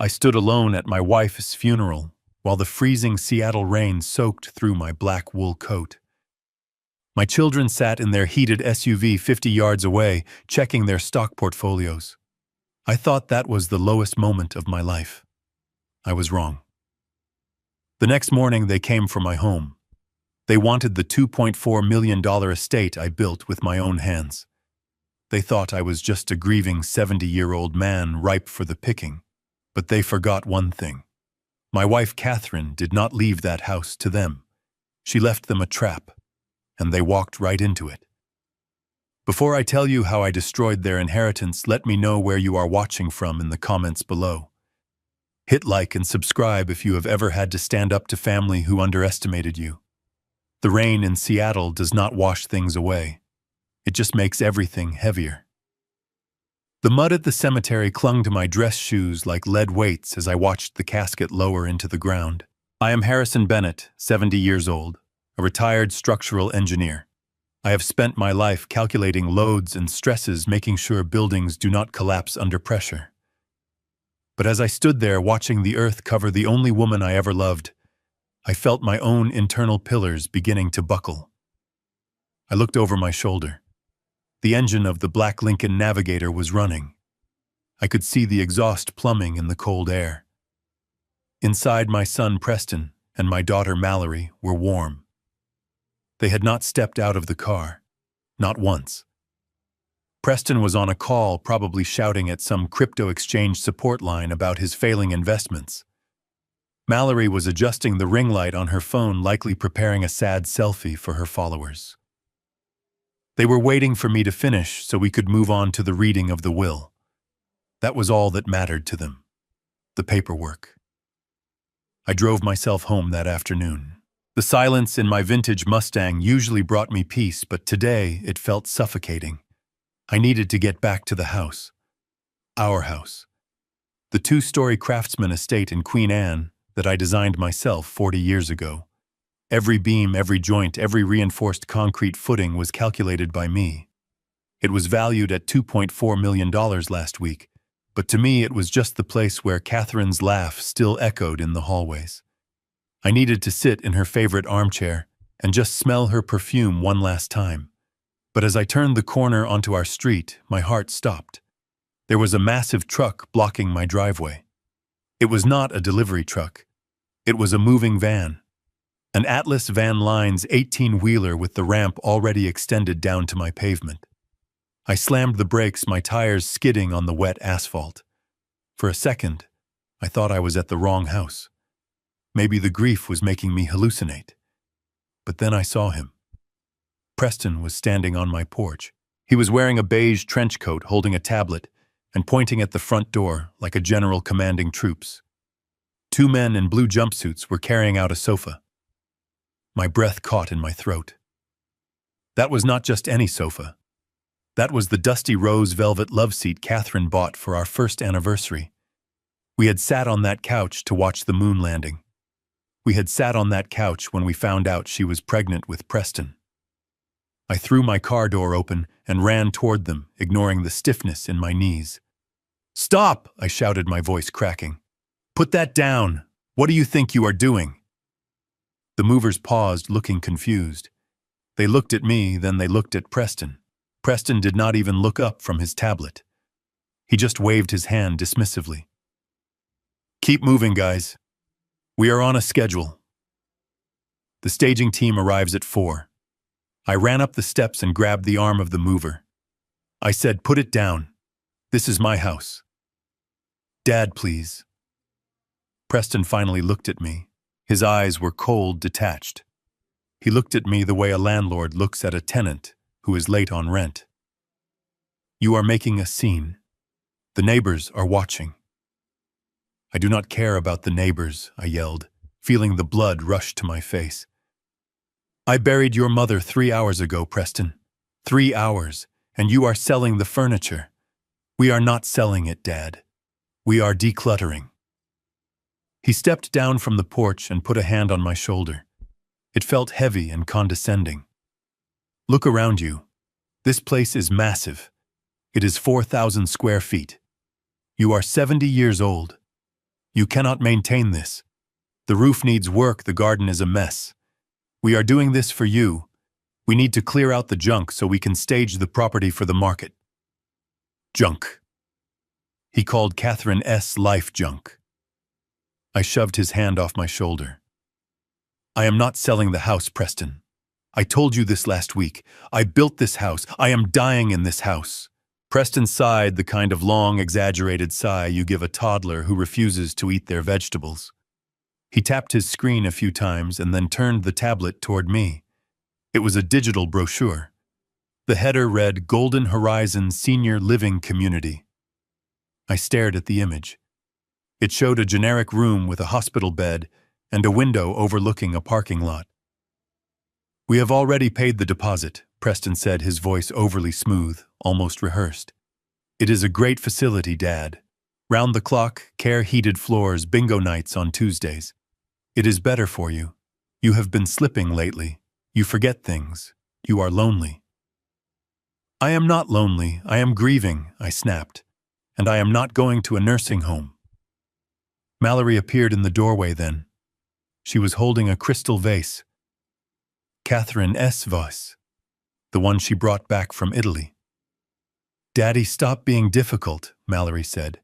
I stood alone at my wife's funeral while the freezing Seattle rain soaked through my black wool coat. My children sat in their heated SUV 50 yards away, checking their stock portfolios. I thought that was the lowest moment of my life. I was wrong. The next morning they came for my home. They wanted the $2.4 million estate I built with my own hands. They thought I was just a grieving 70-year-old man ripe for the picking. But they forgot one thing. My wife Catherine did not leave that house to them. She left them a trap, and they walked right into it. Before I tell you how I destroyed their inheritance, let me know where you are watching from in the comments below. Hit like and subscribe if you have ever had to stand up to family who underestimated you. The rain in Seattle does not wash things away. It just makes everything heavier. The mud at the cemetery clung to my dress shoes like lead weights as I watched the casket lower into the ground. I am Harrison Bennett, 70 years old, a retired structural engineer. I have spent my life calculating loads and stresses, making sure buildings do not collapse under pressure. But as I stood there watching the earth cover the only woman I ever loved, I felt my own internal pillars beginning to buckle. I looked over my shoulder. The engine of the black Lincoln Navigator was running. I could see the exhaust plumbing in the cold air. Inside, my son Preston and my daughter Mallory were warm. They had not stepped out of the car, not once. Preston was on a call, probably shouting at some crypto exchange support line about his failing investments. Mallory was adjusting the ring light on her phone, likely preparing a sad selfie for her followers. They were waiting for me to finish so we could move on to the reading of the will. That was all that mattered to them, the paperwork. I drove myself home that afternoon. The silence in my vintage Mustang usually brought me peace, but today it felt suffocating. I needed to get back to the house. Our house. The 2-story Craftsman estate in Queen Anne that I designed myself 40 years ago. Every beam, every joint, every reinforced concrete footing was calculated by me. It was valued at $2.4 million last week, but to me it was just the place where Catherine's laugh still echoed in the hallways. I needed to sit in her favorite armchair and just smell her perfume one last time. But as I turned the corner onto our street, my heart stopped. There was a massive truck blocking my driveway. It was not a delivery truck. It was a moving van. An Atlas Van Lines 18-wheeler with the ramp already extended down to my pavement. I slammed the brakes, my tires skidding on the wet asphalt. For a second, I thought I was at the wrong house. Maybe the grief was making me hallucinate. But then I saw him. Preston was standing on my porch. He was wearing a beige trench coat, holding a tablet, and pointing at the front door like a general commanding troops. 2 men in blue jumpsuits were carrying out a sofa. My breath caught in my throat. That was not just any sofa. That was the dusty rose velvet love seat Catherine bought for our first anniversary. We had sat on that couch to watch the moon landing. We had sat on that couch when we found out she was pregnant with Preston. I threw my car door open and ran toward them, ignoring the stiffness in my knees. "Stop!" I shouted, my voice cracking. "Put that down! What do you think you are doing?" The movers paused, looking confused. They looked at me, then they looked at Preston. Preston did not even look up from his tablet. He just waved his hand dismissively. "Keep moving, guys. We are on a schedule." The staging team arrives at 4. I ran up the steps and grabbed the arm of the mover. I said, "Put it down. This is my house." "Dad, please." Preston finally looked at me. His eyes were cold, detached. He looked at me the way a landlord looks at a tenant who is late on rent. "You are making a scene. The neighbors are watching." "I do not care about the neighbors," I yelled, feeling the blood rush to my face. "I buried your mother 3 hours ago, Preston. 3 hours, and you are selling the furniture." "We are not selling it, Dad. We are decluttering." He stepped down from the porch and put a hand on my shoulder. It felt heavy and condescending. "Look around you. This place is massive. It is 4,000 square feet. You are 70 years old. You cannot maintain this. The roof needs work, the garden is a mess. We are doing this for you. We need to clear out the junk so we can stage the property for the market. Junk. He called Catherine S. life junk. I shoved his hand off my shoulder. I am not selling the house, Preston. I told you this last week. I built this house. I am dying in this house. Preston sighed, the kind of long, exaggerated sigh you give a toddler who refuses to eat their vegetables. He tapped his screen a few times and then turned the tablet toward me. It was a digital brochure. The header read Golden Horizon Senior Living Community. I stared at the image. It showed a generic room with a hospital bed and a window overlooking a parking lot. We have already paid the deposit, Preston said, his voice overly smooth, almost rehearsed. It is a great facility, Dad. Round the clock, care-heated floors, bingo nights on Tuesdays. It is better for you. You have been slipping lately. You forget things. You are lonely. I am not lonely. I am grieving, I snapped. And I am not going to a nursing home. Mallory appeared in the doorway then. She was holding a crystal vase. Catherine S. vase, the one she brought back from Italy. Daddy, stop being difficult, Mallory said.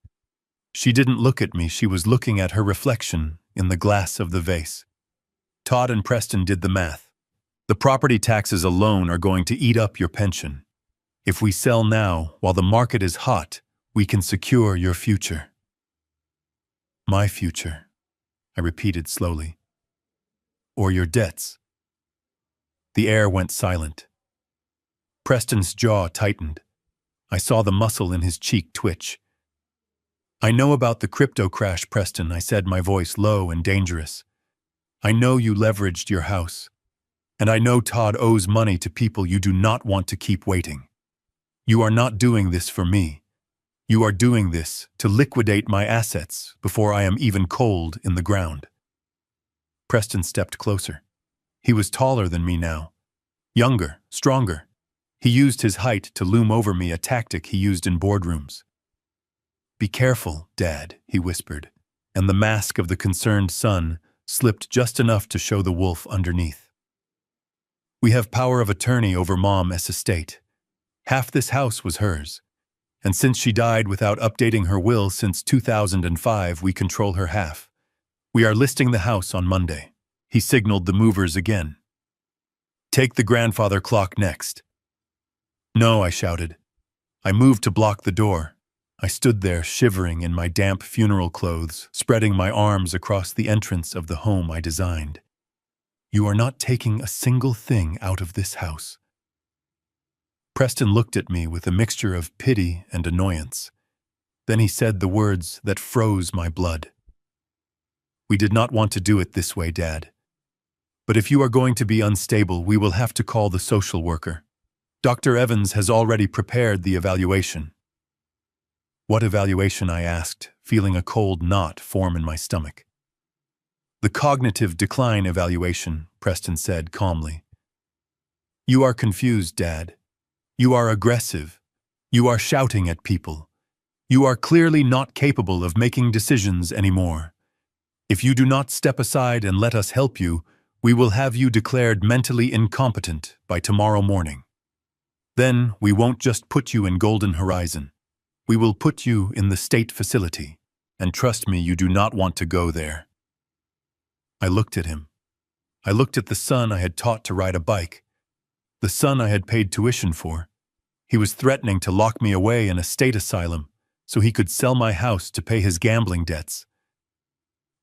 She didn't look at me, she was looking at her reflection in the glass of the vase. Todd and Preston did the math. The property taxes alone are going to eat up your pension. If we sell now, while the market is hot, we can secure your future. My future, I repeated slowly. Or your debts. The air went silent. Preston's jaw tightened. I saw the muscle in his cheek twitch. I know about the crypto crash, Preston, I said, my voice low and dangerous. I know you leveraged your house. And I know Todd owes money to people you do not want to keep waiting. You are not doing this for me. You are doing this to liquidate my assets before I am even cold in the ground. Preston stepped closer. He was taller than me now. Younger, stronger. He used his height to loom over me, a tactic he used in boardrooms. Be careful, Dad, he whispered, and the mask of the concerned son slipped just enough to show the wolf underneath. We have power of attorney over Mom's estate. Half this house was hers. And since she died without updating her will since 2005, we control her half. We are listing the house on Monday. He signaled the movers again. Take the grandfather clock next. No, I shouted. I moved to block the door. I stood there shivering in my damp funeral clothes, spreading my arms across the entrance of the home I designed. You are not taking a single thing out of this house. Preston looked at me with a mixture of pity and annoyance. Then he said the words that froze my blood. We did not want to do it this way, Dad. But if you are going to be unstable, we will have to call the social worker. Dr. Evans has already prepared the evaluation. What evaluation? I asked, feeling a cold knot form in my stomach. The cognitive decline evaluation, Preston said calmly. You are confused, Dad. You are aggressive. You are shouting at people. You are clearly not capable of making decisions anymore. If you do not step aside and let us help you, we will have you declared mentally incompetent by tomorrow morning. Then we won't just put you in Golden Horizon. We will put you in the state facility. And trust me, you do not want to go there. I looked at him. I looked at the son I had taught to ride a bike. The son I had paid tuition for. He was threatening to lock me away in a state asylum so he could sell my house to pay his gambling debts.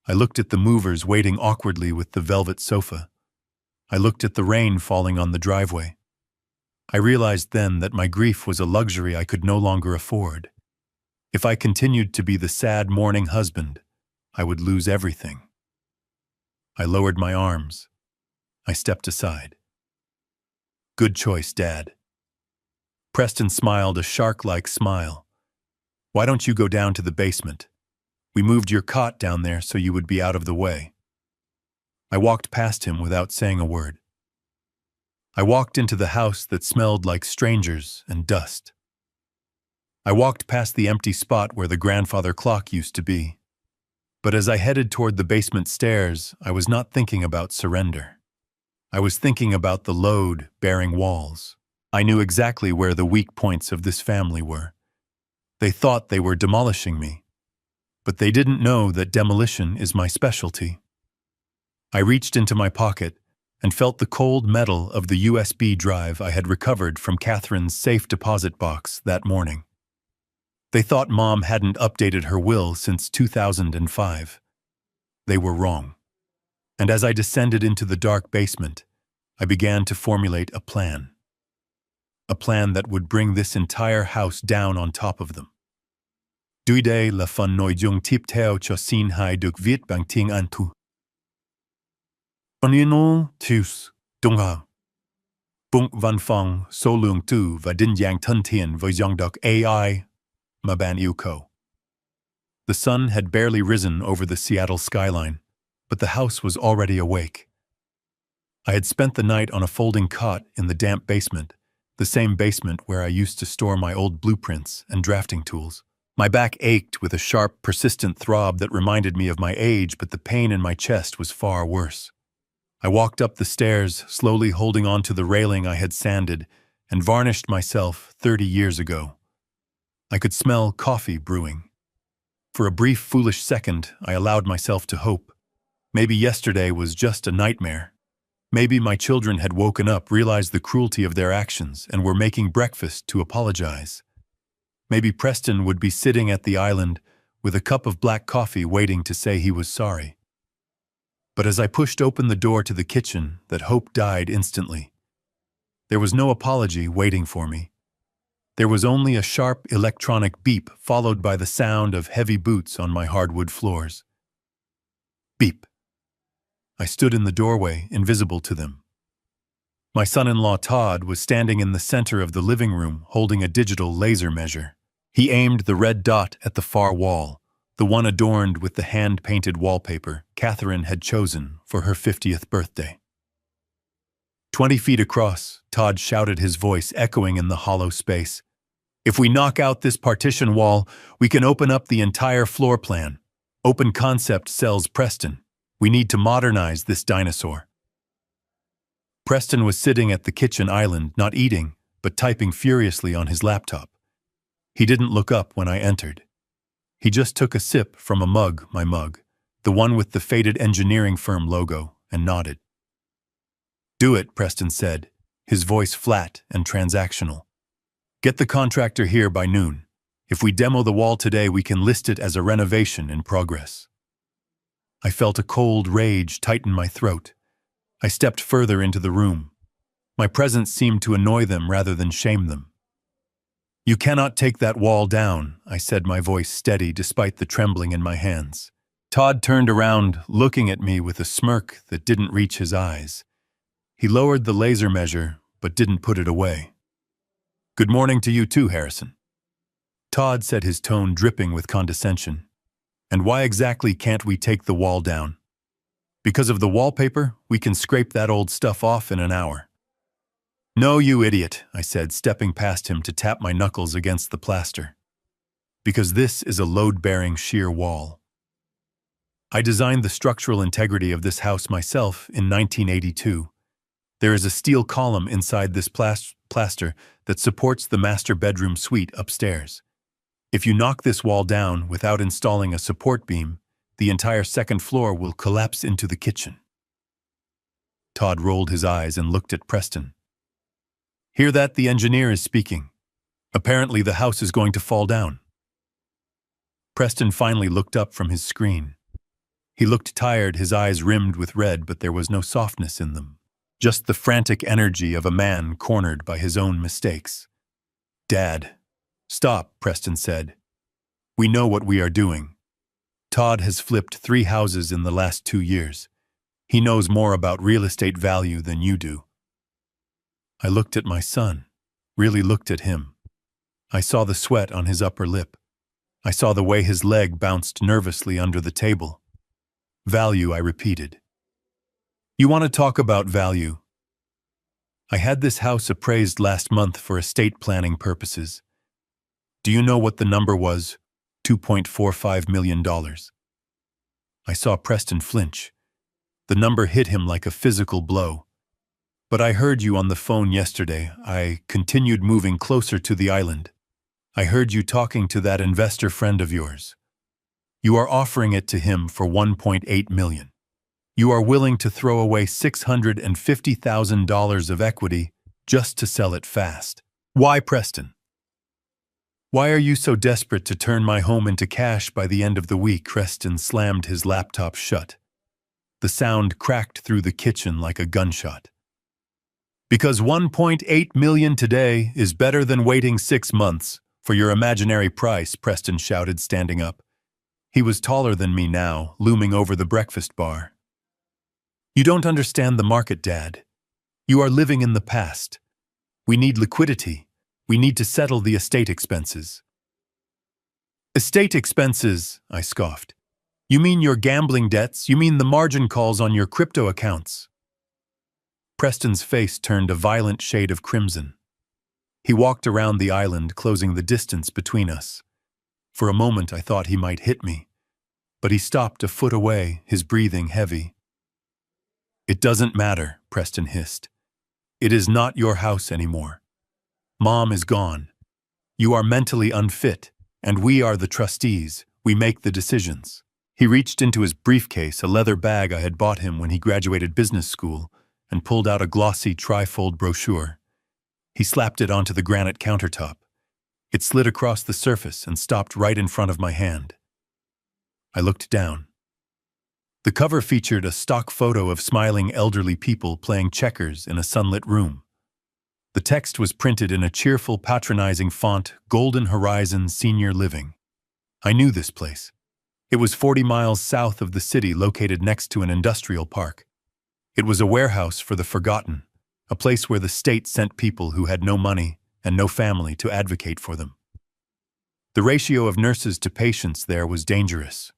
I looked at the movers waiting awkwardly with the velvet sofa. I looked at the rain falling on the driveway. I realized then that my grief was a luxury I could no longer afford. If I continued to be the sad mourning husband, I would lose everything. I lowered my arms. I stepped aside. Good choice, Dad. Preston smiled a shark-like smile. Why don't you go down to the basement? We moved your cot down there so you would be out of the way. I walked past him without saying a word. I walked into the house that smelled like strangers and dust. I walked past the empty spot where the grandfather clock used to be. But as I headed toward the basement stairs, I was not thinking about surrender. I was thinking about the load-bearing walls. I knew exactly where the weak points of this family were. They thought they were demolishing me, but they didn't know that demolition is my specialty. I reached into my pocket and felt the cold metal of the USB drive I had recovered from Catherine's safe deposit box that morning. They thought Mom hadn't updated her will since 2005. They were wrong. And as I descended into the dark basement, I began to formulate a plan. A plan that would bring this entire house down on top of them. Duide la fan noi jung tip teo cho sin hai duk viet bang ting an tu. Onino tus dunga. Bunk van fong so lung tu va din yang tun tien vo yong dok AI maban uko. The sun had barely risen over the Seattle skyline, but the house was already awake. I had spent the night on a folding cot in the damp basement, the same basement where I used to store my old blueprints and drafting tools. My back ached with a sharp, persistent throb that reminded me of my age, but the pain in my chest was far worse. I walked up the stairs, slowly holding on to the railing I had sanded and varnished myself 30 years ago. I could smell coffee brewing. For a brief, foolish second, I allowed myself to hope. Maybe yesterday was just a nightmare. Maybe my children had woken up, realized the cruelty of their actions, and were making breakfast to apologize. Maybe Preston would be sitting at the island with a cup of black coffee waiting to say he was sorry. But as I pushed open the door to the kitchen, that hope died instantly. There was no apology waiting for me. There was only a sharp electronic beep followed by the sound of heavy boots on my hardwood floors. Beep. I stood in the doorway, invisible to them. My son-in-law Todd was standing in the center of the living room holding a digital laser measure. He aimed the red dot at the far wall, the one adorned with the hand-painted wallpaper Catherine had chosen for her 50th birthday. 20 feet across, Todd shouted, his voice echoing in the hollow space. If we knock out this partition wall, we can open up the entire floor plan. Open concept sells Preston. We need to modernize this dinosaur. Preston was sitting at the kitchen island, not eating, but typing furiously on his laptop. He didn't look up when I entered. He just took a sip from a mug, my mug, the one with the faded engineering firm logo, and nodded. Do it, Preston said, his voice flat and transactional. Get the contractor here by noon. If we demo the wall today, we can list it as a renovation in progress. I felt a cold rage tighten my throat. I stepped further into the room. My presence seemed to annoy them rather than shame them. You cannot take that wall down, I said, my voice steady despite the trembling in my hands. Todd turned around, looking at me with a smirk that didn't reach his eyes. He lowered the laser measure, but didn't put it away. Good morning to you too, Harrison. Todd said, his tone dripping with condescension. And why exactly can't we take the wall down? Because of the wallpaper, we can scrape that old stuff off in an hour. No, you idiot, I said, stepping past him to tap my knuckles against the plaster. Because this is a load-bearing sheer wall. I designed the structural integrity of this house myself in 1982. There is a steel column inside this plaster that supports the master bedroom suite upstairs. If you knock this wall down without installing a support beam, the entire second floor will collapse into the kitchen. Todd rolled his eyes and looked at Preston. Hear that? The engineer is speaking. Apparently the house is going to fall down. Preston finally looked up from his screen. He looked tired, his eyes rimmed with red, but there was no softness in them. Just the frantic energy of a man cornered by his own mistakes. Dad. Stop, Preston said. We know what we are doing. Todd has flipped 3 houses in the last 2 years. He knows more about real estate value than you do. I looked at my son, really looked at him. I saw the sweat on his upper lip. I saw the way his leg bounced nervously under the table. Value, I repeated. You want to talk about value? I had this house appraised last month for estate planning purposes. Do you know what the number was? $2.45 million. I saw Preston flinch. The number hit him like a physical blow. But I heard you on the phone yesterday. I continued moving closer to the island. I heard you talking to that investor friend of yours. You are offering it to him for $1.8 million. You are willing to throw away $650,000 of equity just to sell it fast. Why, Preston? Why are you so desperate to turn my home into cash by the end of the week? Preston slammed his laptop shut. The sound cracked through the kitchen like a gunshot. Because $1.8 million today is better than waiting 6 months for your imaginary price, Preston shouted, standing up. He was taller than me now, looming over the breakfast bar. You don't understand the market, Dad. You are living in the past. We need liquidity. We need to settle the estate expenses. Estate expenses, I scoffed. You mean your gambling debts? You mean the margin calls on your crypto accounts? Preston's face turned a violent shade of crimson. He walked around the island, closing the distance between us. For a moment I thought he might hit me, but he stopped a foot away, his breathing heavy. It doesn't matter, Preston hissed. It is not your house anymore. Mom is gone. You are mentally unfit, and we are the trustees. We make the decisions. He reached into his briefcase, a leather bag I had bought him when he graduated business school, and pulled out a glossy trifold brochure. He slapped it onto the granite countertop. It slid across the surface and stopped right in front of my hand. I looked down. The cover featured a stock photo of smiling elderly people playing checkers in a sunlit room. The text was printed in a cheerful, patronizing font, Golden Horizon Senior Living. I knew this place. It was 40 miles south of the city, located next to an industrial park. It was a warehouse for the forgotten, a place where the state sent people who had no money and no family to advocate for them. The ratio of nurses to patients there was dangerous.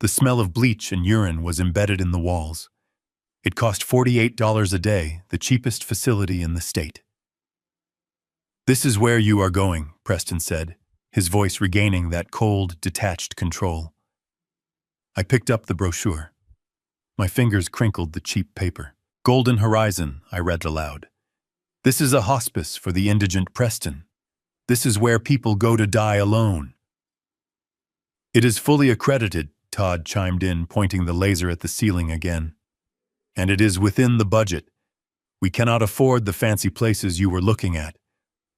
The smell of bleach and urine was embedded in the walls. It cost $48 a day, the cheapest facility in the state. This is where you are going, Preston said, his voice regaining that cold, detached control. I picked up the brochure. My fingers crinkled the cheap paper. Golden Horizon, I read aloud. This is a hospice for the indigent, Preston. This is where people go to die alone. It is fully accredited, Todd chimed in, pointing the laser at the ceiling again. And it is within the budget. We cannot afford the fancy places you were looking at,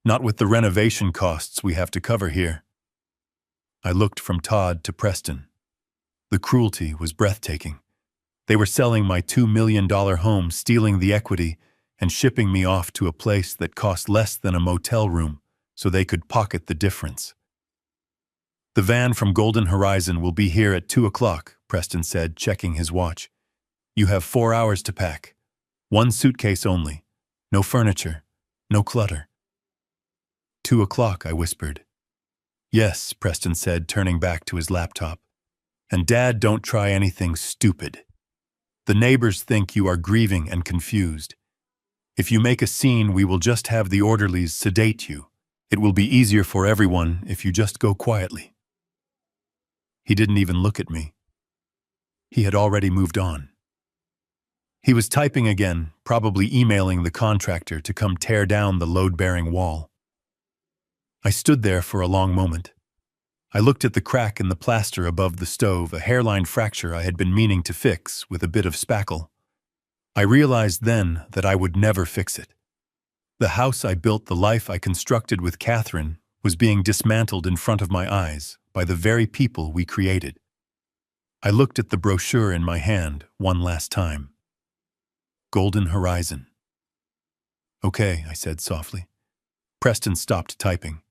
not with the renovation costs we have to cover here. I looked from Todd to Preston. The cruelty was breathtaking. They were selling my $2 million home, stealing the equity, and shipping me off to a place that cost less than a motel room so they could pocket the difference. The van from Golden Horizon will be here at 2 o'clock, Preston said, checking his watch. You have 4 hours to pack. 1 suitcase only. No furniture. No clutter. 2 o'clock, I whispered. Yes, Preston said, turning back to his laptop. And Dad, don't try anything stupid. The neighbors think you are grieving and confused. If you make a scene, we will just have the orderlies sedate you. It will be easier for everyone if you just go quietly. He didn't even look at me. He had already moved on. He was typing again, probably emailing the contractor to come tear down the load-bearing wall. I stood there for a long moment. I looked at the crack in the plaster above the stove, a hairline fracture I had been meaning to fix with a bit of spackle. I realized then that I would never fix it. The house I built, the life I constructed with Catherine, was being dismantled in front of my eyes by the very people we created. I looked at the brochure in my hand one last time. Golden Horizon. Okay, I said softly. Preston stopped typing.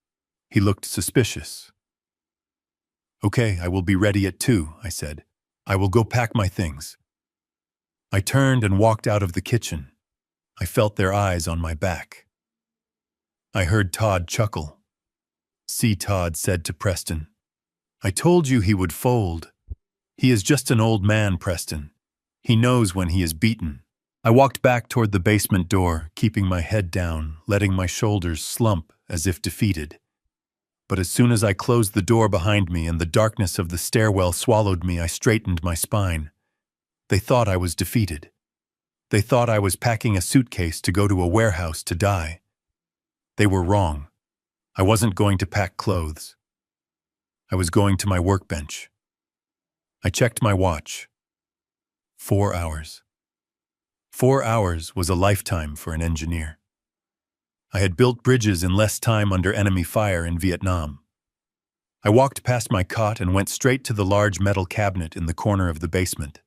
He looked suspicious. Okay, I will be ready at 2, I said. I will go pack my things. I turned and walked out of the kitchen. I felt their eyes on my back. I heard Todd chuckle. See, Todd said to Preston. I told you he would fold. He is just an old man, Preston. He knows when he is beaten. I walked back toward the basement door, keeping my head down, letting my shoulders slump as if defeated. But as soon as I closed the door behind me and the darkness of the stairwell swallowed me, I straightened my spine. They thought I was defeated. They thought I was packing a suitcase to go to a warehouse to die. They were wrong. I wasn't going to pack clothes. I was going to my workbench. I checked my watch. 4 hours. 4 hours was a lifetime for an engineer. I had built bridges in less time under enemy fire in Vietnam. I walked past my cot and went straight to the large metal cabinet in the corner of the basement.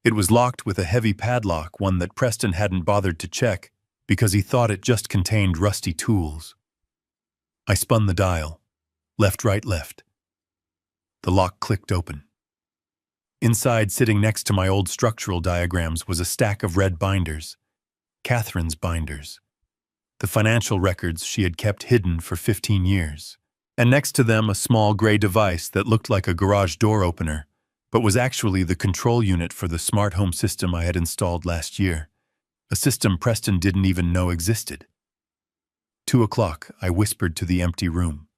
It was locked with a heavy padlock, one that Preston hadn't bothered to check because he thought it just contained rusty tools. I spun the dial. Left, right, left. The lock clicked open. Inside, sitting next to my old structural diagrams, was a stack of red binders. Catherine's binders. The financial records she had kept hidden for 15 years. And next to them, a small gray device that looked like a garage door opener, but was actually the control unit for the smart home system I had installed last year. A system Preston didn't even know existed. 2 o'clock, I whispered to the empty room.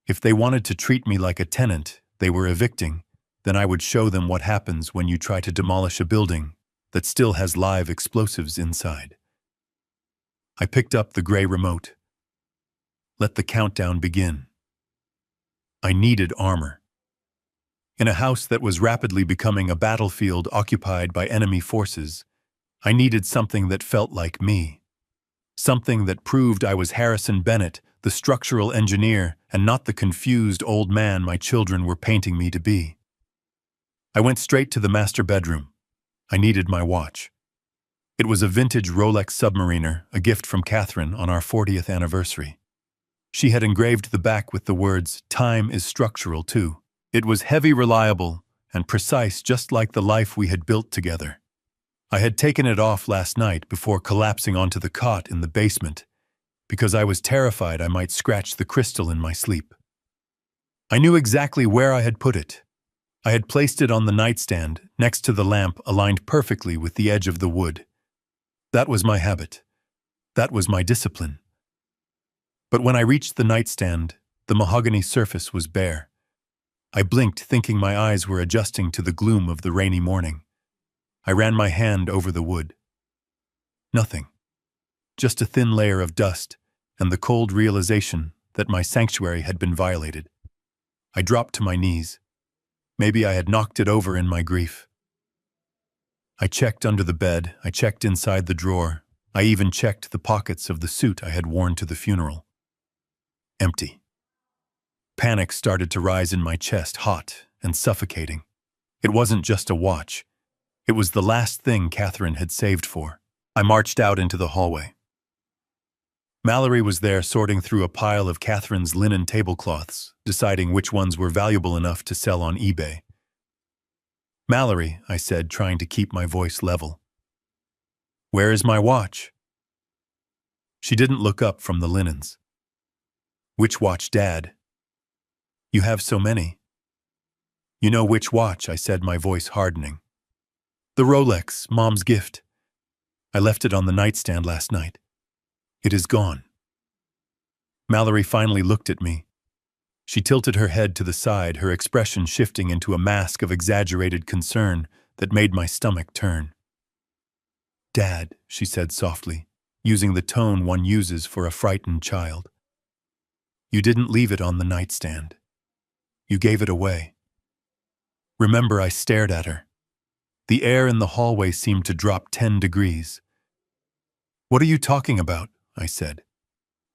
If they wanted to treat me like a tenant they were evicting, then I would show them what happens when you try to demolish a building that still has live explosives inside. I picked up the gray remote. Let the countdown begin. I needed armor. In a house that was rapidly becoming a battlefield occupied by enemy forces, I needed something that felt like me. Something that proved I was Harrison Bennett, the structural engineer, and not the confused old man my children were painting me to be. I went straight to the master bedroom. I needed my watch. It was a vintage Rolex Submariner, a gift from Catherine on our 40th anniversary. She had engraved the back with the words, "Time is structural too." It was heavy, reliable, and precise, just like the life we had built together. I had taken it off last night before collapsing onto the cot in the basement, because I was terrified I might scratch the crystal in my sleep. I knew exactly where I had put it. I had placed it on the nightstand, next to the lamp, aligned perfectly with the edge of the wood. That was my habit. That was my discipline. But when I reached the nightstand, the mahogany surface was bare. I blinked, thinking my eyes were adjusting to the gloom of the rainy morning. I ran my hand over the wood. Nothing. Just a thin layer of dust and the cold realization that my sanctuary had been violated. I dropped to my knees. Maybe I had knocked it over in my grief. I checked under the bed, I checked inside the drawer, I even checked the pockets of the suit I had worn to the funeral. Empty. Panic started to rise in my chest, hot and suffocating. It wasn't just a watch. It was the last thing Catherine had saved for. I marched out into the hallway. Mallory was there sorting through a pile of Catherine's linen tablecloths, deciding which ones were valuable enough to sell on eBay. "Mallory," I said, trying to keep my voice level. "Where is my watch?" She didn't look up from the linens. "Which watch, Dad? You have so many." "You know which watch," I said, my voice hardening. "The Rolex, Mom's gift. I left it on the nightstand last night. It is gone." Mallory finally looked at me. She tilted her head to the side, her expression shifting into a mask of exaggerated concern that made my stomach turn. "Dad," she said softly, using the tone one uses for a frightened child. "You didn't leave it on the nightstand. You gave it away." Remember, I stared at her. The air in the hallway seemed to drop 10 degrees. "What are you talking about?" I said.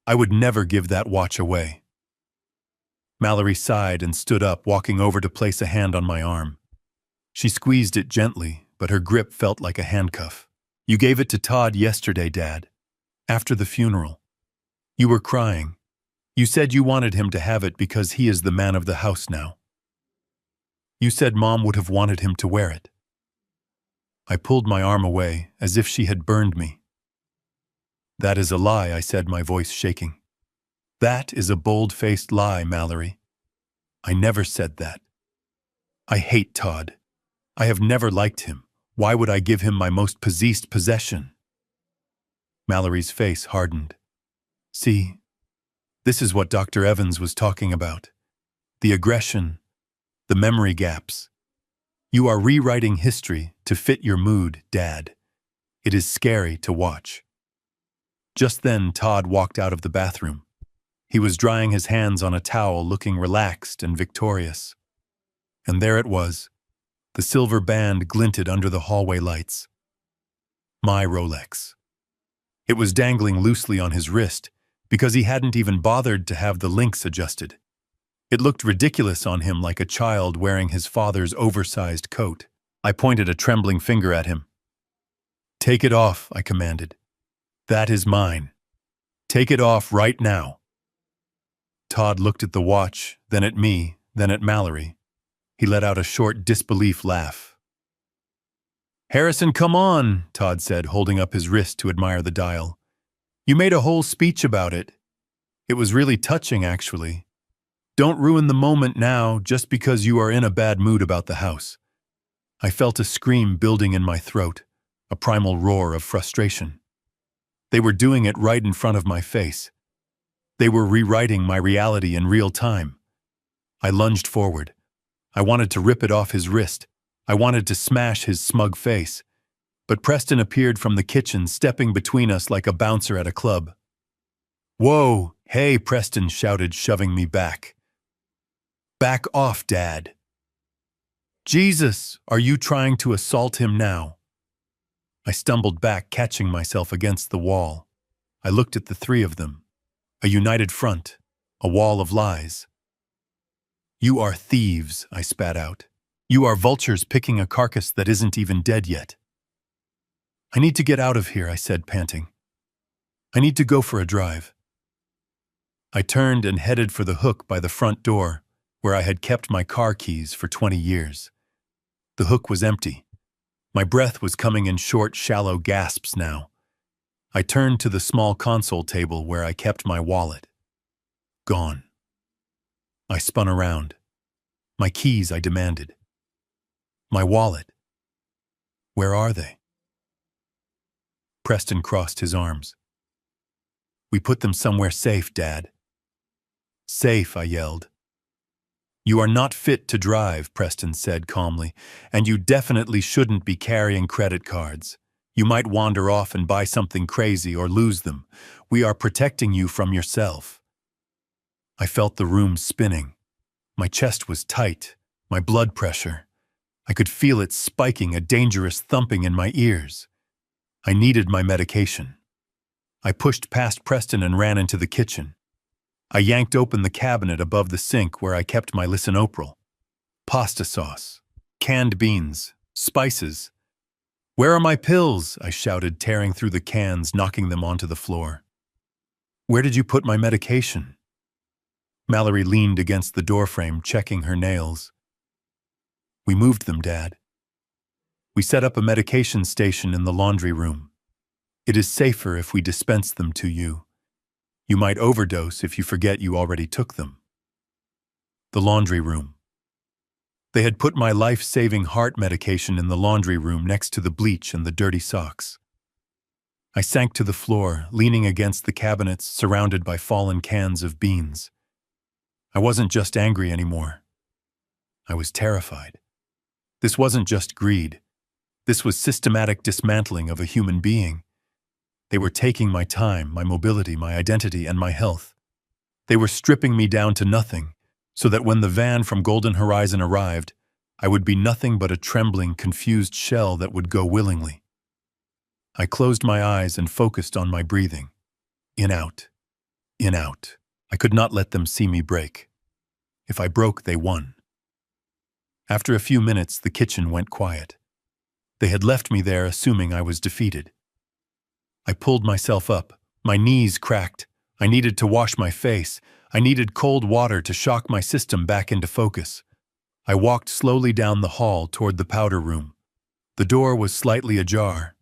"I would never give that watch away." Mallory sighed and stood up, walking over to place a hand on my arm. She squeezed it gently, but her grip felt like a handcuff. "You gave it to Todd yesterday, Dad. After the funeral. You were crying. You said you wanted him to have it because he is the man of the house now. You said Mom would have wanted him to wear it." I pulled my arm away, as if she had burned me. "That is a lie," I said, my voice shaking. "That is a bold-faced lie, Mallory. I never said that. I hate Todd. I have never liked him. Why would I give him my most prized possession?" Mallory's face hardened. "See, This is what Dr. Evans was talking about. The aggression, the memory gaps. You are rewriting history to fit your mood, Dad. It is scary to watch. Just then, Todd walked out of the bathroom. He was drying his hands on a towel, looking relaxed and victorious. And there it was. The silver band glinted under the hallway lights. My Rolex. It was dangling loosely on his wrist because he hadn't even bothered to have the links adjusted. It looked ridiculous on him, like a child wearing his father's oversized coat. I pointed a trembling finger at him. "Take it off," I commanded. "That is mine. Take it off right now." Todd looked at the watch, then at me, then at Mallory. He let out a short disbelief laugh. "Harrison, come on," Todd said, holding up his wrist to admire the dial. "You made a whole speech about it. It was really touching, actually. Don't ruin the moment now just because you are in a bad mood about the house." I felt a scream building in my throat, a primal roar of frustration. They were doing it right in front of my face. They were rewriting my reality in real time. I lunged forward. I wanted to rip it off his wrist. I wanted to smash his smug face. But Preston appeared from the kitchen, stepping between us like a bouncer at a club. "Whoa, hey," Preston shouted, shoving me back. "Back off, Dad." "Jesus, are you trying to assault him now?" I stumbled back, catching myself against the wall. I looked at the three of them. A united front, a wall of lies. "You are thieves," I spat out. "You are vultures picking a carcass that isn't even dead yet." "I need to get out of here," I said, panting. "I need to go for a drive." I turned and headed for the hook by the front door, where I had kept my car keys for 20 years. The hook was empty. My breath was coming in short, shallow gasps now. I turned to the small console table where I kept my wallet. Gone. I spun around. "My keys," I demanded. "My wallet. Where are they?" Preston crossed his arms. "We put them somewhere safe, Dad." "Safe," I yelled. "You are not fit to drive," Preston said calmly, "and you definitely shouldn't be carrying credit cards. You might wander off and buy something crazy or lose them. We are protecting you from yourself." I felt the room spinning. My chest was tight, my blood pressure. I could feel it spiking, a dangerous thumping in my ears. I needed my medication. I pushed past Preston and ran into the kitchen. I yanked open the cabinet above the sink where I kept my lisinopril. Pasta sauce, canned beans, spices. "Where are my pills?" I shouted, tearing through the cans, knocking them onto the floor. "Where did you put my medication?" Mallory leaned against the doorframe, checking her nails. "We moved them, Dad. We set up a medication station in the laundry room. It is safer if we dispense them to you. You might overdose if you forget you already took them." The laundry room. They had put my life-saving heart medication in the laundry room next to the bleach and the dirty socks. I sank to the floor, leaning against the cabinets, surrounded by fallen cans of beans. I wasn't just angry anymore. I was terrified. This wasn't just greed. This was systematic dismantling of a human being. They were taking my time, my mobility, my identity, and my health. They were stripping me down to nothing, so that when the van from Golden Horizon arrived, I would be nothing but a trembling, confused shell that would go willingly. I closed my eyes and focused on my breathing. In, out. In, out. I could not let them see me break. If I broke, they won. After a few minutes, the kitchen went quiet. They had left me there assuming I was defeated. I pulled myself up. My knees cracked. I needed to wash my face. I needed cold water to shock my system back into focus. I walked slowly down the hall toward the powder room. The door was slightly ajar.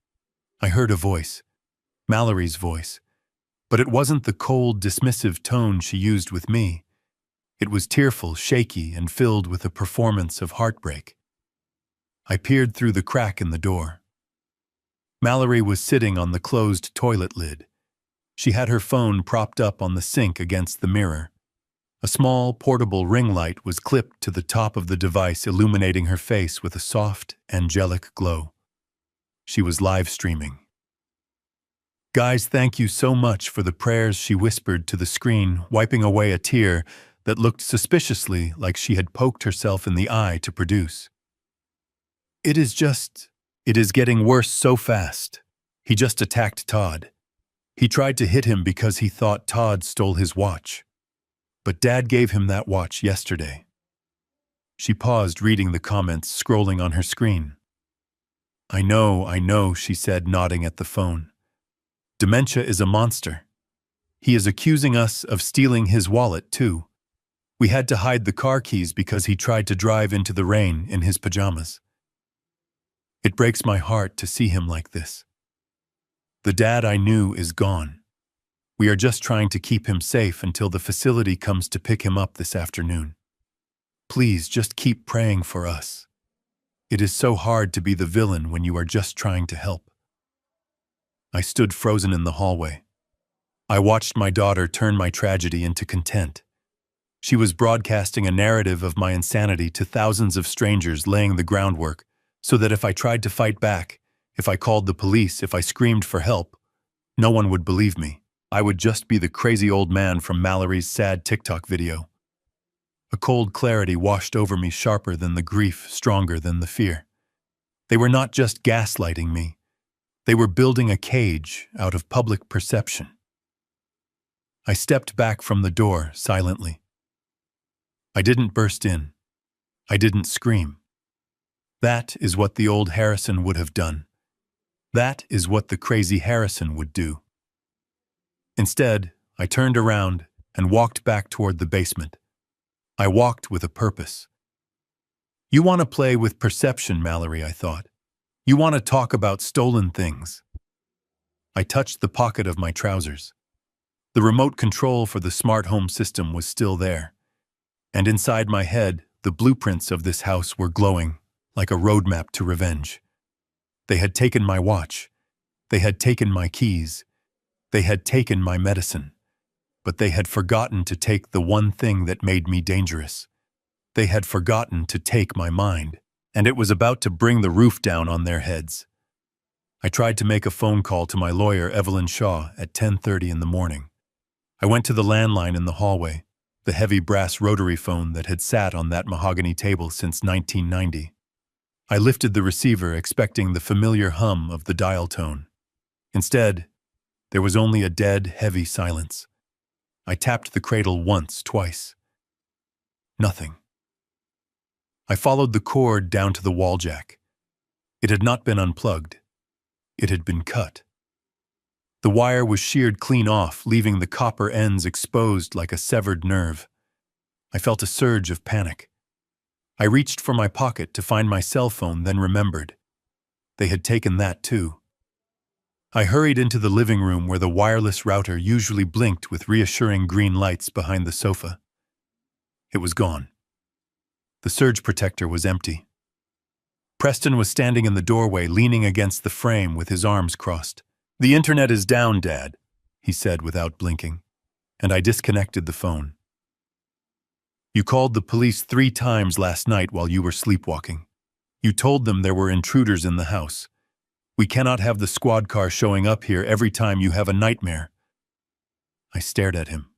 I heard a voice. Mallory's voice. But it wasn't the cold, dismissive tone she used with me. It was tearful, shaky, and filled with a performance of heartbreak. I peered through the crack in the door. Mallory was sitting on the closed toilet lid. She had her phone propped up on the sink against the mirror. A small, portable ring light was clipped to the top of the device, illuminating her face with a soft, angelic glow. She was live streaming. "Guys, thank you so much for the prayers," she whispered to the screen, wiping away a tear that looked suspiciously like she had poked herself in the eye to produce. It is getting worse so fast. He just attacked Todd. He tried to hit him because he thought Todd stole his watch. But Dad gave him that watch yesterday." She paused, reading the comments scrolling on her screen. I know, she said, nodding at the phone. "Dementia is a monster. He is accusing us of stealing his wallet, too. We had to hide the car keys because he tried to drive into the rain in his pajamas. It breaks my heart to see him like this. The dad I knew is gone. We are just trying to keep him safe until the facility comes to pick him up this afternoon. Please just keep praying for us. It is so hard to be the villain when you are just trying to help." I stood frozen in the hallway. I watched my daughter turn my tragedy into content. She was broadcasting a narrative of my insanity to thousands of strangers, laying the groundwork so that if I tried to fight back, if I called the police, if I screamed for help, no one would believe me. I would just be the crazy old man from Mallory's sad TikTok video. A cold clarity washed over me, sharper than the grief, stronger than the fear. They were not just gaslighting me. They were building a cage out of public perception. I stepped back from the door silently. I didn't burst in. I didn't scream. That is what the old Harrison would have done. That is what the crazy Harrison would do. Instead, I turned around and walked back toward the basement. I walked with a purpose. You want to play with perception, Mallory, I thought. You want to talk about stolen things. I touched the pocket of my trousers. The remote control for the smart home system was still there. And inside my head, the blueprints of this house were glowing like a roadmap to revenge. They had taken my watch. They had taken my keys. They had taken my medicine, but they had forgotten to take the one thing that made me dangerous. They had forgotten to take my mind, and it was about to bring the roof down on their heads. I tried to make a phone call to my lawyer, Evelyn Shaw, at 10:30 in the morning. I went to the landline in the hallway, the heavy brass rotary phone that had sat on that mahogany table since 1990. I lifted the receiver, expecting the familiar hum of the dial tone. Instead, there was only a dead, heavy silence. I tapped the cradle once, twice. Nothing. I followed the cord down to the wall jack. It had not been unplugged. It had been cut. The wire was sheared clean off, leaving the copper ends exposed like a severed nerve. I felt a surge of panic. I reached for my pocket to find my cell phone, then remembered. They had taken that too. I hurried into the living room where the wireless router usually blinked with reassuring green lights behind the sofa. It was gone. The surge protector was empty. Preston was standing in the doorway, leaning against the frame with his arms crossed. "The internet is down, Dad," he said without blinking, and I disconnected the phone. "You called the police 3 times last night while you were sleepwalking. You told them there were intruders in the house. We cannot have the squad car showing up here every time you have a nightmare." I stared at him.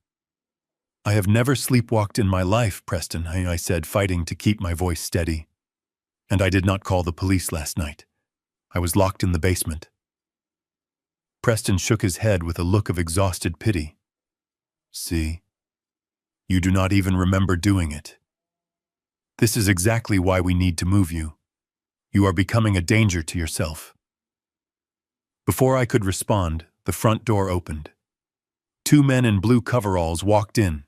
"I have never sleepwalked in my life, Preston," I said, fighting to keep my voice steady. "And I did not call the police last night. I was locked in the basement." Preston shook his head with a look of exhausted pity. "See? You do not even remember doing it. This is exactly why we need to move you. You are becoming a danger to yourself." Before I could respond, the front door opened. 2 men in blue coveralls walked in,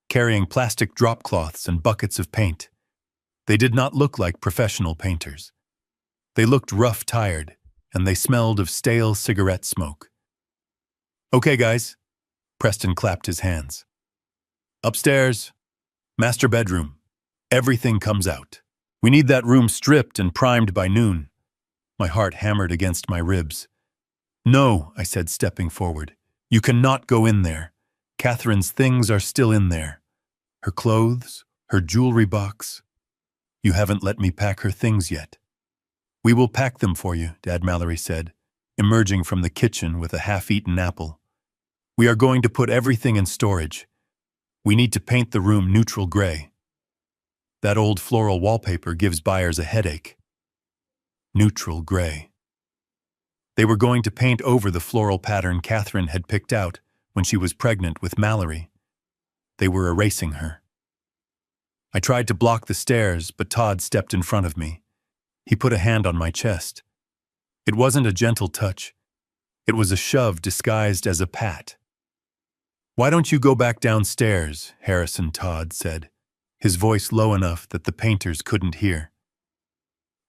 carrying plastic drop cloths and buckets of paint. They did not look like professional painters. They looked rough, tired, and they smelled of stale cigarette smoke. "Okay, guys." Preston clapped his hands. "Upstairs. Master bedroom. Everything comes out. We need that room stripped and primed by noon." My heart hammered against my ribs. "No," I said, stepping forward. You cannot go in there. Catherine's things are still in there. Her clothes, her jewelry box. You haven't let me pack her things yet. We will pack them for you, Dad Mallory said, emerging from the kitchen with a half-eaten apple. We are going to put everything in storage. We need to paint the room neutral gray. That old floral wallpaper gives buyers a headache. Neutral gray. They were going to paint over the floral pattern Catherine had picked out when she was pregnant with Mallory. They were erasing her. I tried to block the stairs, but Todd stepped in front of me. He put a hand on my chest. It wasn't a gentle touch. It was a shove disguised as a pat. "Why don't you go back downstairs?" Harrison Todd said, his voice low enough that the painters couldn't hear.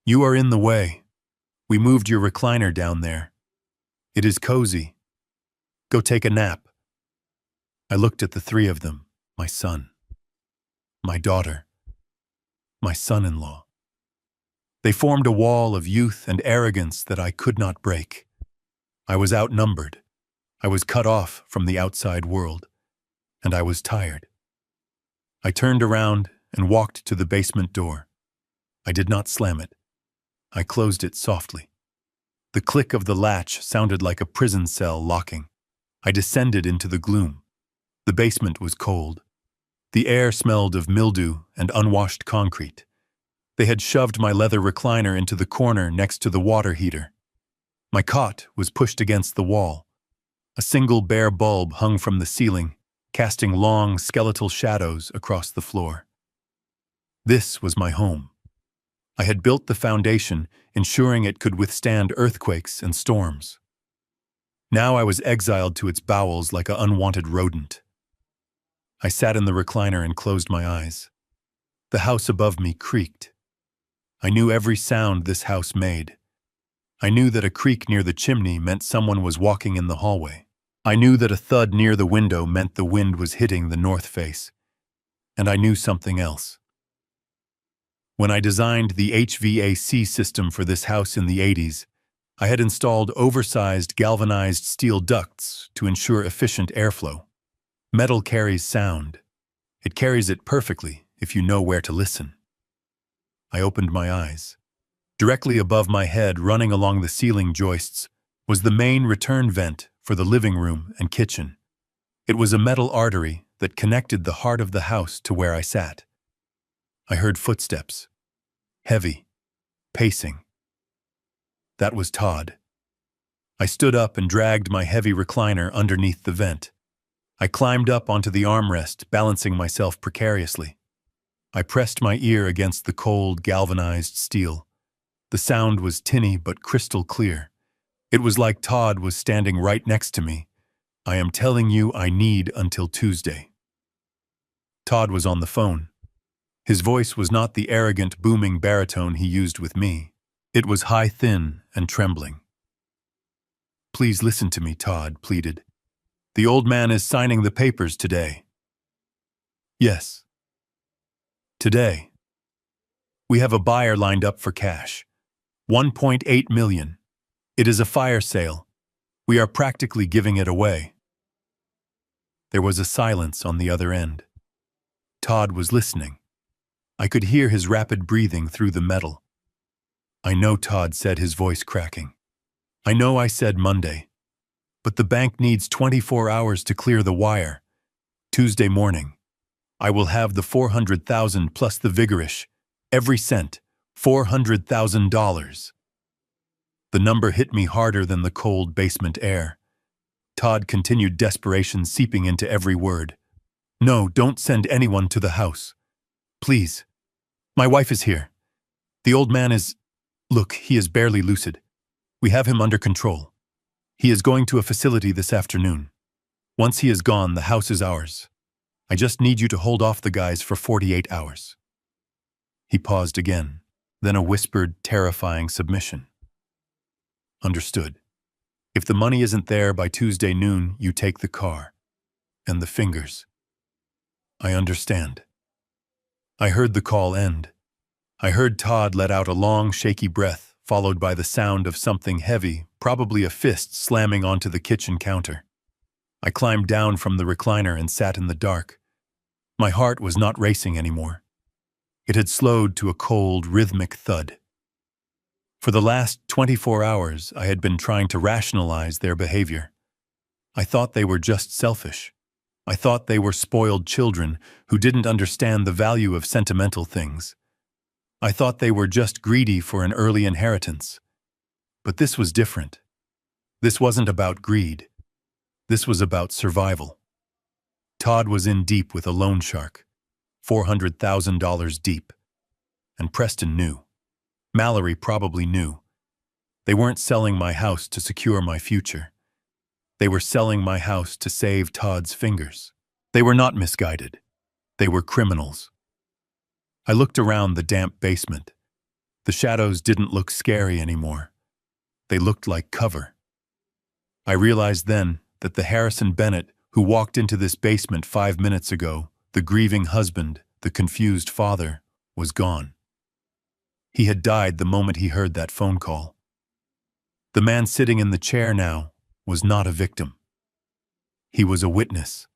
"You are in the way. We moved your recliner down there. It is cozy. Go take a nap." I looked at the three of them, my son, my daughter, my son-in-law. They formed a wall of youth and arrogance that I could not break. I was outnumbered. I was cut off from the outside world, and I was tired. I turned around and walked to the basement door. I did not slam it. I closed it softly. The click of the latch sounded like a prison cell locking. I descended into the gloom. The basement was cold. The air smelled of mildew and unwashed concrete. They had shoved my leather recliner into the corner next to the water heater. My cot was pushed against the wall. A single bare bulb hung from the ceiling, casting long, skeletal shadows across the floor. This was my home. I had built the foundation, ensuring it could withstand earthquakes and storms. Now I was exiled to its bowels like an unwanted rodent. I sat in the recliner and closed my eyes. The house above me creaked. I knew every sound this house made. I knew that a creak near the chimney meant someone was walking in the hallway. I knew that a thud near the window meant the wind was hitting the north face. And I knew something else. When I designed the HVAC system for this house in the 80s, I had installed oversized galvanized steel ducts to ensure efficient airflow. Metal carries sound. It carries it perfectly if you know where to listen. I opened my eyes. Directly above my head, running along the ceiling joists, was the main return vent for the living room and kitchen. It was a metal artery that connected the heart of the house to where I sat. I heard footsteps. Heavy. Pacing. That was Todd. I stood up and dragged my heavy recliner underneath the vent. I climbed up onto the armrest, balancing myself precariously. I pressed my ear against the cold, galvanized steel. The sound was tinny but crystal clear. It was like Todd was standing right next to me. "I am telling you I need until Tuesday." Todd was on the phone. His voice was not the arrogant, booming baritone he used with me. It was high, thin, and trembling. "Please listen to me," Todd pleaded. "The old man is signing the papers today." "Yes. Today. We have a buyer lined up for cash. 1.8 million. It is a fire sale. We are practically giving it away." There was a silence on the other end. Todd was listening. I could hear his rapid breathing through the metal. "I know," Todd said, his voice cracking. "I know I said Monday. But the bank needs 24 hours to clear the wire. Tuesday morning. I will have the $400,000 plus the vigorish. Every cent. $400,000. The number hit me harder than the cold basement air. Todd continued, desperation seeping into every word. "No, don't send anyone to the house. Please. My wife is here. The old man is... Look, he is barely lucid. We have him under control. He is going to a facility this afternoon. Once he is gone, the house is ours. I just need you to hold off the guys for 48 hours. He paused again, then a whispered, terrifying submission. "Understood. If the money isn't there by Tuesday noon, you take the car. And the fingers." "I understand." I heard the call end. I heard Todd let out a long, shaky breath, followed by the sound of something heavy, probably a fist, slamming onto the kitchen counter. I climbed down from the recliner and sat in the dark. My heart was not racing anymore. It had slowed to a cold, rhythmic thud. For the last 24 hours, I had been trying to rationalize their behavior. I thought they were just selfish. I thought they were spoiled children who didn't understand the value of sentimental things. I thought they were just greedy for an early inheritance. But this was different. This wasn't about greed. This was about survival. Todd was in deep with a loan shark, $400,000 deep. And Preston knew. Mallory probably knew. They weren't selling my house to secure my future. They were selling my house to save Todd's fingers. They were not misguided. They were criminals. I looked around the damp basement. The shadows didn't look scary anymore. They looked like cover. I realized then that the Harrison Bennett who walked into this basement 5 minutes ago, the grieving husband, the confused father, was gone. He had died the moment he heard that phone call. The man sitting in the chair now was not a victim. He was a witness.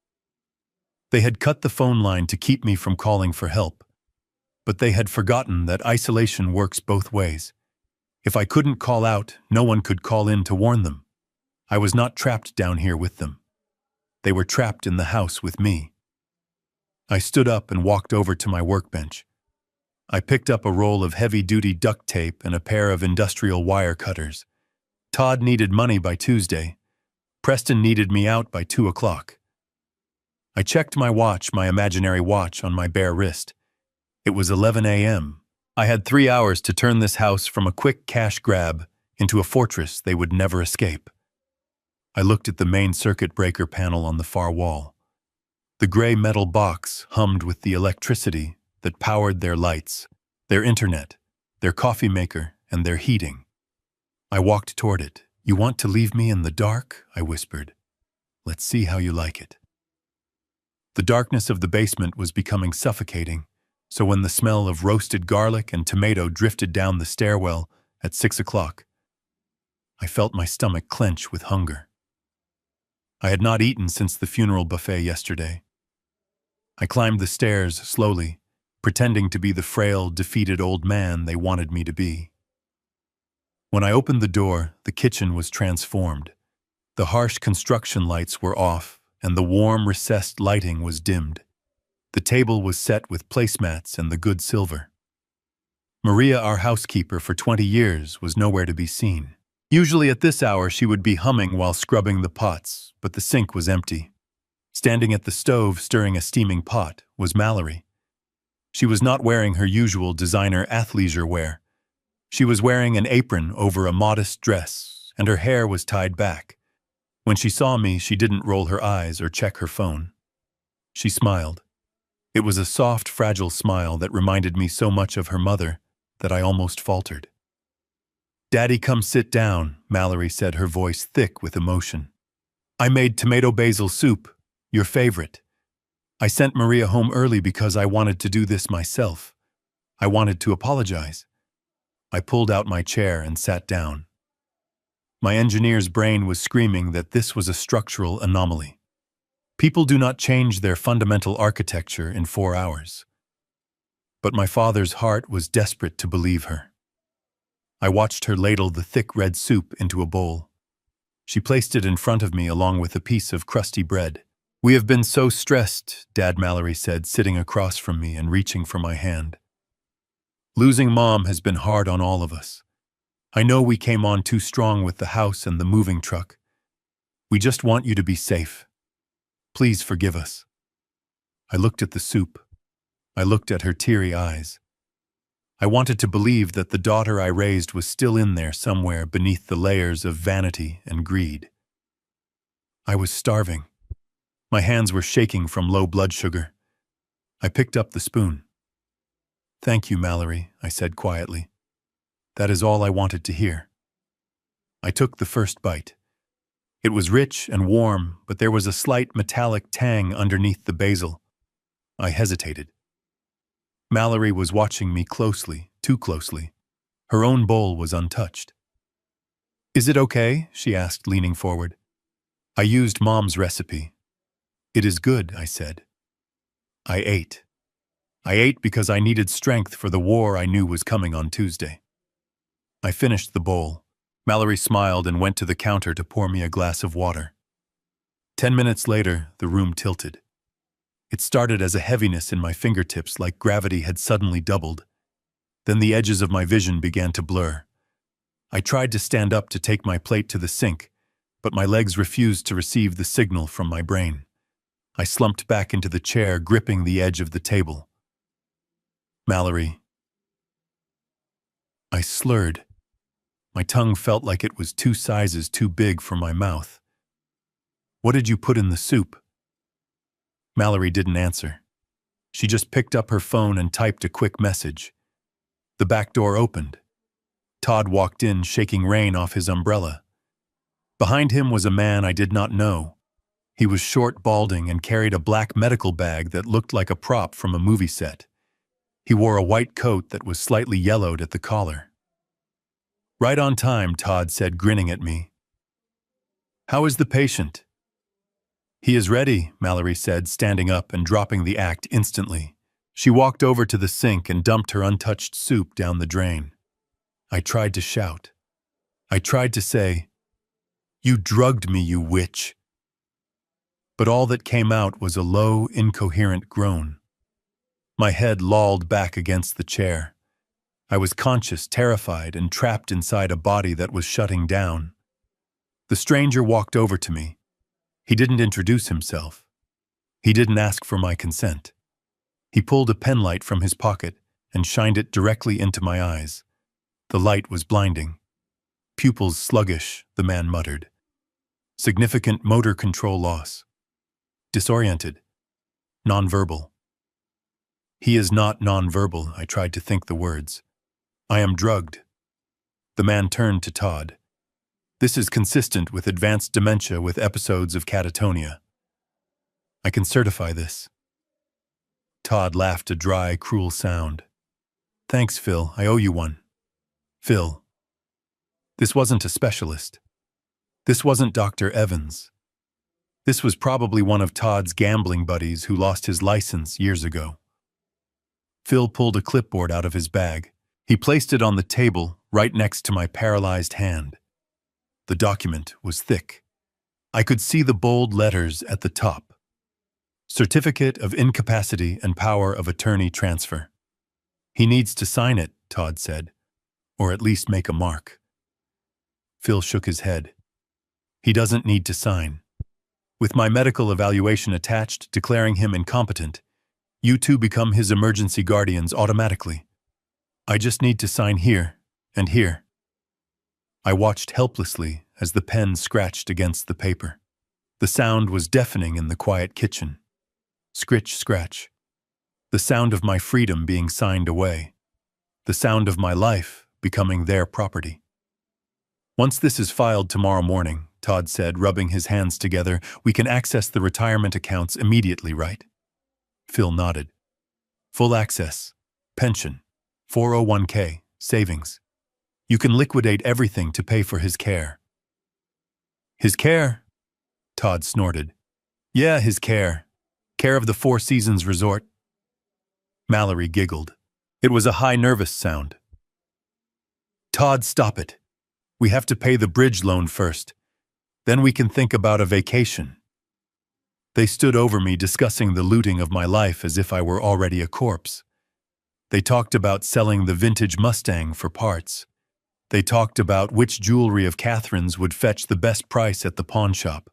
They had cut the phone line to keep me from calling for help, but they had forgotten that isolation works both ways. If I couldn't call out, no one could call in to warn them. I was not trapped down here with them. They were trapped in the house with me. I stood up and walked over to my workbench. I picked up a roll of heavy-duty duct tape and a pair of industrial wire cutters. Todd needed money by Tuesday. Preston needed me out by 2 o'clock. I checked my watch, my imaginary watch, on my bare wrist. It was 11 a.m. I had 3 hours to turn this house from a quick cash grab into a fortress they would never escape. I looked at the main circuit breaker panel on the far wall. The gray metal box hummed with the electricity that powered their lights, their internet, their coffee maker, and their heating. I walked toward it. "You want to leave me in the dark?" I whispered. "Let's see how you like it." The darkness of the basement was becoming suffocating, so when the smell of roasted garlic and tomato drifted down the stairwell at 6 o'clock, I felt my stomach clench with hunger. I had not eaten since the funeral buffet yesterday. I climbed the stairs slowly, pretending to be the frail, defeated old man they wanted me to be. When I opened the door, the kitchen was transformed. The harsh construction lights were off, and the warm, recessed lighting was dimmed. The table was set with placemats and the good silver. Maria, our housekeeper for 20 years, was nowhere to be seen. Usually at this hour she would be humming while scrubbing the pots, but the sink was empty. Standing at the stove stirring a steaming pot was Mallory. She was not wearing her usual designer athleisure wear. She was wearing an apron over a modest dress, and her hair was tied back. When she saw me, she didn't roll her eyes or check her phone. She smiled. It was a soft, fragile smile that reminded me so much of her mother that I almost faltered. "Daddy, come sit down," Mallory said, her voice thick with emotion. "I made tomato basil soup, your favorite. I sent Maria home early because I wanted to do this myself. I wanted to apologize." I pulled out my chair and sat down. My engineer's brain was screaming that this was a structural anomaly. People do not change their fundamental architecture in 4 hours. But my father's heart was desperate to believe her. I watched her ladle the thick red soup into a bowl. She placed it in front of me along with a piece of crusty bread. "We have been so stressed," Dad Mallory said, sitting across from me and reaching for my hand. "Losing Mom has been hard on all of us. I know we came on too strong with the house and the moving truck. We just want you to be safe. Please forgive us." I looked at the soup. I looked at her teary eyes. I wanted to believe that the daughter I raised was still in there somewhere beneath the layers of vanity and greed. I was starving. My hands were shaking from low blood sugar. I picked up the spoon. "Thank you, Mallory," I said quietly. "That is all I wanted to hear." I took the first bite. It was rich and warm, but there was a slight metallic tang underneath the basil. I hesitated. Mallory was watching me closely, too closely. Her own bowl was untouched. "Is it okay?" she asked, leaning forward. I used Mom's recipe. It is good, I said. I ate. I ate because I needed strength for the war I knew was coming on Tuesday. I finished the bowl. Mallory smiled and went to the counter to pour me a glass of water. 10 minutes later, the room tilted. It started as a heaviness in my fingertips like gravity had suddenly doubled. Then the edges of my vision began to blur. I tried to stand up to take my plate to the sink, but my legs refused to receive the signal from my brain. I slumped back into the chair, gripping the edge of the table. Mallory. I slurred. My tongue felt like it was 2 sizes too big for my mouth. What did you put in the soup? Mallory didn't answer. She just picked up her phone and typed a quick message. The back door opened. Todd walked in, shaking rain off his umbrella. Behind him was a man I did not know. He was short, balding, and carried a black medical bag that looked like a prop from a movie set. He wore a white coat that was slightly yellowed at the collar. Right on time, Todd said, grinning at me. How is the patient? He is ready, Mallory said, standing up and dropping the act instantly. She walked over to the sink and dumped her untouched soup down the drain. I tried to shout. I tried to say, "You drugged me, you witch." But all that came out was a low, incoherent groan. My head lolled back against the chair. I was conscious, terrified, and trapped inside a body that was shutting down. The stranger walked over to me. He didn't introduce himself. He didn't ask for my consent. He pulled a penlight from his pocket and shined it directly into my eyes. The light was blinding. Pupils sluggish, the man muttered. Significant motor control loss. Disoriented. Nonverbal. He is not nonverbal, I tried to think the words. I am drugged. The man turned to Todd. This is consistent with advanced dementia with episodes of catatonia. I can certify this. Todd laughed a dry, cruel sound. Thanks, Phil. I owe you one. Phil. This wasn't a specialist. This wasn't Dr. Evans. This was probably one of Todd's gambling buddies who lost his license years ago. Phil pulled a clipboard out of his bag. He placed it on the table right next to my paralyzed hand. The document was thick. I could see the bold letters at the top. Certificate of Incapacity and Power of Attorney Transfer. He needs to sign it, Todd said, or at least make a mark. Phil shook his head. He doesn't need to sign. With my medical evaluation attached declaring him incompetent, you two become his emergency guardians automatically. I just need to sign here and here. I watched helplessly as the pen scratched against the paper. The sound was deafening in the quiet kitchen. Scritch, scratch. The sound of my freedom being signed away. The sound of my life becoming their property. Once this is filed tomorrow morning, Todd said, rubbing his hands together, we can access the retirement accounts immediately, right? Phil nodded. Full access. Pension. 401k. Savings. You can liquidate everything to pay for his care. His care? Todd snorted. Yeah, his care. Care of the Four Seasons Resort. Mallory giggled. It was a high nervous sound. Todd, stop it. We have to pay the bridge loan first. Then we can think about a vacation. They stood over me discussing the looting of my life as if I were already a corpse. They talked about selling the vintage Mustang for parts. They talked about which jewelry of Catherine's would fetch the best price at the pawn shop.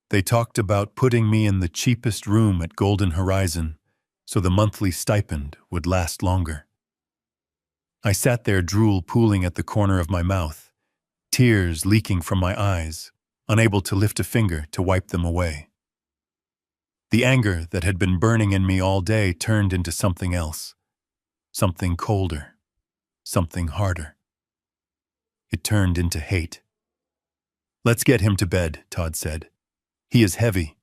They talked about putting me in the cheapest room at Golden Horizon so the monthly stipend would last longer. I sat there, drool pooling at the corner of my mouth, tears leaking from my eyes, unable to lift a finger to wipe them away. The anger that had been burning in me all day turned into something else, something colder, something harder. It turned into hate. Let's get him to bed, Todd said. He is heavy.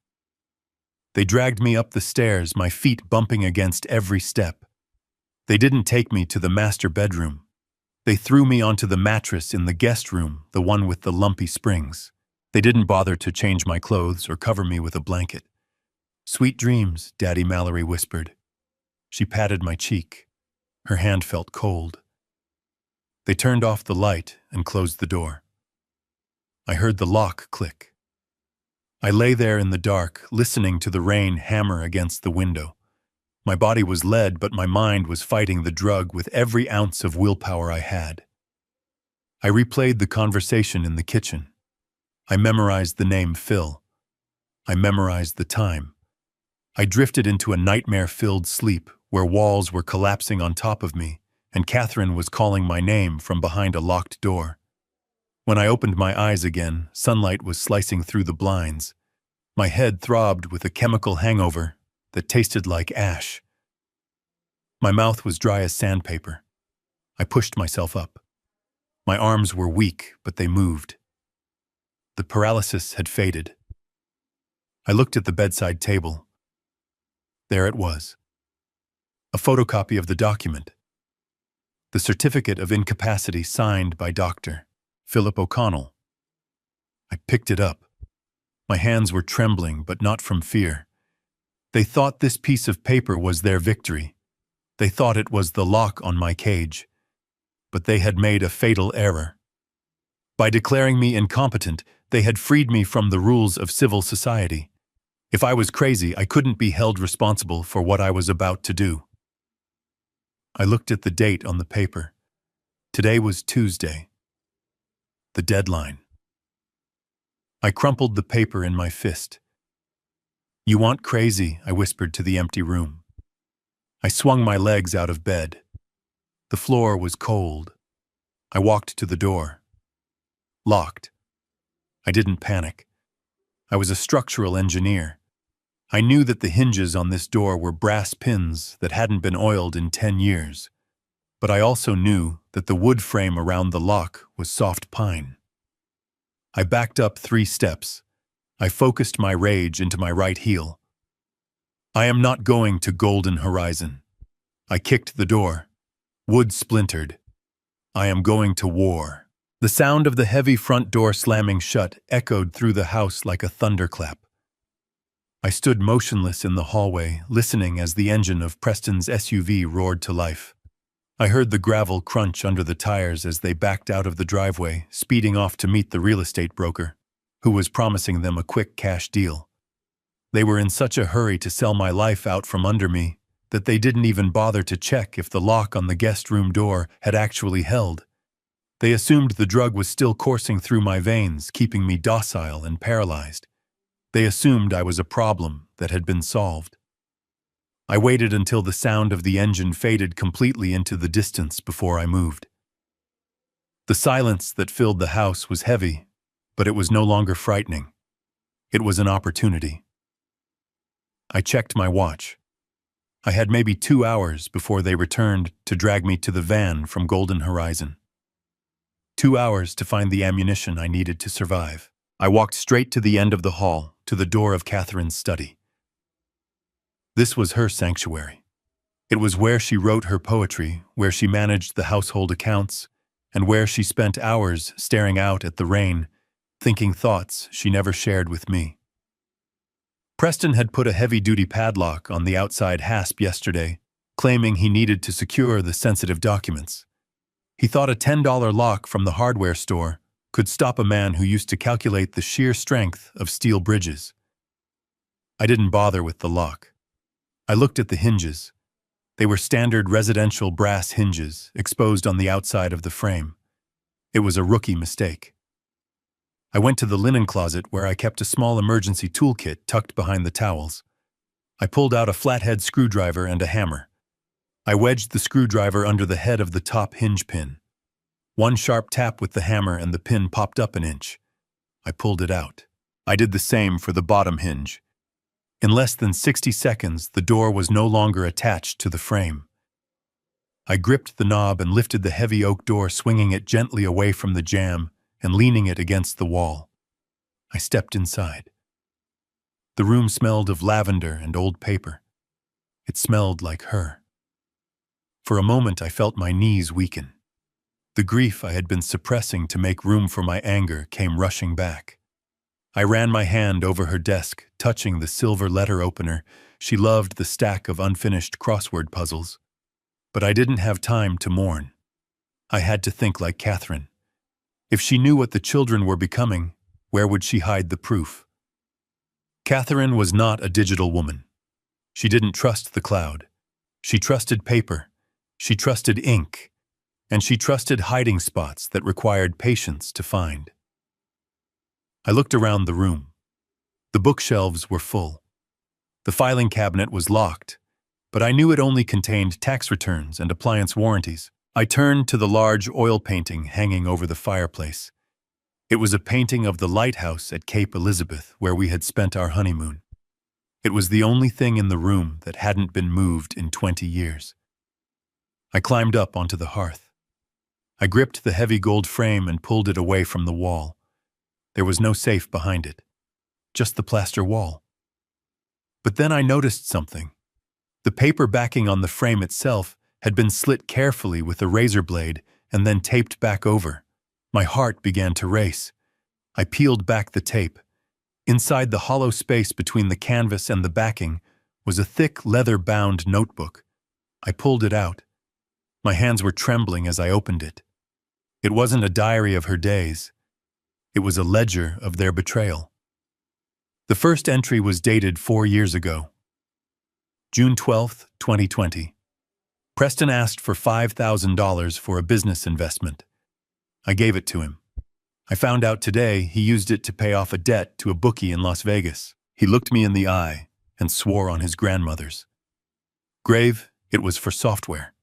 They dragged me up the stairs, my feet bumping against every step. They didn't take me to the master bedroom. They threw me onto the mattress in the guest room, the one with the lumpy springs. They didn't bother to change my clothes or cover me with a blanket. "Sweet dreams," Daddy Mallory whispered. She patted my cheek. Her hand felt cold. They turned off the light and closed the door. I heard the lock click. I lay there in the dark, listening to the rain hammer against the window. My body was lead, but my mind was fighting the drug with every ounce of willpower I had. I replayed the conversation in the kitchen. I memorized the name Phil. I memorized the time. I drifted into a nightmare-filled sleep where walls were collapsing on top of me, and Catherine was calling my name from behind a locked door. When I opened my eyes again, sunlight was slicing through the blinds. My head throbbed with a chemical hangover that tasted like ash. My mouth was dry as sandpaper. I pushed myself up. My arms were weak, but they moved. The paralysis had faded. I looked at the bedside table. There it was. A photocopy of the document. The certificate of incapacity signed by Dr. Philip O'Connell. I picked it up. My hands were trembling, but not from fear. They thought this piece of paper was their victory. They thought it was the lock on my cage. But they had made a fatal error. By declaring me incompetent, they had freed me from the rules of civil society. If I was crazy, I couldn't be held responsible for what I was about to do. I looked at the date on the paper. Today was Tuesday. The deadline. I crumpled the paper in my fist. "You want crazy," I whispered to the empty room. I swung my legs out of bed. The floor was cold. I walked to the door. Locked. I didn't panic. I was a structural engineer. I knew that the hinges on this door were brass pins that hadn't been oiled in 10 years. But I also knew that the wood frame around the lock was soft pine. I backed up 3 steps. I focused my rage into my right heel. I am not going to Golden Horizon. I kicked the door. Wood splintered. I am going to war. The sound of the heavy front door slamming shut echoed through the house like a thunderclap. I stood motionless in the hallway, listening as the engine of Preston's SUV roared to life. I heard the gravel crunch under the tires as they backed out of the driveway, speeding off to meet the real estate broker, who was promising them a quick cash deal. They were in such a hurry to sell my life out from under me that they didn't even bother to check if the lock on the guest room door had actually held. They assumed the drug was still coursing through my veins, keeping me docile and paralyzed. They assumed I was a problem that had been solved. I waited until the sound of the engine faded completely into the distance before I moved. The silence that filled the house was heavy, but it was no longer frightening. It was an opportunity. I checked my watch. I had maybe 2 hours before they returned to drag me to the van from Golden Horizon. 2 hours to find the ammunition I needed to survive. I walked straight to the end of the hall, to the door of Catherine's study. This was her sanctuary. It was where she wrote her poetry, where she managed the household accounts, and where she spent hours staring out at the rain, thinking thoughts she never shared with me. Preston had put a heavy-duty padlock on the outside hasp yesterday, claiming he needed to secure the sensitive documents. He thought a $10 lock from the hardware store could stop a man who used to calculate the sheer strength of steel bridges. I didn't bother with the lock. I looked at the hinges. They were standard residential brass hinges, exposed on the outside of the frame. It was a rookie mistake. I went to the linen closet where I kept a small emergency toolkit tucked behind the towels. I pulled out a flathead screwdriver and a hammer. I wedged the screwdriver under the head of the top hinge pin. One sharp tap with the hammer and the pin popped up an inch. I pulled it out. I did the same for the bottom hinge. In less than 60 seconds, the door was no longer attached to the frame. I gripped the knob and lifted the heavy oak door, swinging it gently away from the jamb and leaning it against the wall. I stepped inside. The room smelled of lavender and old paper. It smelled like her. For a moment, I felt my knees weaken. The grief I had been suppressing to make room for my anger came rushing back. I ran my hand over her desk, touching the silver letter opener. She loved the stack of unfinished crossword puzzles. But I didn't have time to mourn. I had to think like Catherine. If she knew what the children were becoming, where would she hide the proof? Catherine was not a digital woman. She didn't trust the cloud. She trusted paper. She trusted ink. And she trusted hiding spots that required patience to find. I looked around the room. The bookshelves were full. The filing cabinet was locked, but I knew it only contained tax returns and appliance warranties. I turned to the large oil painting hanging over the fireplace. It was a painting of the lighthouse at Cape Elizabeth where we had spent our honeymoon. It was the only thing in the room that hadn't been moved in 20 years. I climbed up onto the hearth. I gripped the heavy gold frame and pulled it away from the wall. There was no safe behind it, just the plaster wall. But then I noticed something. The paper backing on the frame itself had been slit carefully with a razor blade and then taped back over. My heart began to race. I peeled back the tape. Inside the hollow space between the canvas and the backing was a thick leather-bound notebook. I pulled it out. My hands were trembling as I opened it. It wasn't a diary of her days. It was a ledger of their betrayal. The first entry was dated 4 years ago. June 12, 2020. Preston asked for $5,000 for a business investment. I gave it to him. I found out today he used it to pay off a debt to a bookie in Las Vegas. He looked me in the eye and swore on his grandmother's grave it was for software.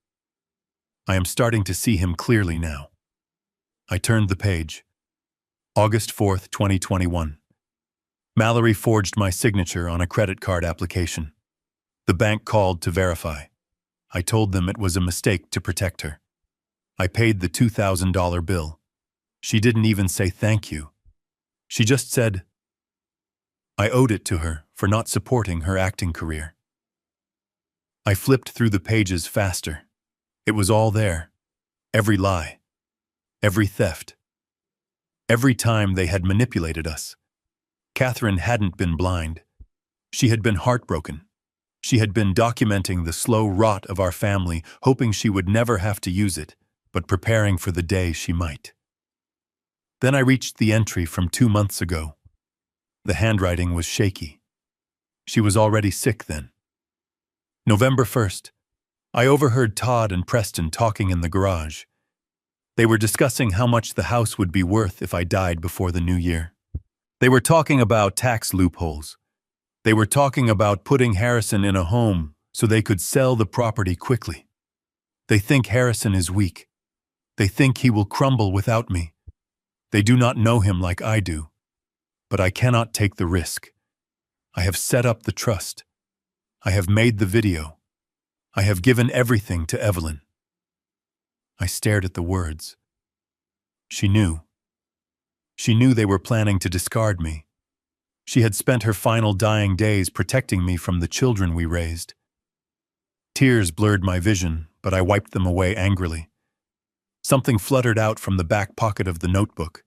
I am starting to see him clearly now. I turned the page. August 4th, 2021. Mallory forged my signature on a credit card application. The bank called to verify. I told them it was a mistake to protect her. I paid the $2,000 bill. She didn't even say thank you. She just said, I owed it to her for not supporting her acting career. I flipped through the pages faster. It was all there. Every lie. Every theft. Every time they had manipulated us. Catherine hadn't been blind. She had been heartbroken. She had been documenting the slow rot of our family, hoping she would never have to use it, but preparing for the day she might. Then I reached the entry from 2 months ago. The handwriting was shaky. She was already sick then. November 1st. I overheard Todd and Preston talking in the garage. They were discussing how much the house would be worth if I died before the new year. They were talking about tax loopholes. They were talking about putting Harrison in a home so they could sell the property quickly. They think Harrison is weak. They think he will crumble without me. They do not know him like I do. But I cannot take the risk. I have set up the trust. I have made the video. I have given everything to Evelyn. I stared at the words. She knew. She knew they were planning to discard me. She had spent her final dying days protecting me from the children we raised. Tears blurred my vision, but I wiped them away angrily. Something fluttered out from the back pocket of the notebook.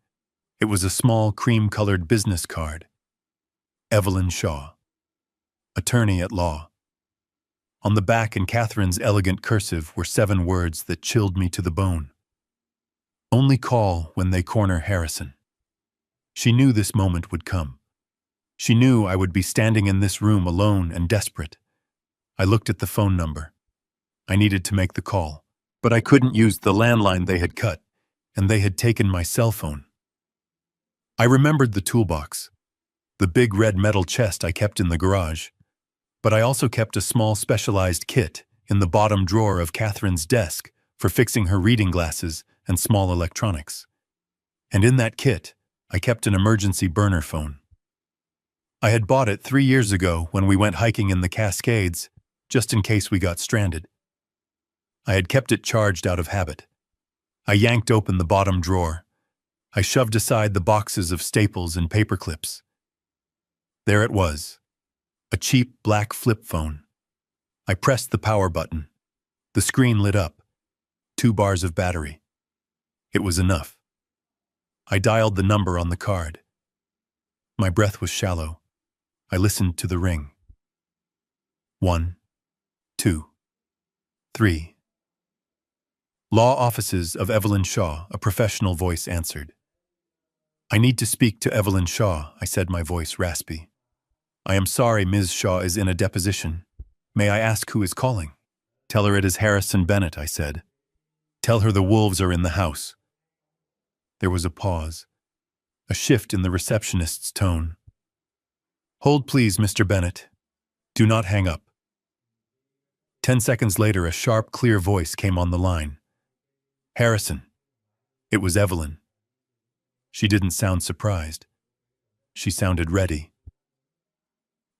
It was a small cream-colored business card. Evelyn Shaw, attorney at law. On the back in Catherine's elegant cursive were 7 words that chilled me to the bone. Only call when they corner Harrison. She knew this moment would come. She knew I would be standing in this room alone and desperate. I looked at the phone number. I needed to make the call, but I couldn't use the landline they had cut, and they had taken my cell phone. I remembered the toolbox, the big red metal chest I kept in the garage, but I also kept a small specialized kit in the bottom drawer of Catherine's desk for fixing her reading glasses and small electronics. And in that kit, I kept an emergency burner phone. I had bought it 3 years ago when we went hiking in the Cascades, just in case we got stranded. I had kept it charged out of habit. I yanked open the bottom drawer. I shoved aside the boxes of staples and paper clips. There it was, a cheap black flip phone. I pressed the power button. The screen lit up. 2 bars of battery. It was enough. I dialed the number on the card. My breath was shallow. I listened to the ring. 1, 2, 3. Law offices of Evelyn Shaw, a professional voice answered. I need to speak to Evelyn Shaw, I said, my voice raspy. I am sorry, Ms. Shaw is in a deposition. May I ask who is calling? Tell her it is Harrison Bennett, I said. Tell her the wolves are in the house. There was a pause, a shift in the receptionist's tone. Hold please, Mr. Bennett. Do not hang up. 10 seconds later, a sharp, clear voice came on the line. Harrison. It was Evelyn. She didn't sound surprised. She sounded ready.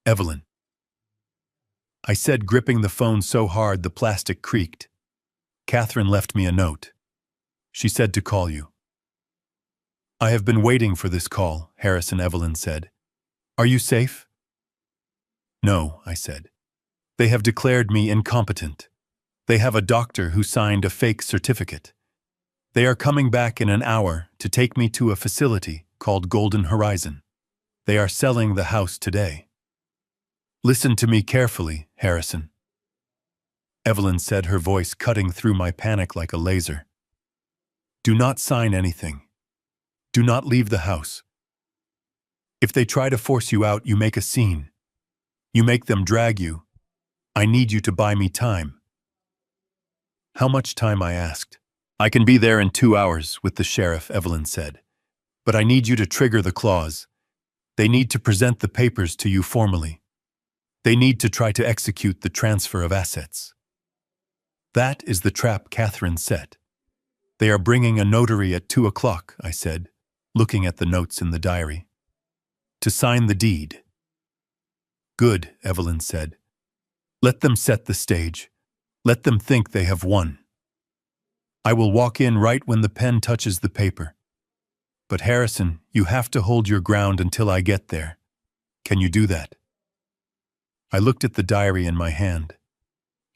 Evelyn. I said, gripping the phone so hard the plastic creaked. Catherine left me a note. She said to call you. I have been waiting for this call, Harrison, Evelyn said. Are you safe? No, I said. They have declared me incompetent. They have a doctor who signed a fake certificate. They are coming back in an hour to take me to a facility called Golden Horizon. They are selling the house today. Listen to me carefully, Harrison. Evelyn said, her voice cutting through my panic like a laser. Do not sign anything. Do not leave the house. If they try to force you out, you make a scene. You make them drag you. I need you to buy me time. How much time? I asked. I can be there in 2 hours with the sheriff, Evelyn said. But I need you to trigger the clause. They need to present the papers to you formally. They need to try to execute the transfer of assets. That is the trap Catherine set. They are bringing a notary at 2 o'clock, I said, looking at the notes in the diary. To sign the deed. Good, Evelyn said. Let them set the stage. Let them think they have won. I will walk in right when the pen touches the paper. But Harrison, you have to hold your ground until I get there. Can you do that? I looked at the diary in my hand.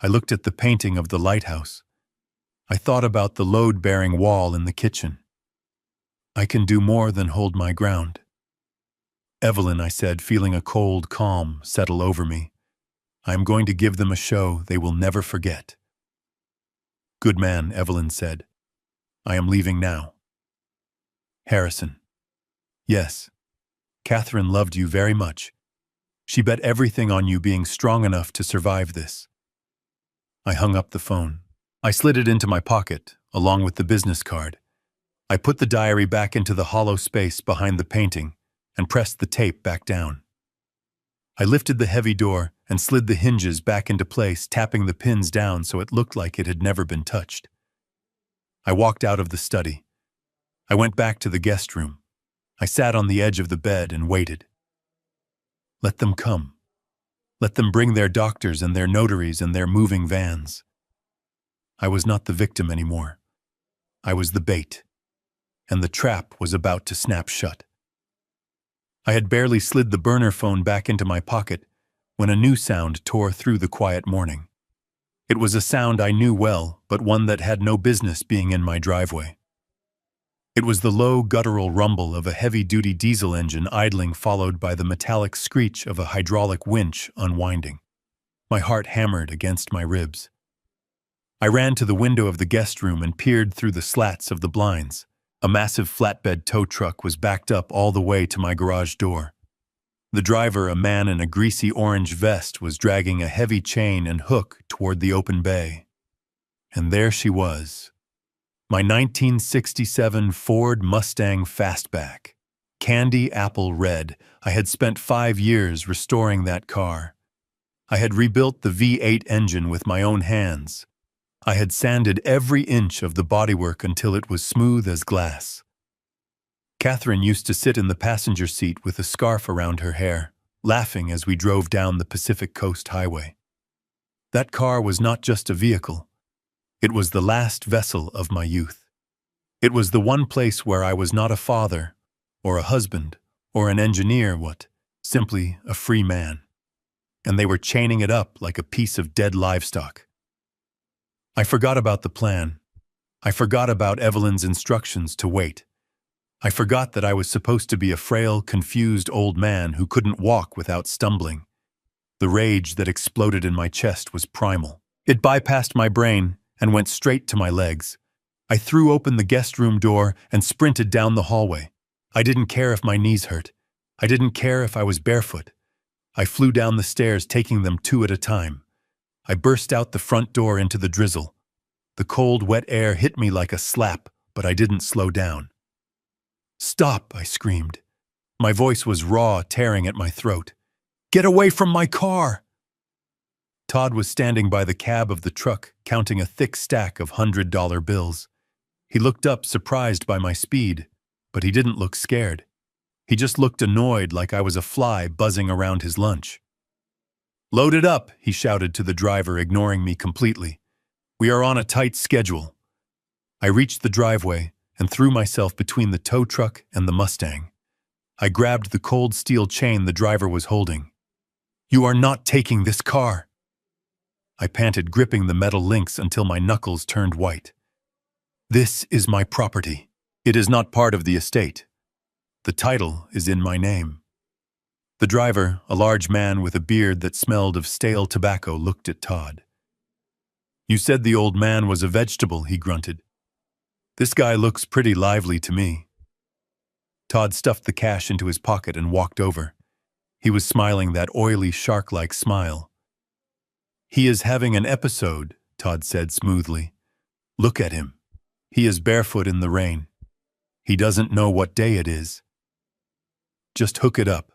I looked at the painting of the lighthouse. I thought about the load-bearing wall in the kitchen. I can do more than hold my ground. Evelyn, I said, feeling a cold calm settle over me. I am going to give them a show they will never forget. Good man, Evelyn said. I am leaving now. Harrison. Yes. Catherine loved you very much. She bet everything on you being strong enough to survive this. I hung up the phone. I slid it into my pocket, along with the business card. I put the diary back into the hollow space behind the painting and pressed the tape back down. I lifted the heavy door and slid the hinges back into place, tapping the pins down so it looked like it had never been touched. I walked out of the study. I went back to the guest room. I sat on the edge of the bed and waited. Let them come. Let them bring their doctors and their notaries and their moving vans. I was not the victim anymore. I was the bait, and the trap was about to snap shut. I had barely slid the burner phone back into my pocket when a new sound tore through the quiet morning. It was a sound I knew well, but one that had no business being in my driveway. It was the low, guttural rumble of a heavy-duty diesel engine idling, followed by the metallic screech of a hydraulic winch unwinding. My heart hammered against my ribs. I ran to the window of the guest room and peered through the slats of the blinds. A massive flatbed tow truck was backed up all the way to my garage door. The driver, a man in a greasy orange vest, was dragging a heavy chain and hook toward the open bay. And there she was. My 1967 Ford Mustang Fastback. Candy apple red. I had spent 5 years restoring that car. I had rebuilt the V8 engine with my own hands. I had sanded every inch of the bodywork until it was smooth as glass. Catherine used to sit in the passenger seat with a scarf around her hair, laughing as we drove down the Pacific Coast Highway. That car was not just a vehicle. It was the last vessel of my youth. It was the one place where I was not a father, or a husband, or an engineer, simply a free man. And they were chaining it up like a piece of dead livestock. I forgot about the plan. I forgot about Evelyn's instructions to wait. I forgot that I was supposed to be a frail, confused old man who couldn't walk without stumbling. The rage that exploded in my chest was primal. It bypassed my brain and went straight to my legs. I threw open the guest room door and sprinted down the hallway. I didn't care if my knees hurt. I didn't care if I was barefoot. I flew down the stairs, taking them two at a time. I burst out the front door into the drizzle. The cold, wet air hit me like a slap, but I didn't slow down. "Stop!" I screamed. My voice was raw, tearing at my throat. "Get away from my car!" Todd was standing by the cab of the truck, counting a thick stack of $100 bills. He looked up, surprised by my speed, but he didn't look scared. He just looked annoyed, like I was a fly buzzing around his lunch. "Load it up," he shouted to the driver, ignoring me completely. "We are on a tight schedule." I reached the driveway and threw myself between the tow truck and the Mustang. I grabbed the cold steel chain the driver was holding. "You are not taking this car!" I panted, gripping the metal links until my knuckles turned white. "This is my property. It is not part of the estate. The title is in my name." The driver, a large man with a beard that smelled of stale tobacco, looked at Todd. "You said the old man was a vegetable," he grunted. "This guy looks pretty lively to me." Todd stuffed the cash into his pocket and walked over. He was smiling that oily, shark-like smile. "He is having an episode," Todd said smoothly. "Look at him. He is barefoot in the rain. He doesn't know what day it is. Just hook it up.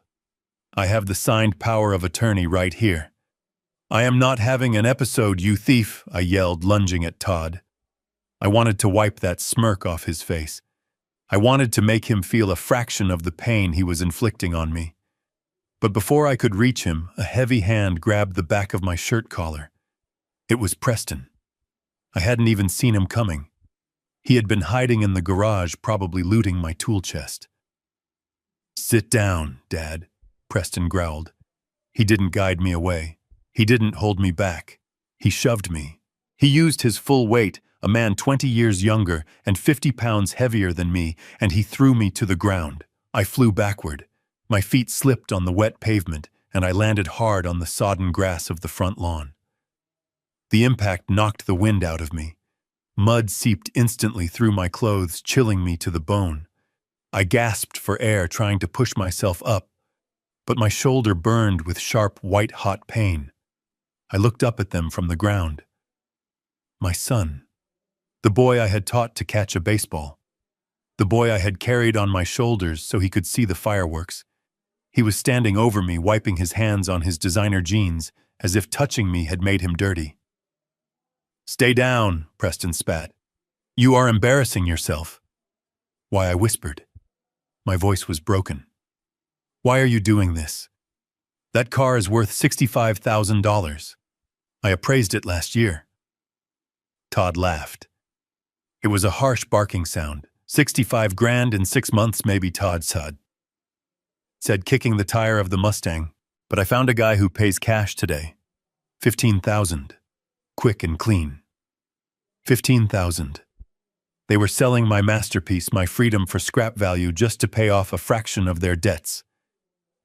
I have the signed power of attorney right here." "I am not having an episode, you thief," I yelled, lunging at Todd. I wanted to wipe that smirk off his face. I wanted to make him feel a fraction of the pain he was inflicting on me. But before I could reach him, a heavy hand grabbed the back of my shirt collar. It was Preston. I hadn't even seen him coming. He had been hiding in the garage, probably looting my tool chest. "Sit down, Dad," Preston growled. He didn't guide me away. He didn't hold me back. He shoved me. He used his full weight, a man 20 years younger and 50 pounds heavier than me, and he threw me to the ground. I flew backward. My feet slipped on the wet pavement, and I landed hard on the sodden grass of the front lawn. The impact knocked the wind out of me. Mud seeped instantly through my clothes, chilling me to the bone. I gasped for air, trying to push myself up, but my shoulder burned with sharp, white-hot pain. I looked up at them from the ground. My son. The boy I had taught to catch a baseball. The boy I had carried on my shoulders so he could see the fireworks. He was standing over me, wiping his hands on his designer jeans, as if touching me had made him dirty. "Stay down," Preston spat. "You are embarrassing yourself." "Why?" I whispered. My voice was broken. "Why are you doing this? That car is worth $65,000. I appraised it last year." Todd laughed. It was a harsh barking sound. 65 grand in 6 months, maybe, Todd said, kicking the tire of the Mustang. "But I found a guy who pays cash today. 15,000. Quick and clean. 15,000. They were selling my masterpiece, my freedom, for scrap value just to pay off a fraction of their debts.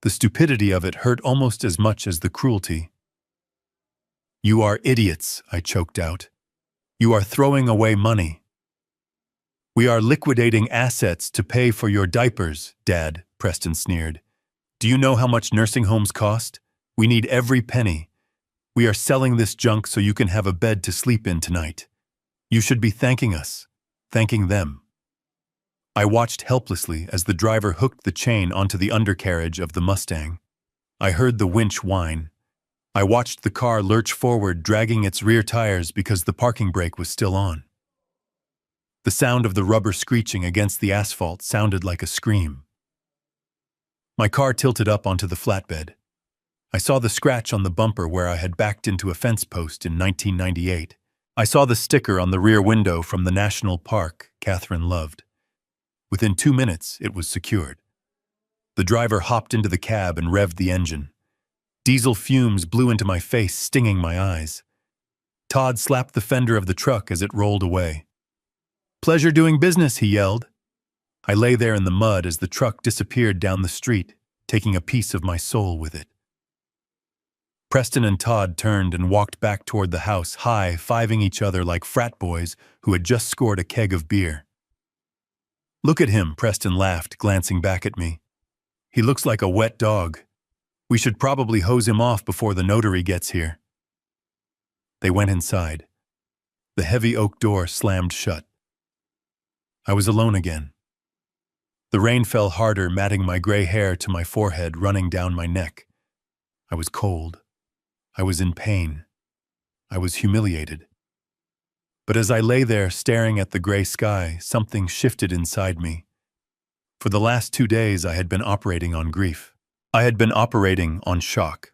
The stupidity of it hurt almost as much as the cruelty. "You are idiots," I choked out. "You are throwing away money." "We are liquidating assets to pay for your diapers, Dad," Preston sneered. "Do you know how much nursing homes cost? We need every penny. We are selling this junk so you can have a bed to sleep in tonight. You should be thanking us, thanking them." I watched helplessly as the driver hooked the chain onto the undercarriage of the Mustang. I heard the winch whine. I watched the car lurch forward, dragging its rear tires because the parking brake was still on. The sound of the rubber screeching against the asphalt sounded like a scream. My car tilted up onto the flatbed. I saw the scratch on the bumper where I had backed into a fence post in 1998. I saw the sticker on the rear window from the national park Catherine loved. Within 2 minutes, it was secured. The driver hopped into the cab and revved the engine. Diesel fumes blew into my face, stinging my eyes. Todd slapped the fender of the truck as it rolled away. "Pleasure doing business," he yelled. I lay there in the mud as the truck disappeared down the street, taking a piece of my soul with it. Preston and Todd turned and walked back toward the house, high-fiving each other like frat boys who had just scored a keg of beer. "Look at him," Preston laughed, glancing back at me. "He looks like a wet dog. We should probably hose him off before the notary gets here." They went inside. The heavy oak door slammed shut. I was alone again. The rain fell harder, matting my gray hair to my forehead, running down my neck. I was cold. I was in pain. I was humiliated. But as I lay there staring at the gray sky, something shifted inside me. For the last 2 days, I had been operating on grief. I had been operating on shock.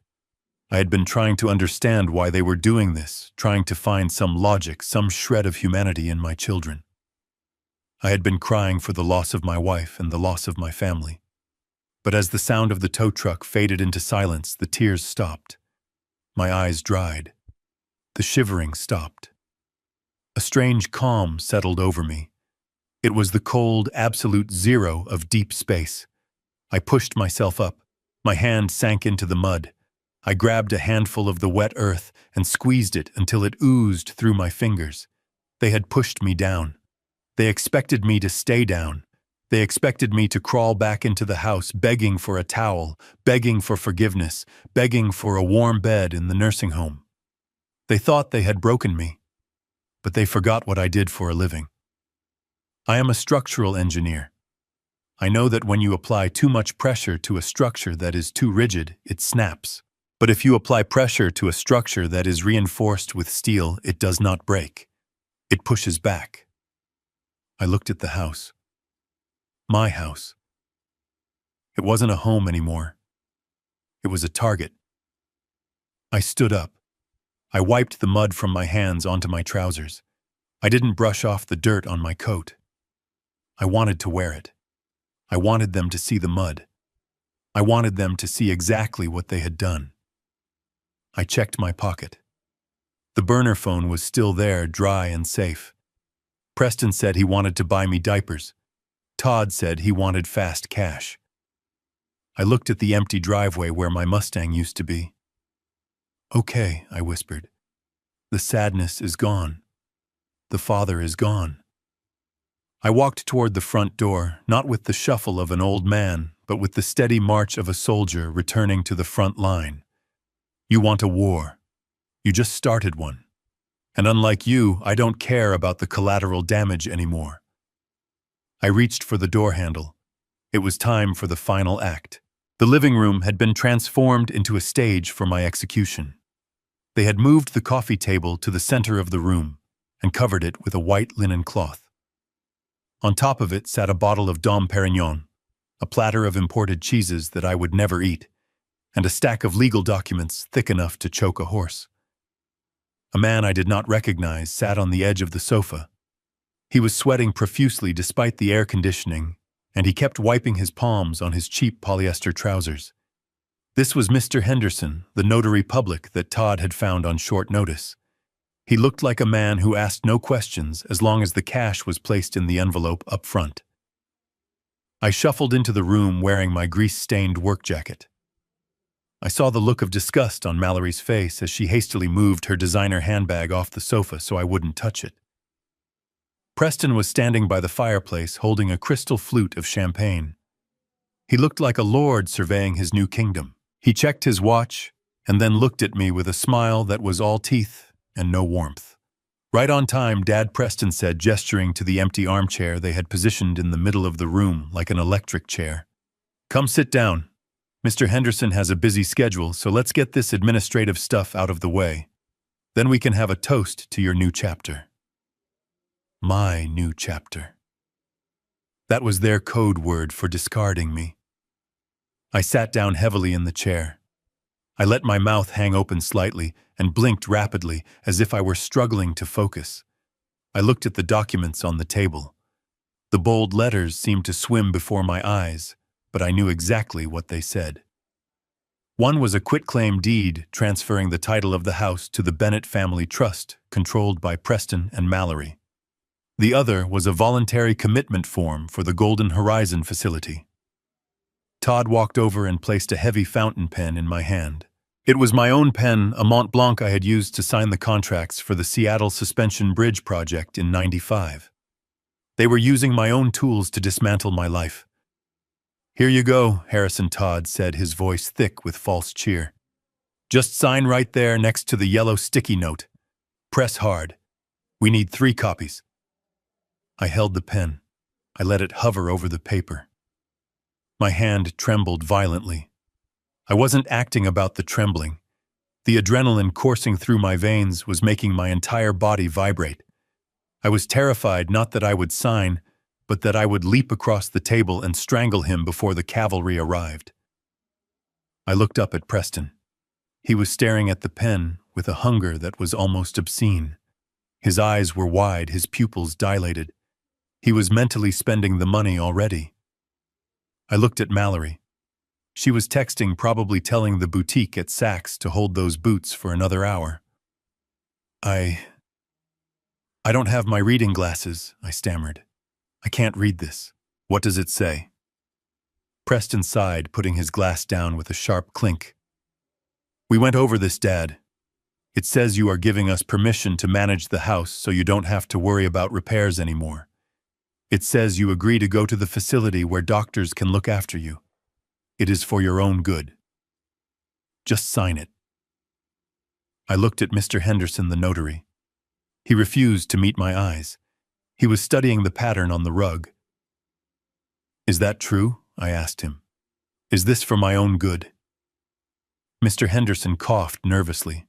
I had been trying to understand why they were doing this, trying to find some logic, some shred of humanity in my children. I had been crying for the loss of my wife and the loss of my family. But as the sound of the tow truck faded into silence, the tears stopped. My eyes dried. The shivering stopped. A strange calm settled over me. It was the cold, absolute zero of deep space. I pushed myself up. My hand sank into the mud. I grabbed a handful of the wet earth and squeezed it until it oozed through my fingers. They had pushed me down. They expected me to stay down. They expected me to crawl back into the house, begging for a towel, begging for forgiveness, begging for a warm bed in the nursing home. They thought they had broken me, but they forgot what I did for a living. I am a structural engineer. I know that when you apply too much pressure to a structure that is too rigid, it snaps. But if you apply pressure to a structure that is reinforced with steel, it does not break. It pushes back. I looked at the house. My house. It wasn't a home anymore. It was a target. I stood up. I wiped the mud from my hands onto my trousers. I didn't brush off the dirt on my coat. I wanted to wear it. I wanted them to see the mud. I wanted them to see exactly what they had done. I checked my pocket. The burner phone was still there, dry and safe. Preston said he wanted to buy me diapers. Todd said he wanted fast cash. I looked at the empty driveway where my Mustang used to be. "Okay," I whispered. "The sadness is gone. The father is gone." I walked toward the front door, not with the shuffle of an old man, but with the steady march of a soldier returning to the front line. You want a war. You just started one. And unlike you, I don't care about the collateral damage anymore. I reached for the door handle. It was time for the final act. The living room had been transformed into a stage for my execution. They had moved the coffee table to the center of the room and covered it with a white linen cloth. On top of it sat a bottle of Dom Perignon, a platter of imported cheeses that I would never eat, and a stack of legal documents thick enough to choke a horse. A man I did not recognize sat on the edge of the sofa. He was sweating profusely despite the air conditioning, and he kept wiping his palms on his cheap polyester trousers. This was Mr. Henderson, the notary public that Todd had found on short notice. He looked like a man who asked no questions as long as the cash was placed in the envelope up front. I shuffled into the room wearing my grease-stained work jacket. I saw the look of disgust on Mallory's face as she hastily moved her designer handbag off the sofa so I wouldn't touch it. Preston was standing by the fireplace holding a crystal flute of champagne. He looked like a lord surveying his new kingdom. He checked his watch and then looked at me with a smile that was all teeth and no warmth. "Right on time," Dad, Preston said, gesturing to the empty armchair they had positioned in the middle of the room like an electric chair. "Come sit down. Mr. Henderson has a busy schedule, so let's get this administrative stuff out of the way. Then we can have a toast to your new chapter." My new chapter. That was their code word for discarding me. I sat down heavily in the chair. I let my mouth hang open slightly and blinked rapidly as if I were struggling to focus. I looked at the documents on the table. The bold letters seemed to swim before my eyes, but I knew exactly what they said. One was a quitclaim deed transferring the title of the house to the Bennett Family Trust, controlled by Preston and Mallory. The other was a voluntary commitment form for the Golden Horizon facility. Todd walked over and placed a heavy fountain pen in my hand. It was my own pen, a Mont Blanc I had used to sign the contracts for the Seattle Suspension Bridge project in '95. They were using my own tools to dismantle my life. "Here you go," Harrison Todd said, his voice thick with false cheer. "Just sign right there next to the yellow sticky note. Press hard. We need 3 copies." I held the pen. I let it hover over the paper. My hand trembled violently. I wasn't acting about the trembling. The adrenaline coursing through my veins was making my entire body vibrate. I was terrified not that I would sign, but that I would leap across the table and strangle him before the cavalry arrived. I looked up at Preston. He was staring at the pen with a hunger that was almost obscene. His eyes were wide, his pupils dilated. He was mentally spending the money already. I looked at Mallory. She was texting, probably telling the boutique at Saks to hold those boots for another hour. I don't have my reading glasses," I stammered. "I can't read this. What does it say?" Preston sighed, putting his glass down with a sharp clink. "We went over this, Dad. It says you are giving us permission to manage the house so you don't have to worry about repairs anymore. It says you agree to go to the facility where doctors can look after you. It is for your own good. Just sign it." I looked at Mr. Henderson, the notary. He refused to meet my eyes. He was studying the pattern on the rug. "Is that true?" I asked him. "Is this for my own good?" Mr. Henderson coughed nervously.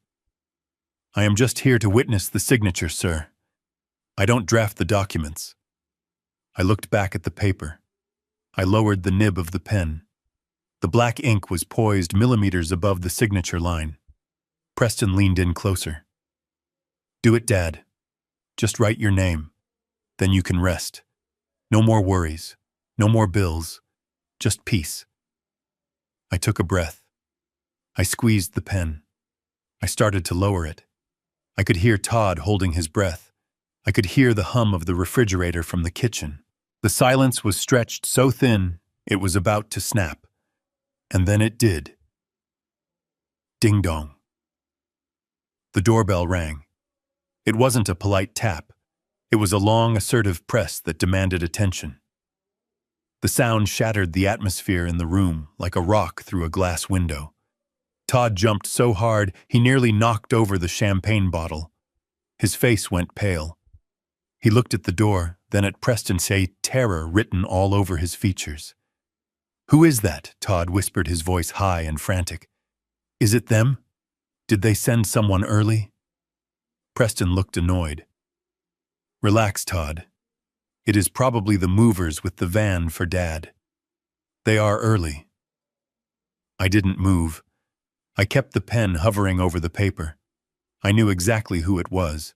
"I am just here to witness the signature, sir. I don't draft the documents." I looked back at the paper. I lowered the nib of the pen. The black ink was poised millimeters above the signature line. Preston leaned in closer. "Do it, Dad. Just write your name. Then you can rest. No more worries. No more bills. Just peace." I took a breath. I squeezed the pen. I started to lower it. I could hear Todd holding his breath. I could hear the hum of the refrigerator from the kitchen. The silence was stretched so thin, it was about to snap. And then it did. Ding dong. The doorbell rang. It wasn't a polite tap. It was a long, assertive press that demanded attention. The sound shattered the atmosphere in the room like a rock through a glass window. Todd jumped so hard he nearly knocked over the champagne bottle. His face went pale. He looked at the door, then at Preston, terror written all over his features. "Who is that?" Todd whispered, his voice high and frantic. "Is it them? Did they send someone early?" Preston looked annoyed. "Relax, Todd. It is probably the movers with the van for Dad. They are early." I didn't move. I kept the pen hovering over the paper. I knew exactly who it was.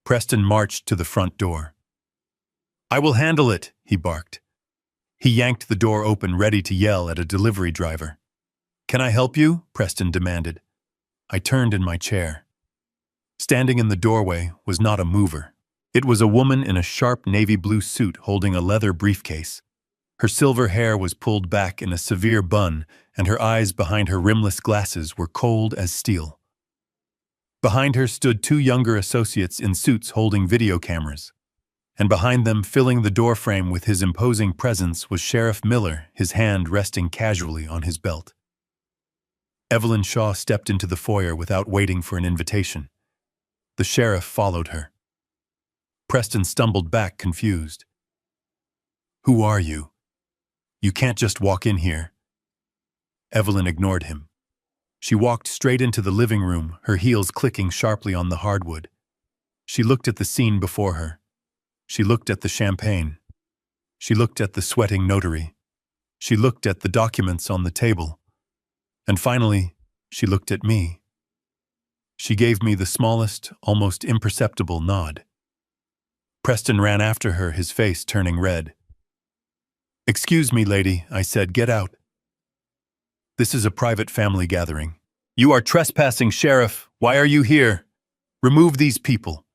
Preston marched to the front door. "I will handle it," he barked. He yanked the door open, ready to yell at a delivery driver. "Can I help you?" Preston demanded. I turned in my chair. Standing in the doorway was not a mover. It was a woman in a sharp navy blue suit holding a leather briefcase. Her silver hair was pulled back in a severe bun, and her eyes behind her rimless glasses were cold as steel. Behind her stood 2 younger associates in suits holding video cameras. And behind them, filling the doorframe with his imposing presence, was Sheriff Miller, his hand resting casually on his belt. Evelyn Shaw stepped into the foyer without waiting for an invitation. The sheriff followed her. Preston stumbled back, confused. "Who are you? You can't just walk in here." Evelyn ignored him. She walked straight into the living room, her heels clicking sharply on the hardwood. She looked at the scene before her. She looked at the champagne. She looked at the sweating notary. She looked at the documents on the table. And finally, she looked at me. She gave me the smallest, almost imperceptible nod. Preston ran after her, his face turning red. "Excuse me, lady," I said, "get out. This is a private family gathering. You are trespassing, Sheriff. Why are you here? Remove these people."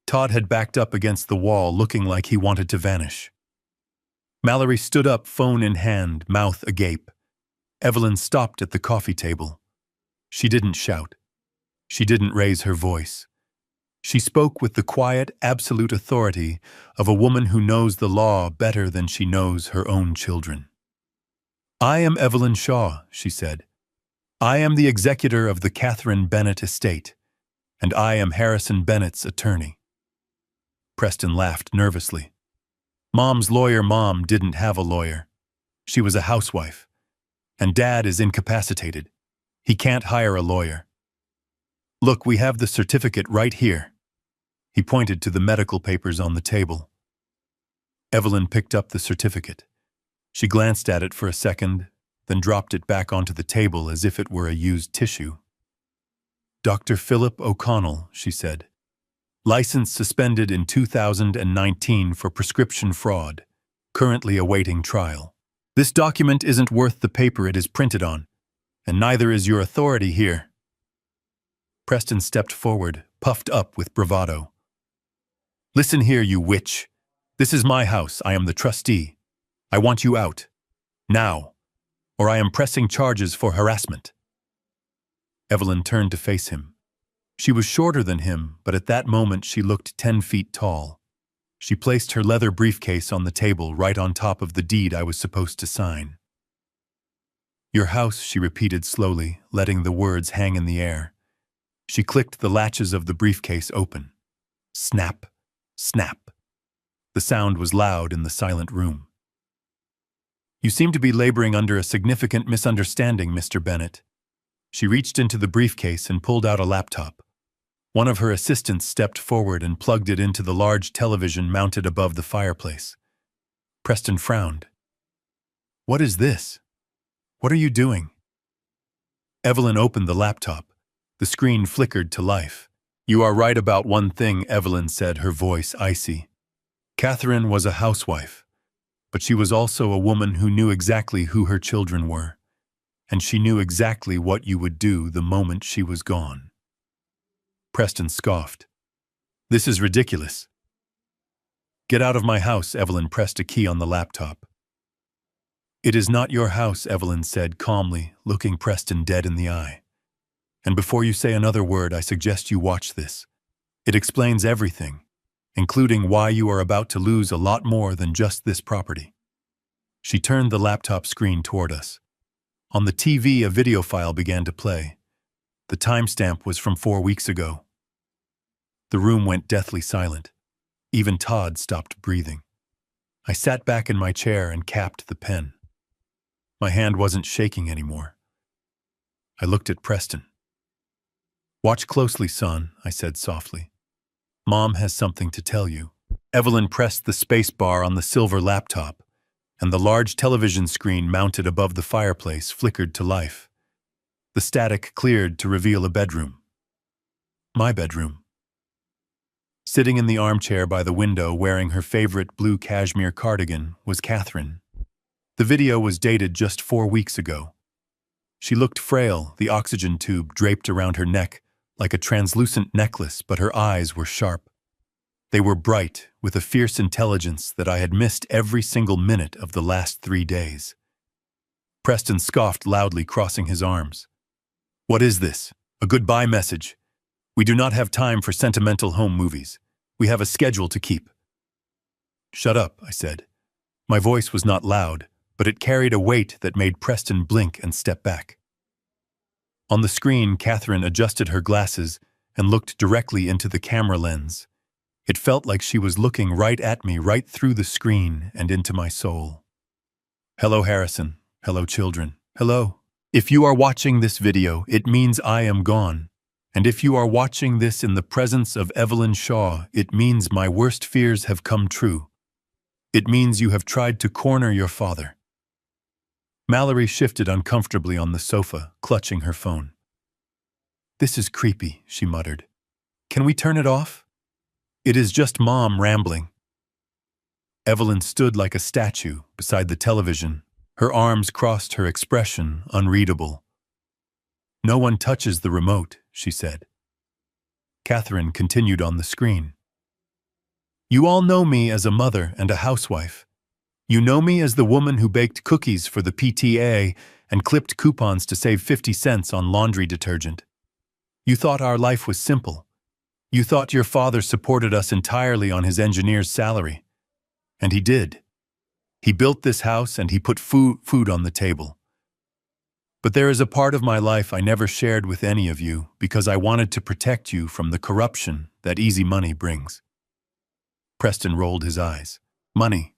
Todd had backed up against the wall, looking like he wanted to vanish. Mallory stood up, phone in hand, mouth agape. Evelyn stopped at the coffee table. She didn't shout. She didn't raise her voice. She spoke with the quiet, absolute authority of a woman who knows the law better than she knows her own children. "I am Evelyn Shaw," she said. "I am the executor of the Catherine Bennett estate, and I am Harrison Bennett's attorney." Preston laughed nervously. Mom's lawyer mom didn't have a lawyer. She was a housewife. And Dad is incapacitated. He can't hire a lawyer. "Look, we have the certificate right here." He pointed to the medical papers on the table. Evelyn picked up the certificate. She glanced at it for a second, then dropped it back onto the table as if it were a used tissue. "Dr. Philip O'Connell," she said. "License suspended in 2019 for prescription fraud. Currently awaiting trial. This document isn't worth the paper it is printed on, and neither is your authority here." Preston stepped forward, puffed up with bravado. "Listen here, you witch. This is my house. I am the trustee. I want you out. Now. Or I am pressing charges for harassment." Evelyn turned to face him. She was shorter than him, but at that moment she looked 10 feet tall. She placed her leather briefcase on the table right on top of the deed I was supposed to sign. "Your house," she repeated slowly, letting the words hang in the air. She clicked the latches of the briefcase open. Snap, snap. The sound was loud in the silent room. "You seem to be laboring under a significant misunderstanding, Mr. Bennett." She reached into the briefcase and pulled out a laptop. One of her assistants stepped forward and plugged it into the large television mounted above the fireplace. Preston frowned. "What is this? What are you doing?" Evelyn opened the laptop. The screen flickered to life. "You are right about one thing," Evelyn said, her voice icy. "Catherine was a housewife, but she was also a woman who knew exactly who her children were, and she knew exactly what you would do the moment she was gone." Preston scoffed. "This is ridiculous." "Get out of my house," Evelyn pressed a key on the laptop. "It is not your house," Evelyn said calmly, looking Preston dead in the eye. "And before you say another word, I suggest you watch this. It explains everything, including why you are about to lose a lot more than just this property." She turned the laptop screen toward us. On the TV, a video file began to play. The timestamp was from 4 weeks ago. The room went deathly silent. Even Todd stopped breathing. I sat back in my chair and capped the pen. My hand wasn't shaking anymore. I looked at Preston. "Watch closely, son," I said softly. "Mom has something to tell you." Evelyn pressed the space bar on the silver laptop, and the large television screen mounted above the fireplace flickered to life. The static cleared to reveal a bedroom. My bedroom. Sitting in the armchair by the window wearing her favorite blue cashmere cardigan was Catherine. The video was dated just 4 weeks ago. She looked frail, the oxygen tube draped around her neck like a translucent necklace, but her eyes were sharp. They were bright, with a fierce intelligence that I had missed every single minute of the last 3 days. Preston scoffed loudly, crossing his arms. "What is this? A goodbye message? We do not have time for sentimental home movies. We have a schedule to keep." "Shut up," I said. My voice was not loud, but it carried a weight that made Preston blink and step back. On the screen, Catherine adjusted her glasses and looked directly into the camera lens. It felt like she was looking right at me, right through the screen and into my soul. "Hello, Harrison. Hello, children. Hello. If you are watching this video, it means I am gone. And if you are watching this in the presence of Evelyn Shaw, it means my worst fears have come true. It means you have tried to corner your father." Mallory shifted uncomfortably on the sofa, clutching her phone. "This is creepy," she muttered. "Can we turn it off? It is just Mom rambling." Evelyn stood like a statue beside the television, her arms crossed, her expression unreadable. "No one touches the remote," she said. Catherine continued on the screen. You all know me as a mother and a housewife. You know me as the woman who baked cookies for the PTA and clipped coupons to save 50 cents on laundry detergent. You thought our life was simple. You thought your father supported us entirely on his engineer's salary. And he did. He built this house and he put food on the table. But there is a part of my life I never shared with any of you because I wanted to protect you from the corruption that easy money brings. Preston rolled his eyes. Money.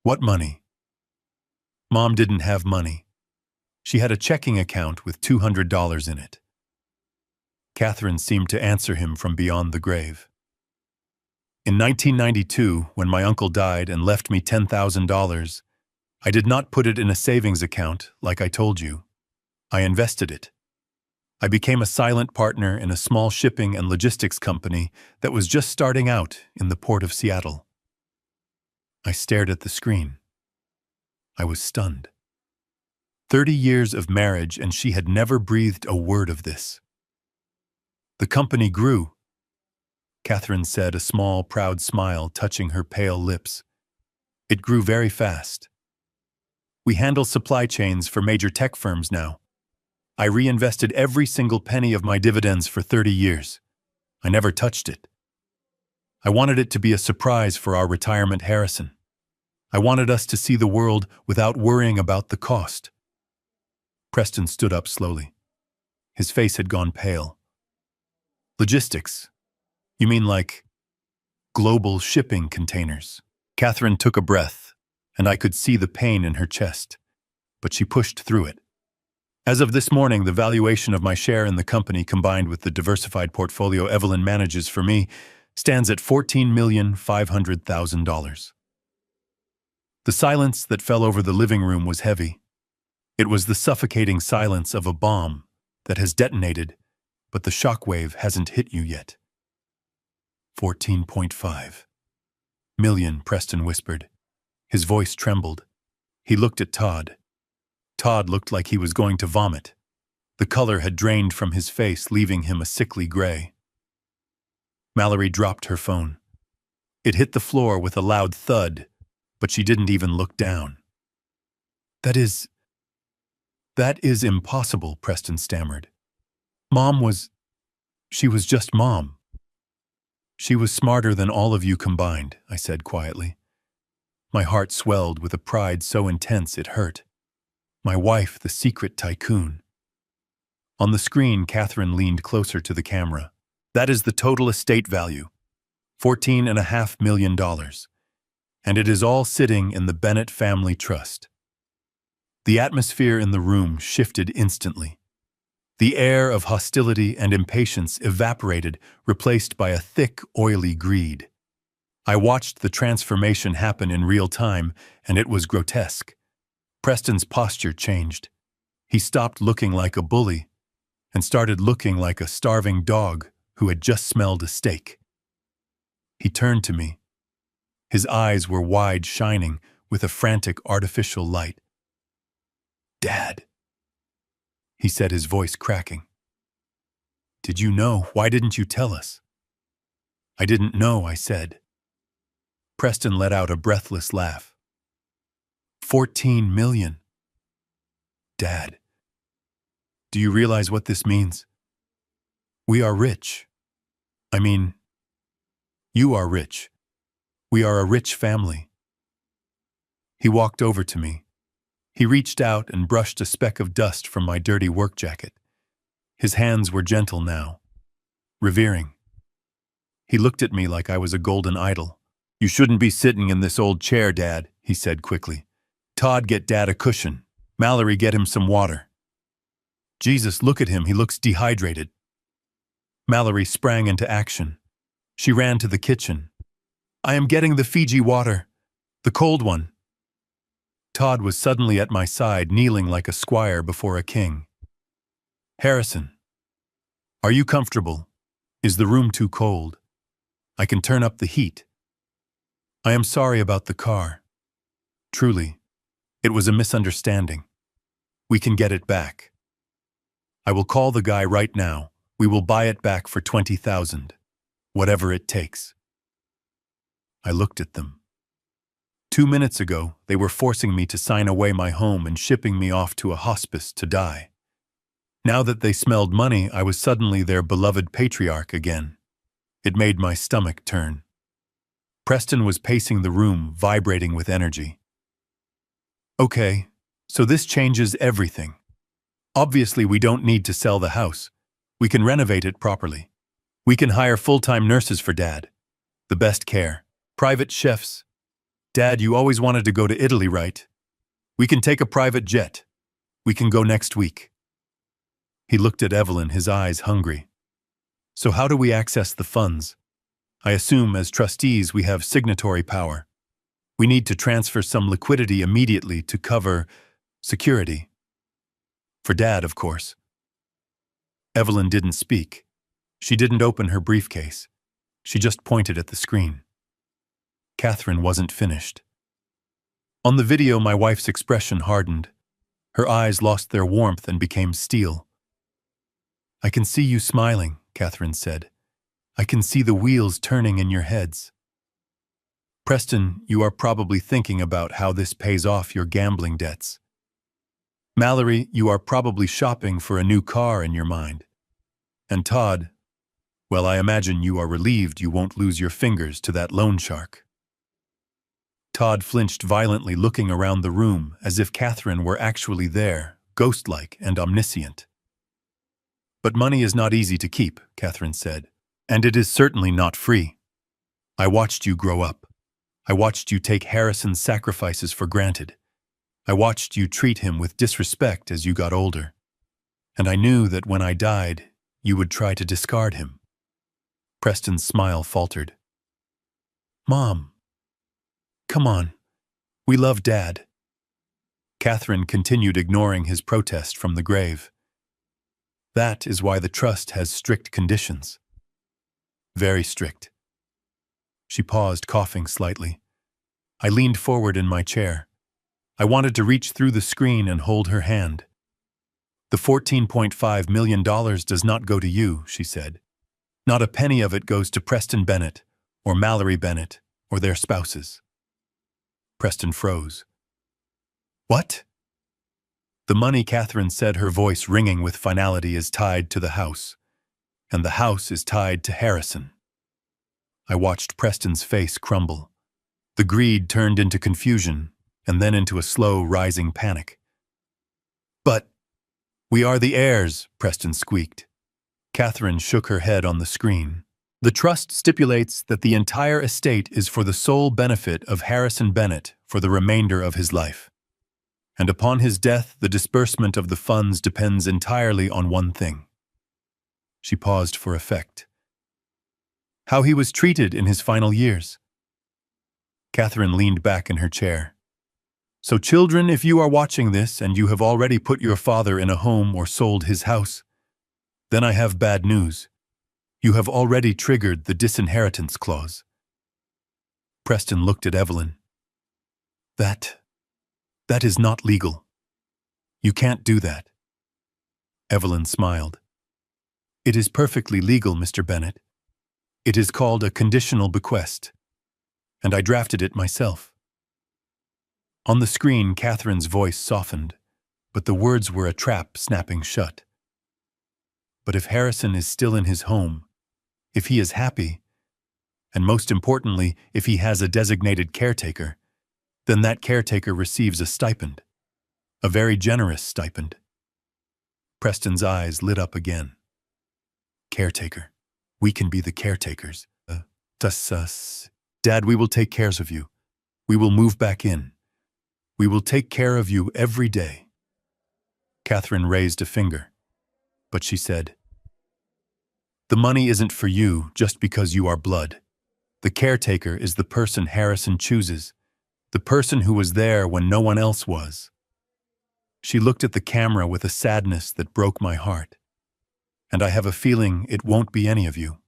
What money? Mom didn't have money. She had a checking account with $200 in it. Catherine seemed to answer him from beyond the grave. In 1992, when my uncle died and left me $10,000, I did not put it in a savings account like I told you. I invested it. I became a silent partner in a small shipping and logistics company that was just starting out in the port of Seattle. I stared at the screen. I was stunned. 30 years of marriage and she had never breathed a word of this. The company grew, Catherine said, a small, proud smile touching her pale lips. It grew very fast. We handle supply chains for major tech firms now. I reinvested every single penny of my dividends for 30 years. I never touched it. I wanted it to be a surprise for our retirement Harrison. I wanted us to see the world without worrying about the cost. Preston stood up slowly. His face had gone pale. Logistics? You mean like global shipping containers? Catherine took a breath, and I could see the pain in her chest, but she pushed through it. As of this morning, the valuation of my share in the company combined with the diversified portfolio Evelyn manages for me stands at $14,500,000. The silence that fell over the living room was heavy. It was the suffocating silence of a bomb that has detonated, but the shockwave hasn't hit you yet. 14.5 million, Preston whispered. His voice trembled. He looked at Todd. Todd looked like he was going to vomit. The color had drained from his face, leaving him a sickly gray. Mallory dropped her phone. It hit the floor with a loud thud, but she didn't even look down. That is impossible, Preston stammered. She was just Mom. She was smarter than all of you combined, I said quietly. My heart swelled with a pride so intense it hurt. My wife, the secret tycoon. On the screen, Catherine leaned closer to the camera. That is the total estate value, $14.5 million. And it is all sitting in the Bennett Family Trust. The atmosphere in the room shifted instantly. The air of hostility and impatience evaporated, replaced by a thick, oily greed. I watched the transformation happen in real time, and it was grotesque. Preston's posture changed. He stopped looking like a bully and started looking like a starving dog who had just smelled a steak. He turned to me. His eyes were wide, shining with a frantic artificial light. Dad, he said, his voice cracking. Did you know? Why didn't you tell us? I didn't know, I said. Preston let out a breathless laugh. 14 million. Dad, do you realize what this means? We are rich. I mean, you are rich. We are a rich family. He walked over to me. He reached out and brushed a speck of dust from my dirty work jacket. His hands were gentle now, revering. He looked at me like I was a golden idol. You shouldn't be sitting in this old chair, Dad, he said quickly. Todd, get Dad a cushion. Mallory, get him some water. Jesus, look at him, he looks dehydrated. Mallory sprang into action. She ran to the kitchen. I am getting the Fiji water, the cold one. Todd was suddenly at my side, kneeling like a squire before a king. Harrison, are you comfortable? Is the room too cold? I can turn up the heat. I am sorry about the car. Truly, it was a misunderstanding. We can get it back. I will call the guy right now. We will buy it back for $20,000, whatever it takes. I looked at them. 2 minutes ago, they were forcing me to sign away my home and shipping me off to a hospice to die. Now that they smelled money, I was suddenly their beloved patriarch again. It made my stomach turn. Preston was pacing the room, vibrating with energy. Okay, so this changes everything. Obviously, we don't need to sell the house. We can renovate it properly. We can hire full-time nurses for Dad. The best care. Private chefs. Dad, you always wanted to go to Italy, right? We can take a private jet. We can go next week. He looked at Evelyn, his eyes hungry. So how do we access the funds? I assume as trustees we have signatory power. We need to transfer some liquidity immediately to cover security. For Dad, of course. Evelyn didn't speak. She didn't open her briefcase. She just pointed at the screen. Catherine wasn't finished. On the video, my wife's expression hardened. Her eyes lost their warmth and became steel. I can see you smiling, Catherine said. I can see the wheels turning in your heads. Preston, you are probably thinking about how this pays off your gambling debts. Mallory, you are probably shopping for a new car in your mind. And Todd, well, I imagine you are relieved you won't lose your fingers to that loan shark. Todd flinched violently, looking around the room as if Catherine were actually there, ghost-like and omniscient. But money is not easy to keep, Catherine said, and it is certainly not free. I watched you grow up. I watched you take Harrison's sacrifices for granted. I watched you treat him with disrespect as you got older. And I knew that when I died, you would try to discard him. Preston's smile faltered. Mom, come on. We love Dad. Catherine continued, ignoring his protest from the grave. That is why the trust has strict conditions. Very strict. She paused, coughing slightly. I leaned forward in my chair. I wanted to reach through the screen and hold her hand. The $14.5 million does not go to you, she said. Not a penny of it goes to Preston Bennett, or Mallory Bennett, or their spouses. Preston froze. What? The money, Catherine said, her voice ringing with finality, is tied to the house. And the house is tied to Harrison. I watched Preston's face crumble. The greed turned into confusion, and then into a slow, rising panic. But we are the heirs, Preston squeaked. Catherine shook her head on the screen. The trust stipulates that the entire estate is for the sole benefit of Harrison Bennett for the remainder of his life. And upon his death, the disbursement of the funds depends entirely on one thing. She paused for effect. How he was treated in his final years. Catherine leaned back in her chair. So children, if you are watching this and you have already put your father in a home or sold his house, then I have bad news. You have already triggered the disinheritance clause. Preston looked at Evelyn. That is not legal. You can't do that. Evelyn smiled. It is perfectly legal, Mr. Bennett. It is called a conditional bequest, and I drafted it myself. On the screen, Catherine's voice softened, but the words were a trap snapping shut. But if Harrison is still in his home, if he is happy, and most importantly, if he has a designated caretaker, then that caretaker receives a stipend, a very generous stipend. Preston's eyes lit up again. Caretaker. We can be the caretakers. Dad, we will take care of you. We will move back in. We will take care of you every day. Catherine raised a finger, but she said, The money isn't for you just because you are blood. The caretaker is the person Harrison chooses, the person who was there when no one else was. She looked at the camera with a sadness that broke my heart. And I have a feeling it won't be any of you.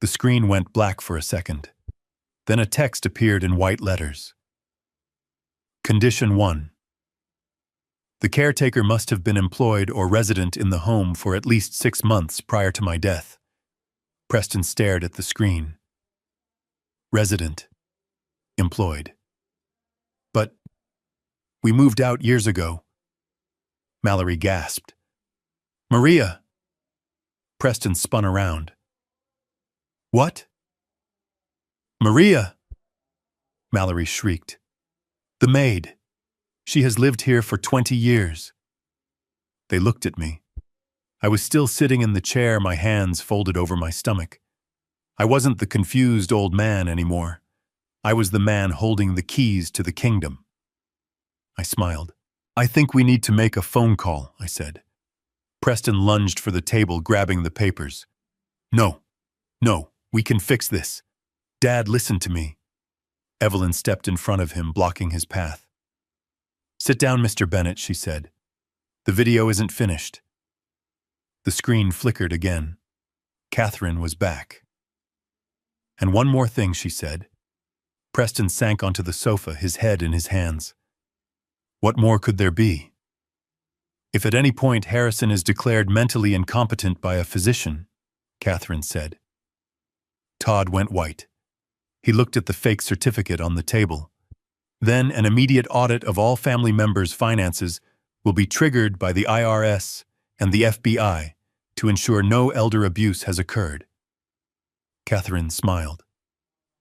The screen went black for a second. Then a text appeared in white letters. Condition 1. The caretaker must have been employed or resident in the home for at least 6 months prior to my death. Preston stared at the screen. resident, employed. But we moved out years ago. Mallory gasped. Maria! Preston spun around. What? Maria! Mallory shrieked. The maid. She has lived here for 20 years. They looked at me. I was still sitting in the chair, my hands folded over my stomach. I wasn't the confused old man anymore. I was the man holding the keys to the kingdom. I smiled. I think we need to make a phone call, I said. Preston lunged for the table, grabbing the papers. No, we can fix this. Dad, listen to me. Evelyn stepped in front of him, blocking his path. Sit down, Mr. Bennett, she said. The video isn't finished. The screen flickered again. Catherine was back. And one more thing, she said. Preston sank onto the sofa, his head in his hands. What more could there be? If at any point Harrison is declared mentally incompetent by a physician, Catherine said. Todd went white. He looked at the fake certificate on the table. Then an immediate audit of all family members' finances will be triggered by the IRS and the FBI to ensure no elder abuse has occurred. Catherine smiled.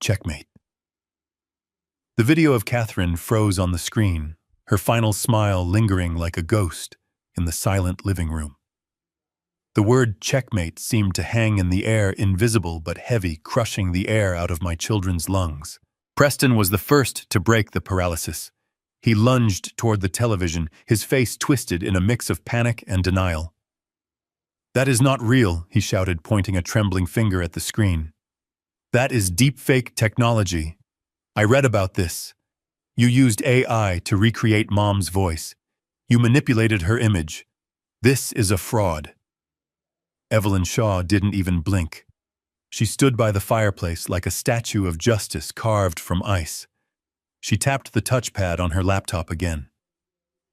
Checkmate. The video of Catherine froze on the screen, her final smile lingering like a ghost in the silent living room. The word checkmate seemed to hang in the air, invisible but heavy, crushing the air out of my children's lungs. Preston was the first to break the paralysis. He lunged toward the television, his face twisted in a mix of panic and denial. That is not real, he shouted, pointing a trembling finger at the screen. That is deepfake technology. I read about this. You used AI to recreate Mom's voice. You manipulated her image. This is a fraud. Evelyn Shaw didn't even blink. She stood by the fireplace like a statue of justice carved from ice. She tapped the touchpad on her laptop again.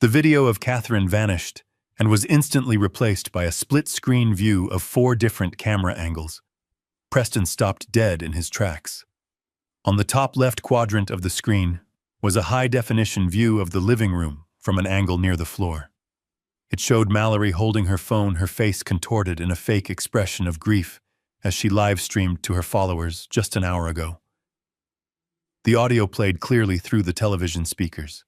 The video of Catherine vanished and was instantly replaced by a split-screen view of 4 different camera angles. Preston stopped dead in his tracks. On the top left quadrant of the screen was a high-definition view of the living room from an angle near the floor. It showed Mallory holding her phone, her face contorted in a fake expression of grief as she live-streamed to her followers just an hour ago. The audio played clearly through the television speakers.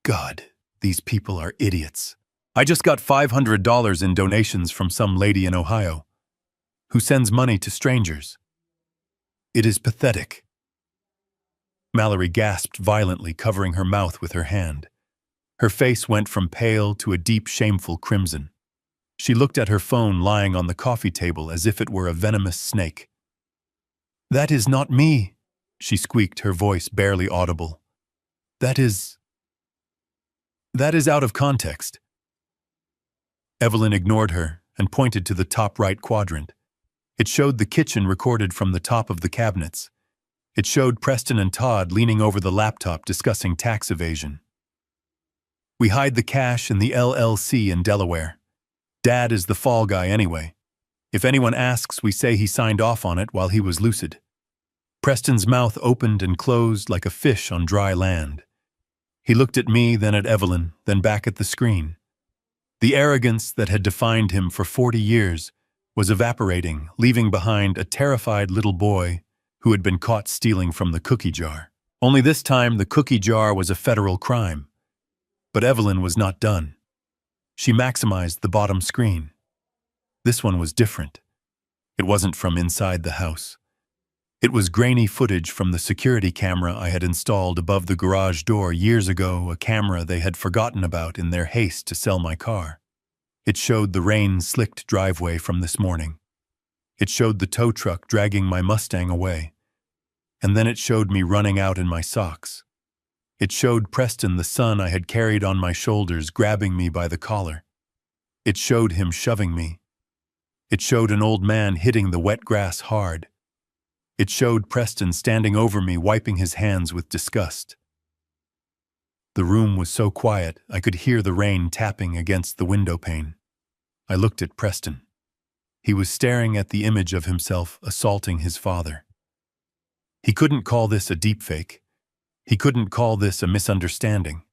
God, these people are idiots. I just got $500 in donations from some lady in Ohio who sends money to strangers. It is pathetic. Mallory gasped violently, covering her mouth with her hand. Her face went from pale to a deep, shameful crimson. She looked at her phone lying on the coffee table as if it were a venomous snake. That is not me, she squeaked, her voice barely audible. That is out of context. Evelyn ignored her and pointed to the top right quadrant. It showed the kitchen recorded from the top of the cabinets. It showed Preston and Todd leaning over the laptop discussing tax evasion. We hide the cash in the LLC in Delaware. Dad is the fall guy anyway. If anyone asks, we say he signed off on it while he was lucid. Preston's mouth opened and closed like a fish on dry land. He looked at me, then at Evelyn, then back at the screen. The arrogance that had defined him for 40 years was evaporating, leaving behind a terrified little boy who had been caught stealing from the cookie jar. Only this time the cookie jar was a federal crime. But Evelyn was not done. She maximized the bottom screen. This one was different. It wasn't from inside the house. It was grainy footage from the security camera I had installed above the garage door years ago, a camera they had forgotten about in their haste to sell my car. It showed the rain-slicked driveway from this morning. It showed the tow truck dragging my Mustang away. And then it showed me running out in my socks. It showed Preston, the son I had carried on my shoulders, grabbing me by the collar. It showed him shoving me. It showed an old man hitting the wet grass hard. It showed Preston standing over me, wiping his hands with disgust. The room was so quiet I could hear the rain tapping against the window pane. I looked at Preston. He was staring at the image of himself assaulting his father. He couldn't call this a deepfake. He couldn't call this a misunderstanding.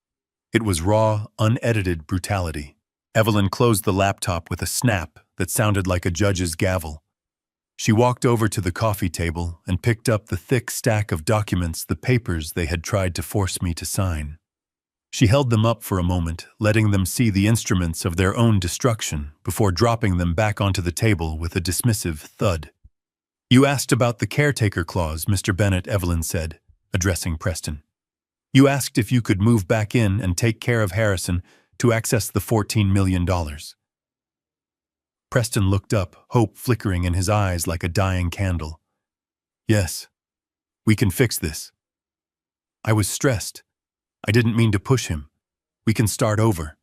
It was raw, unedited brutality. Evelyn closed the laptop with a snap that sounded like a judge's gavel. She walked over to the coffee table and picked up the thick stack of documents, the papers they had tried to force me to sign. She held them up for a moment, letting them see the instruments of their own destruction before dropping them back onto the table with a dismissive thud. "You asked about the caretaker clause, Mr. Bennett," Evelyn said, addressing Preston. "You asked if you could move back in and take care of Harrison to access the $14 million. Preston looked up, hope flickering in his eyes like a dying candle. "Yes, we can fix this." I was stressed. I didn't mean to push him. "We can start over.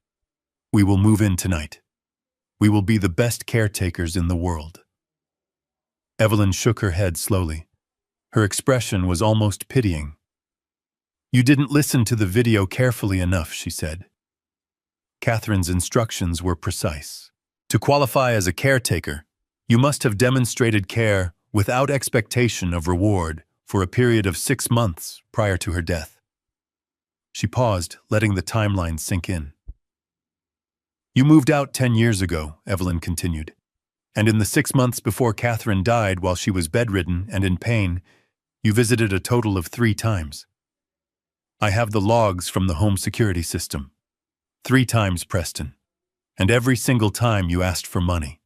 We will move in tonight. We will be the best caretakers in the world." Evelyn shook her head slowly. Her expression was almost pitying. "You didn't listen to the video carefully enough," she said. Catherine's instructions were precise. To qualify as a caretaker, you must have demonstrated care without expectation of reward for a period of 6 months prior to her death. She paused, letting the timeline sink in. "You moved out 10 years ago," Evelyn continued, "and in the 6 months before Catherine died while she was bedridden and in pain, you visited a total of 3 times. I have the logs from the home security system. 3 times, Preston. And every single time you asked for money."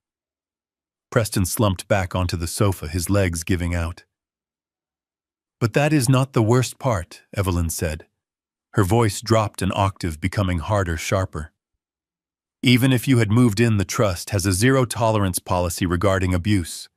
Preston slumped back onto the sofa, his legs giving out. "But that is not the worst part," Evelyn said. Her voice dropped an octave, becoming harder, sharper. "Even if you had moved in, the trust has a zero-tolerance policy regarding abuse."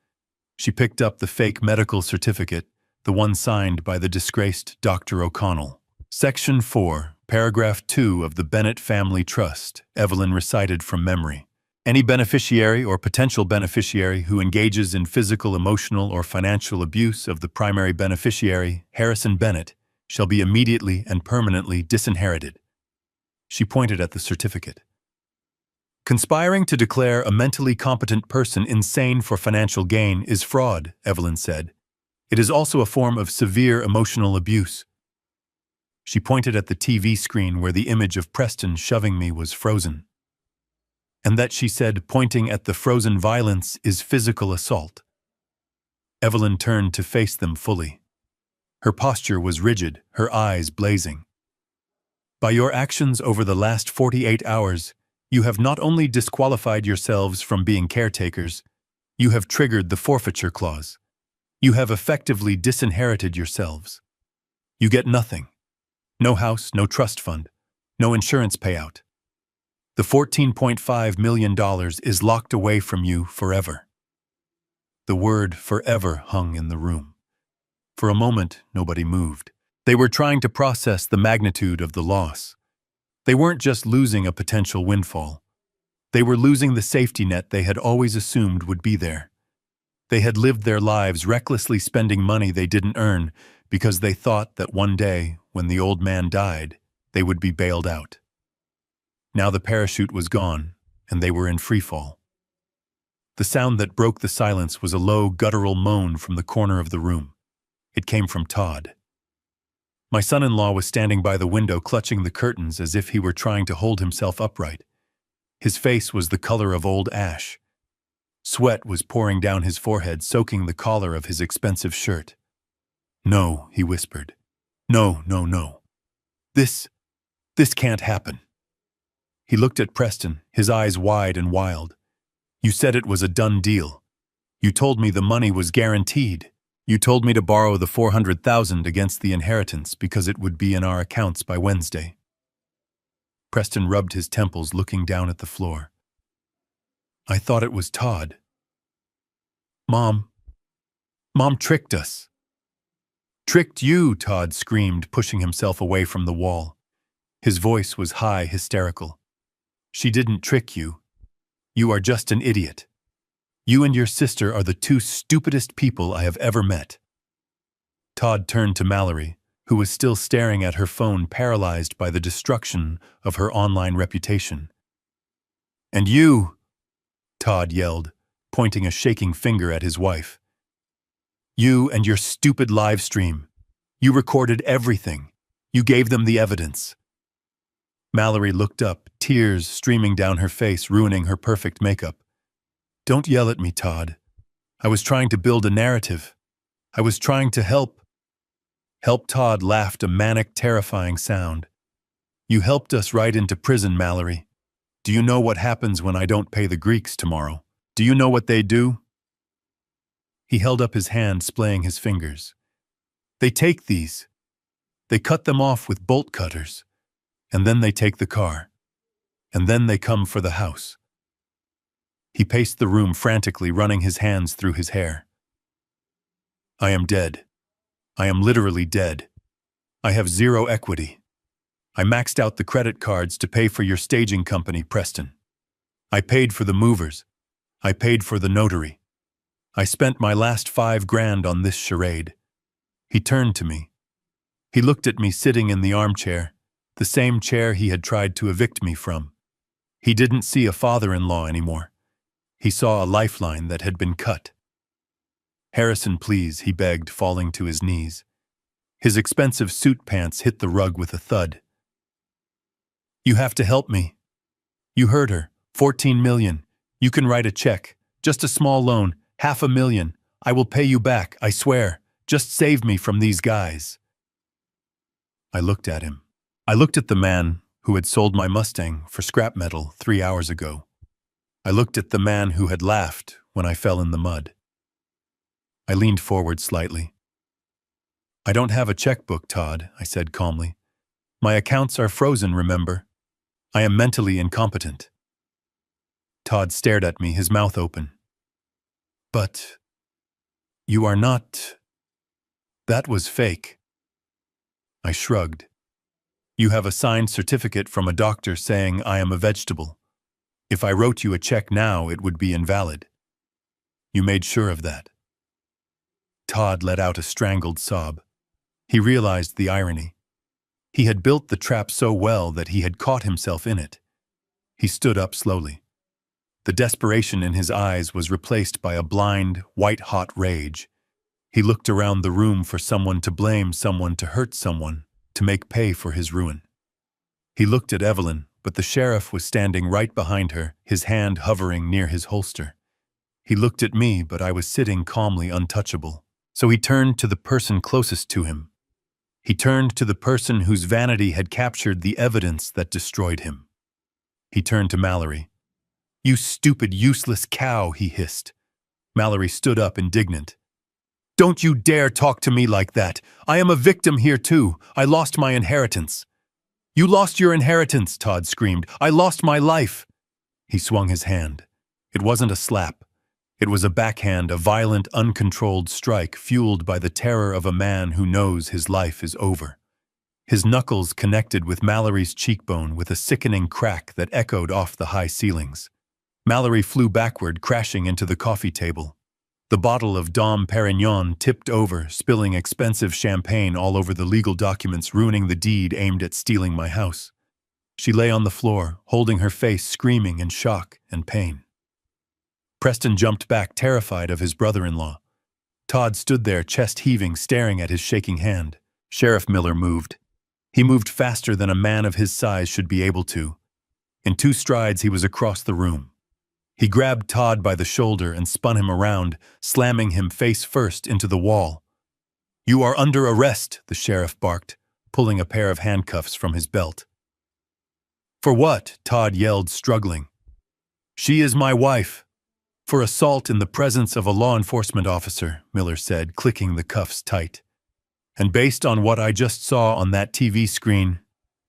She picked up the fake medical certificate, the one signed by the disgraced Dr. O'Connell. "Section 4, Paragraph 2 of the Bennett Family Trust," Evelyn recited from memory. "Any beneficiary or potential beneficiary who engages in physical, emotional, or financial abuse of the primary beneficiary, Harrison Bennett, shall be immediately and permanently disinherited." She pointed at the certificate. "Conspiring to declare a mentally competent person insane for financial gain is fraud," Evelyn said. "It is also a form of severe emotional abuse." She pointed at the TV screen where the image of Preston shoving me was frozen. "And that," she said, pointing at the frozen violence, "is physical assault." Evelyn turned to face them fully. Her posture was rigid, her eyes blazing. "By your actions over the last 48 hours, you have not only disqualified yourselves from being caretakers, you have triggered the forfeiture clause. You have effectively disinherited yourselves. You get nothing. No house, no trust fund, no insurance payout. The $14.5 million is locked away from you forever." The word "forever" hung in the room. For a moment, nobody moved. They were trying to process the magnitude of the loss. They weren't just losing a potential windfall. They were losing the safety net they had always assumed would be there. They had lived their lives recklessly spending money they didn't earn because they thought that one day, when the old man died, they would be bailed out. Now the parachute was gone, and they were in freefall. The sound that broke the silence was a low, guttural moan from the corner of the room. It came from Todd. My son-in-law was standing by the window, clutching the curtains as if he were trying to hold himself upright. His face was the color of old ash. Sweat was pouring down his forehead, soaking the collar of his expensive shirt. "No," he whispered. "No, no, no. This can't happen." He looked at Preston, his eyes wide and wild. "You said it was a done deal. You told me the money was guaranteed. You told me to borrow the $400,000 against the inheritance because it would be in our accounts by Wednesday." Preston rubbed his temples, looking down at the floor. "I thought it was Todd. Mom tricked us." "Tricked you," Todd screamed, pushing himself away from the wall. His voice was high, hysterical. "She didn't trick you. You are just an idiot. You and your sister are the 2 stupidest people I have ever met." Todd turned to Mallory, who was still staring at her phone, paralyzed by the destruction of her online reputation. "And you," Todd yelled, pointing a shaking finger at his wife. You and your stupid live stream. You recorded everything. You gave them the evidence. Mallory looked up, tears streaming down her face, ruining her perfect makeup. Don't yell at me, Todd. I was trying to build a narrative. I was trying to help. Todd laughed a manic, terrifying sound. You helped us right into prison, Mallory. Do you know what happens when I don't pay the Greeks tomorrow? Do you know what they do? He held up his hand, splaying his fingers. They take these. They cut them off with bolt cutters. And then they take the car. And then they come for the house. He paced the room frantically, running his hands through his hair. I am dead. I am literally dead. I have zero equity. I maxed out the credit cards to pay for your staging company, Preston. I paid for the movers. I paid for the notary. I spent my last $5,000 on this charade. He turned to me. He looked at me sitting in the armchair, the same chair he had tried to evict me from. He didn't see a father-in-law anymore. He saw a lifeline that had been cut. Harrison, please, he begged, falling to his knees. His expensive suit pants hit the rug with a thud. You have to help me. You heard her. 14 million. You can write a check. Just a small loan. $500,000. I will pay you back, I swear. Just save me from these guys. I looked at him. I looked at the man who had sold my Mustang for scrap metal 3 hours ago. I looked at the man who had laughed when I fell in the mud. I leaned forward slightly. I don't have a checkbook, Todd, I said calmly. My accounts are frozen, remember? I am mentally incompetent. Todd stared at me, his mouth open. But you are not... That was fake. I shrugged. You have a signed certificate from a doctor saying I am a vegetable. If I wrote you a check now, it would be invalid. You made sure of that. Todd let out a strangled sob. He realized the irony. He had built the trap so well that he had caught himself in it. He stood up slowly. The desperation in his eyes was replaced by a blind, white-hot rage. He looked around the room for someone to blame, someone to hurt someone, to make pay for his ruin. He looked at Evelyn, but the sheriff was standing right behind her, his hand hovering near his holster. He looked at me, but I was sitting calmly untouchable. So he turned to the person closest to him. He turned to the person whose vanity had captured the evidence that destroyed him. He turned to Mallory. You stupid, useless cow, he hissed. Mallory stood up, indignant. Don't you dare talk to me like that. I am a victim here too. I lost my inheritance. You lost your inheritance, Todd screamed. I lost my life. He swung his hand. It wasn't a slap. It was a backhand, a violent, uncontrolled strike fueled by the terror of a man who knows his life is over. His knuckles connected with Mallory's cheekbone with a sickening crack that echoed off the high ceilings. Mallory flew backward, crashing into the coffee table. The bottle of Dom Perignon tipped over, spilling expensive champagne all over the legal documents, ruining the deed aimed at stealing my house. She lay on the floor, holding her face, screaming in shock and pain. Preston jumped back, terrified of his brother-in-law. Todd stood there, chest heaving, staring at his shaking hand. Sheriff Miller moved. He moved faster than a man of his size should be able to. In 2 strides, he was across the room. He grabbed Todd by the shoulder and spun him around, slamming him face first into the wall. You are under arrest, the sheriff barked, pulling a pair of handcuffs from his belt. For what? Todd yelled, struggling. She is my wife. For assault in the presence of a law enforcement officer, Miller said, clicking the cuffs tight. And based on what I just saw on that TV screen,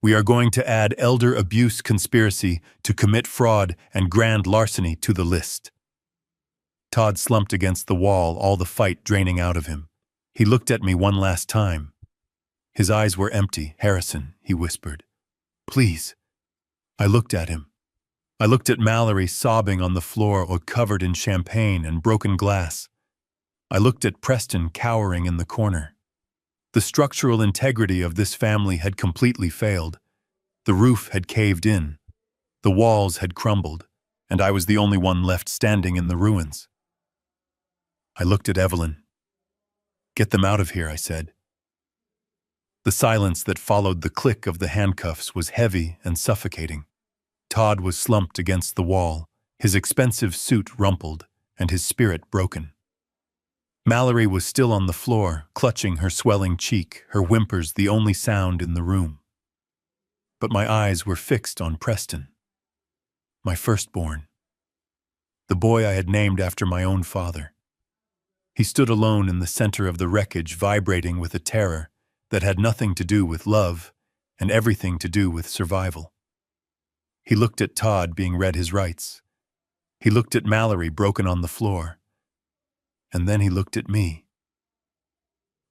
we are going to add elder abuse conspiracy to commit fraud and grand larceny to the list. Todd slumped against the wall, all the fight draining out of him. He looked at me one last time. His eyes were empty. Harrison, he whispered. Please. I looked at him. I looked at Mallory sobbing on the floor or covered in champagne and broken glass. I looked at Preston cowering in the corner. The structural integrity of this family had completely failed. The roof had caved in. The walls had crumbled, and I was the only one left standing in the ruins. I looked at Evelyn. Get them out of here, I said. The silence that followed the click of the handcuffs was heavy and suffocating. Todd was slumped against the wall, his expensive suit rumpled, and his spirit broken. Mallory was still on the floor, clutching her swelling cheek, her whimpers the only sound in the room. But my eyes were fixed on Preston, my firstborn, the boy I had named after my own father. He stood alone in the center of the wreckage, vibrating with a terror that had nothing to do with love and everything to do with survival. He looked at Todd being read his rights. He looked at Mallory broken on the floor. And then he looked at me.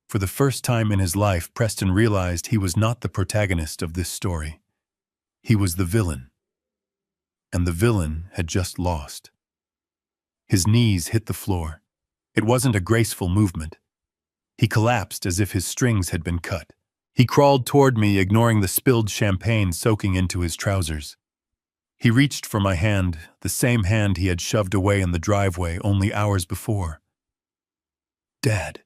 For the first time in his life, Preston realized he was not the protagonist of this story. He was the villain. And the villain had just lost. His knees hit the floor. It wasn't a graceful movement. He collapsed as if his strings had been cut. He crawled toward me, ignoring the spilled champagne soaking into his trousers. He reached for my hand, the same hand he had shoved away in the driveway only hours before. Dad.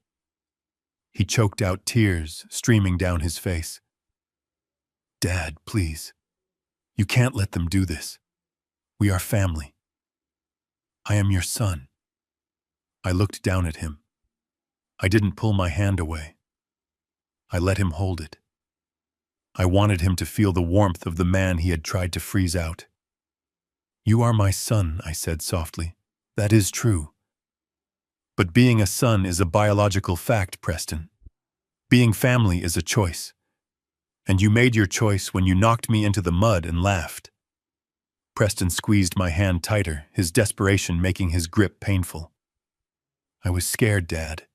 He choked out, tears streaming down his face. Dad, please. You can't let them do this. We are family. I am your son. I looked down at him. I didn't pull my hand away. I let him hold it. I wanted him to feel the warmth of the man he had tried to freeze out. You are my son, I said softly. That is true. But being a son is a biological fact, Preston. Being family is a choice. And you made your choice when you knocked me into the mud and laughed. Preston squeezed my hand tighter, his desperation making his grip painful. I was scared, Dad.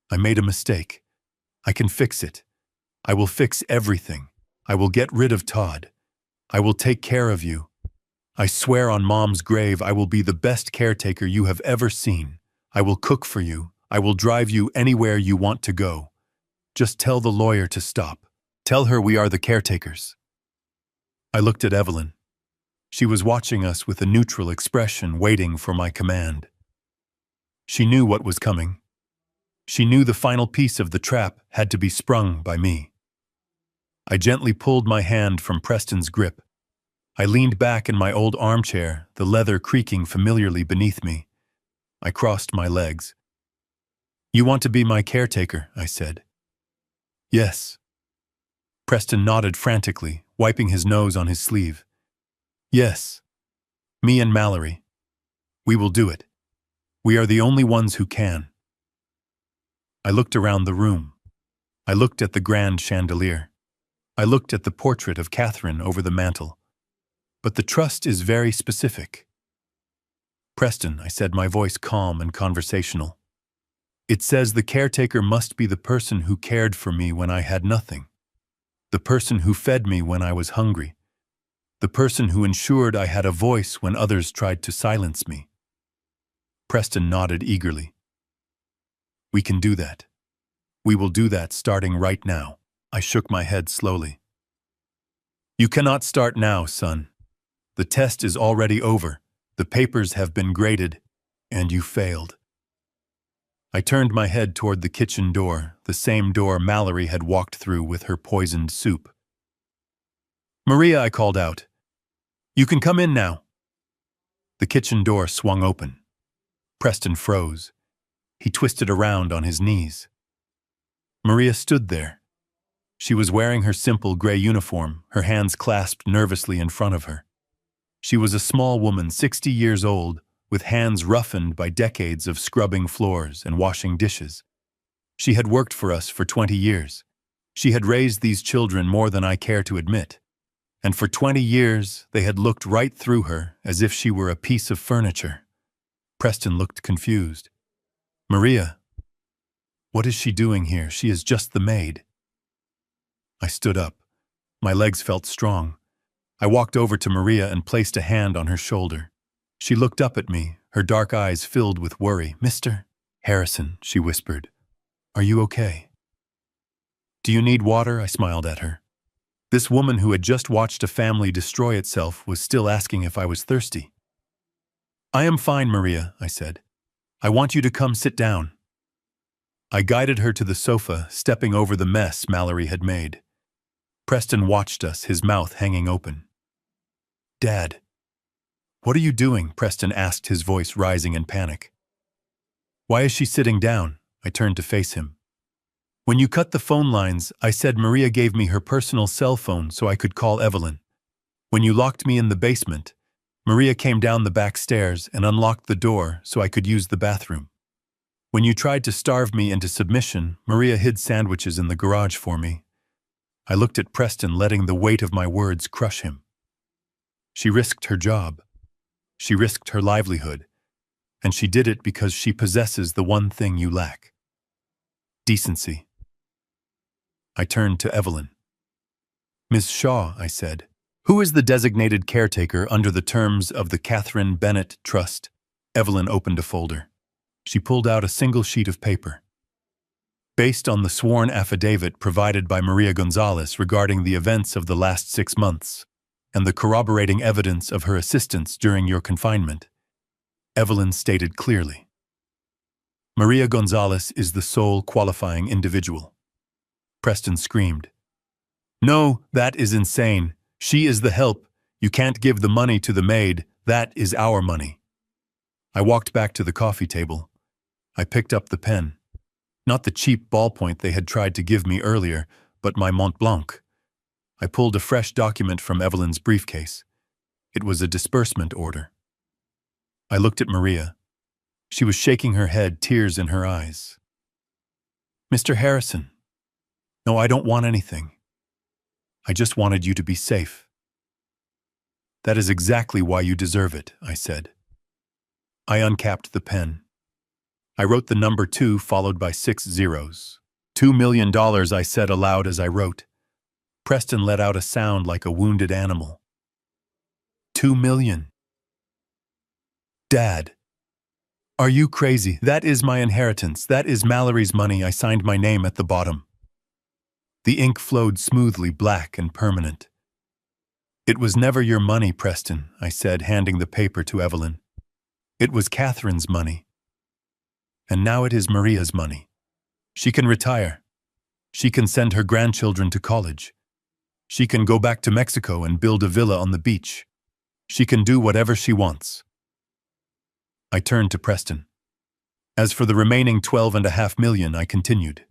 I made a mistake. I can fix it. I will fix everything. I will get rid of Todd. I will take care of you. I swear on Mom's grave I will be the best caretaker you have ever seen. I will cook for you. I will drive you anywhere you want to go. Just tell the lawyer to stop. Tell her we are the caretakers. I looked at Evelyn. She was watching us with a neutral expression, waiting for my command. She knew what was coming. She knew the final piece of the trap had to be sprung by me. I gently pulled my hand from Preston's grip. I leaned back in my old armchair, the leather creaking familiarly beneath me. I crossed my legs. You want to be my caretaker, I said. Yes. Preston nodded frantically, wiping his nose on his sleeve. Yes. Me and Mallory. We will do it. We are the only ones who can. I looked around the room. I looked at the grand chandelier. I looked at the portrait of Catherine over the mantel. But the trust is very specific. Preston, I said, my voice calm and conversational. It says the caretaker must be the person who cared for me when I had nothing. The person who fed me when I was hungry. The person who ensured I had a voice when others tried to silence me. Preston nodded eagerly. We can do that. We will do that starting right now. I shook my head slowly. You cannot start now, son. The test is already over. The papers have been graded, and you failed. I turned my head toward the kitchen door, the same door Mallory had walked through with her poisoned soup. Maria, I called out. You can come in now. The kitchen door swung open. Preston froze. He twisted around on his knees. Maria stood there. She was wearing her simple gray uniform, her hands clasped nervously in front of her. She was a small woman, 60 years old, with hands roughened by decades of scrubbing floors and washing dishes. She had worked for us for 20 years. She had raised these children more than I care to admit. And for 20 years, they had looked right through her as if she were a piece of furniture. Preston looked confused. Maria, what is she doing here? She is just the maid. I stood up. My legs felt strong. I walked over to Maria and placed a hand on her shoulder. She looked up at me, her dark eyes filled with worry. Mr. Harrison, she whispered, are you okay? Do you need water? I smiled at her. This woman who had just watched a family destroy itself was still asking if I was thirsty. I am fine, Maria, I said. I want you to come sit down. I guided her to the sofa, stepping over the mess Mallory had made. Preston watched us, his mouth hanging open. "Dad." "What are you doing?" Preston asked, his voice rising in panic. "Why is she sitting down?" I turned to face him. "When you cut the phone lines, I said Maria gave me her personal cell phone so I could call Evelyn. When you locked me in the basement, Maria came down the back stairs and unlocked the door so I could use the bathroom. When you tried to starve me into submission, Maria hid sandwiches in the garage for me." I looked at Preston, letting the weight of my words crush him. She risked her job. She risked her livelihood. And she did it because she possesses the one thing you lack: decency. I turned to Evelyn. "Ms. Shaw," I said, "who is the designated caretaker under the terms of the Catherine Bennett Trust?" Evelyn opened a folder. She pulled out a single sheet of paper. "Based on the sworn affidavit provided by Maria Gonzalez regarding the events of the last 6 months and the corroborating evidence of her assistance during your confinement," Evelyn stated clearly. "Maria Gonzalez is the sole qualifying individual." Preston screamed. "No, that is insane. She is the help. You can't give the money to the maid. That is our money." I walked back to the coffee table. I picked up the pen. Not the cheap ballpoint they had tried to give me earlier, but my Mont Blanc. I pulled a fresh document from Evelyn's briefcase. It was a disbursement order. I looked at Maria. She was shaking her head, tears in her eyes. "Mr. Harrison, no, I don't want anything. I just wanted you to be safe." "That is exactly why you deserve it," I said. I uncapped the pen. I wrote the number 2 followed by 6 zeros. $2 million, I said aloud as I wrote. Preston let out a sound like a wounded animal. 2 million. "Dad, are you crazy? That is my inheritance. That is Mallory's money." I signed my name at the bottom. The ink flowed smoothly, black and permanent. "It was never your money, Preston," I said, handing the paper to Evelyn. "It was Catherine's money. And now it is Maria's money. She can retire. She can send her grandchildren to college. She can go back to Mexico and build a villa on the beach. She can do whatever she wants." I turned to Preston. "As for the remaining 12.5 million, I continued.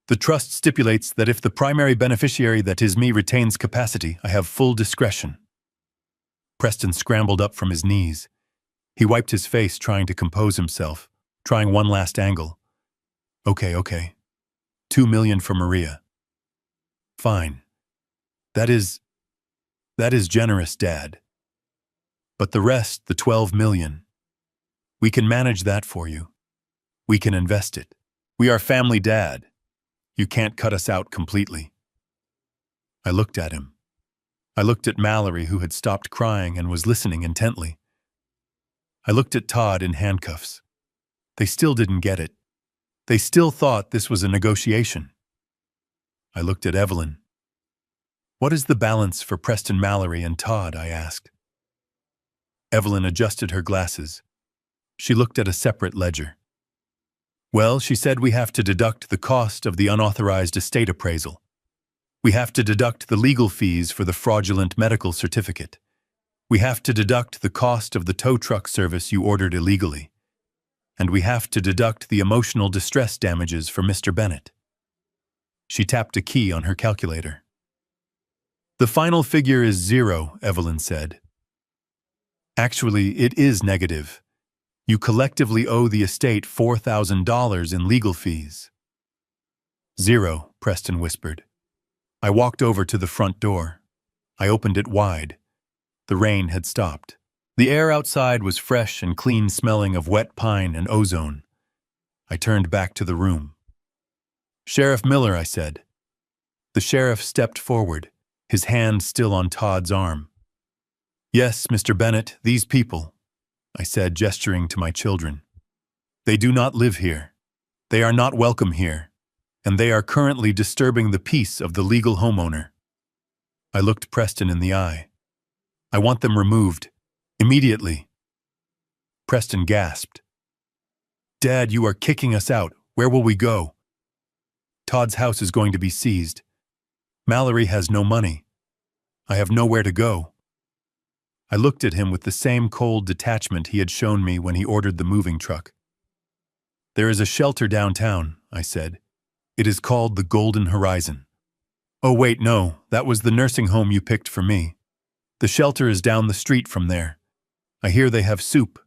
The trust stipulates that if the primary beneficiary, that is me, retains capacity, I have full discretion." Preston scrambled up from his knees. He wiped his face, trying to compose himself, trying one last angle. Okay. 2 million for Maria. Fine. That is generous, Dad. But the rest, the 12 million, we can manage that for you. We can invest it. We are family, Dad. You can't cut us out completely." I looked at him. I looked at Mallory, who had stopped crying and was listening intently. I looked at Todd in handcuffs. They still didn't get it. They still thought this was a negotiation. I looked at Evelyn. "What is the balance for Preston, Mallory, and Todd?" I asked. Evelyn adjusted her glasses. She looked at a separate ledger. "Well," she said, "we have to deduct the cost of the unauthorized estate appraisal. We have to deduct the legal fees for the fraudulent medical certificate. We have to deduct the cost of the tow truck service you ordered illegally. And we have to deduct the emotional distress damages for Mr. Bennett." She tapped a key on her calculator. "The final figure is 0, Evelyn said. "Actually, it is negative. You collectively owe the estate $4,000 in legal fees." 0, Preston whispered. I walked over to the front door. I opened it wide. The rain had stopped. The air outside was fresh and clean, smelling of wet pine and ozone. I turned back to the room. "Sheriff Miller," I said. The sheriff stepped forward, his hand still on Todd's arm. "Yes, Mr. Bennett, these people," I said, gesturing to my children. "They do not live here. They are not welcome here, and they are currently disturbing the peace of the legal homeowner." I looked Preston in the eye. "I want them removed. Immediately." Preston gasped. "Dad, you are kicking us out. Where will we go? Todd's house is going to be seized. Mallory has no money. I have nowhere to go. I looked at him with the same cold detachment he had shown me when he ordered the moving truck. There is a shelter downtown, I said. It is called the Golden Horizon. Oh wait, no, that was the nursing home you picked for me. The shelter is down the street from there. I hear they have soup.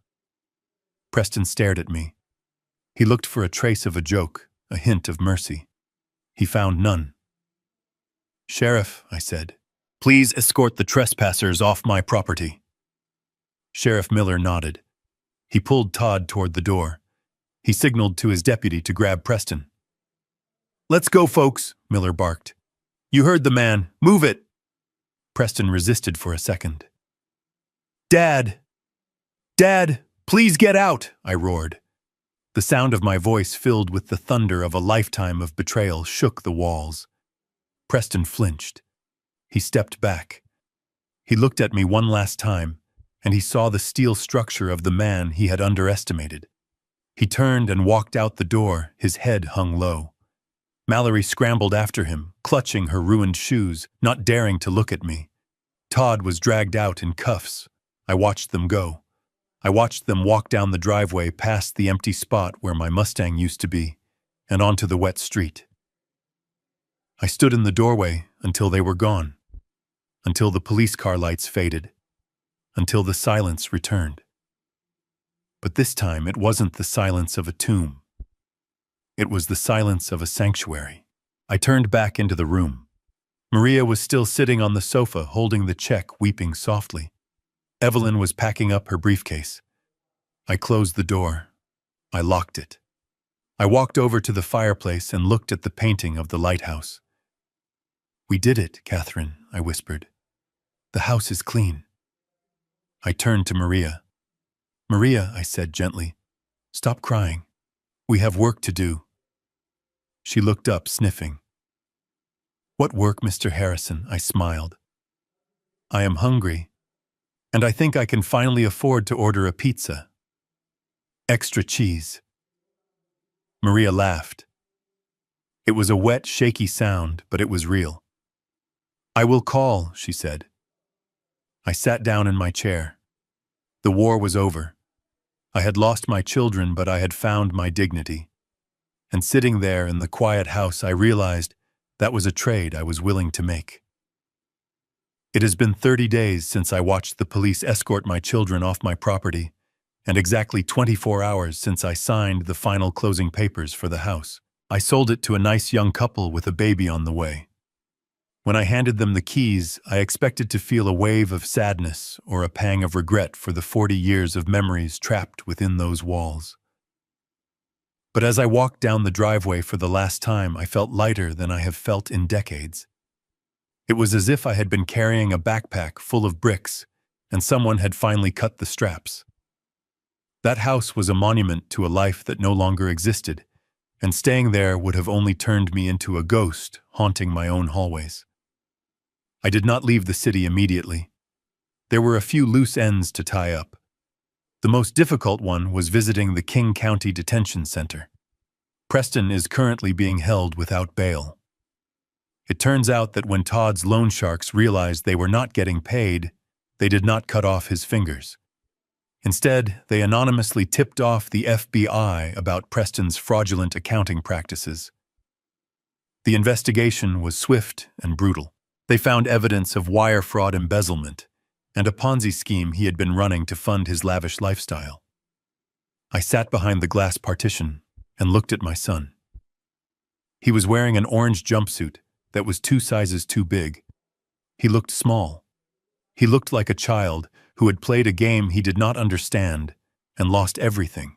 Preston stared at me. He looked for a trace of a joke, a hint of mercy. He found none. Sheriff, I said, please escort the trespassers off my property. Sheriff Miller nodded. He pulled Todd toward the door. He signaled to his deputy to grab Preston. Let's go, folks, Miller barked. You heard the man. Move it. Preston resisted for a second. Dad! Dad, please get out, I roared. The sound of my voice, filled with the thunder of a lifetime of betrayal, shook the walls. Preston flinched. He stepped back. He looked at me one last time, and he saw the steel structure of the man he had underestimated. He turned and walked out the door, his head hung low. Mallory scrambled after him, clutching her ruined shoes, not daring to look at me. Todd was dragged out in cuffs. I watched them go. I watched them walk down the driveway past the empty spot where my Mustang used to be, and onto the wet street. I stood in the doorway until they were gone, until the police car lights faded, until the silence returned. But this time it wasn't the silence of a tomb. It was the silence of a sanctuary. I turned back into the room. Maria was still sitting on the sofa holding the check, weeping softly. Evelyn was packing up her briefcase. I closed the door. I locked it. I walked over to the fireplace and looked at the painting of the lighthouse. We did it, Catherine, I whispered. The house is clean. I turned to Maria. Maria, I said gently, stop crying. We have work to do. She looked up, sniffing. What work, Mr. Harrison? I smiled. I am hungry, and I think I can finally afford to order a pizza. Extra cheese. Maria laughed. It was a wet, shaky sound, but it was real. I will call, she said. I sat down in my chair. The war was over. I had lost my children, but I had found my dignity. And sitting there in the quiet house, I realized that was a trade I was willing to make. It has been 30 days since I watched the police escort my children off my property, and exactly 24 hours since I signed the final closing papers for the house. I sold it to a nice young couple with a baby on the way. When I handed them the keys, I expected to feel a wave of sadness or a pang of regret for the 40 years of memories trapped within those walls. But as I walked down the driveway for the last time, I felt lighter than I have felt in decades. It was as if I had been carrying a backpack full of bricks, and someone had finally cut the straps. That house was a monument to a life that no longer existed, and staying there would have only turned me into a ghost haunting my own hallways. I did not leave the city immediately. There were a few loose ends to tie up. The most difficult one was visiting the King County Detention Center. Preston is currently being held without bail. It turns out that when Todd's loan sharks realized they were not getting paid, they did not cut off his fingers. Instead, they anonymously tipped off the FBI about Preston's fraudulent accounting practices. The investigation was swift and brutal. They found evidence of wire fraud, embezzlement, and a Ponzi scheme he had been running to fund his lavish lifestyle. I sat behind the glass partition and looked at my son. He was wearing an orange jumpsuit that was 2 sizes too big. He looked small. He looked like a child who had played a game he did not understand and lost everything.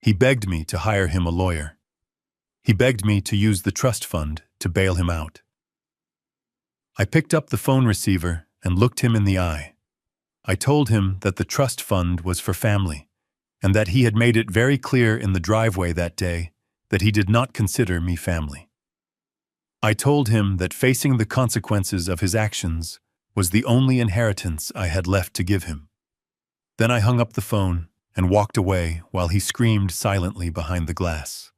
He begged me to hire him a lawyer. He begged me to use the trust fund to bail him out. I picked up the phone receiver and looked him in the eye. I told him that the trust fund was for family, and that he had made it very clear in the driveway that day that he did not consider me family. I told him that facing the consequences of his actions was the only inheritance I had left to give him. Then I hung up the phone and walked away while he screamed silently behind the glass.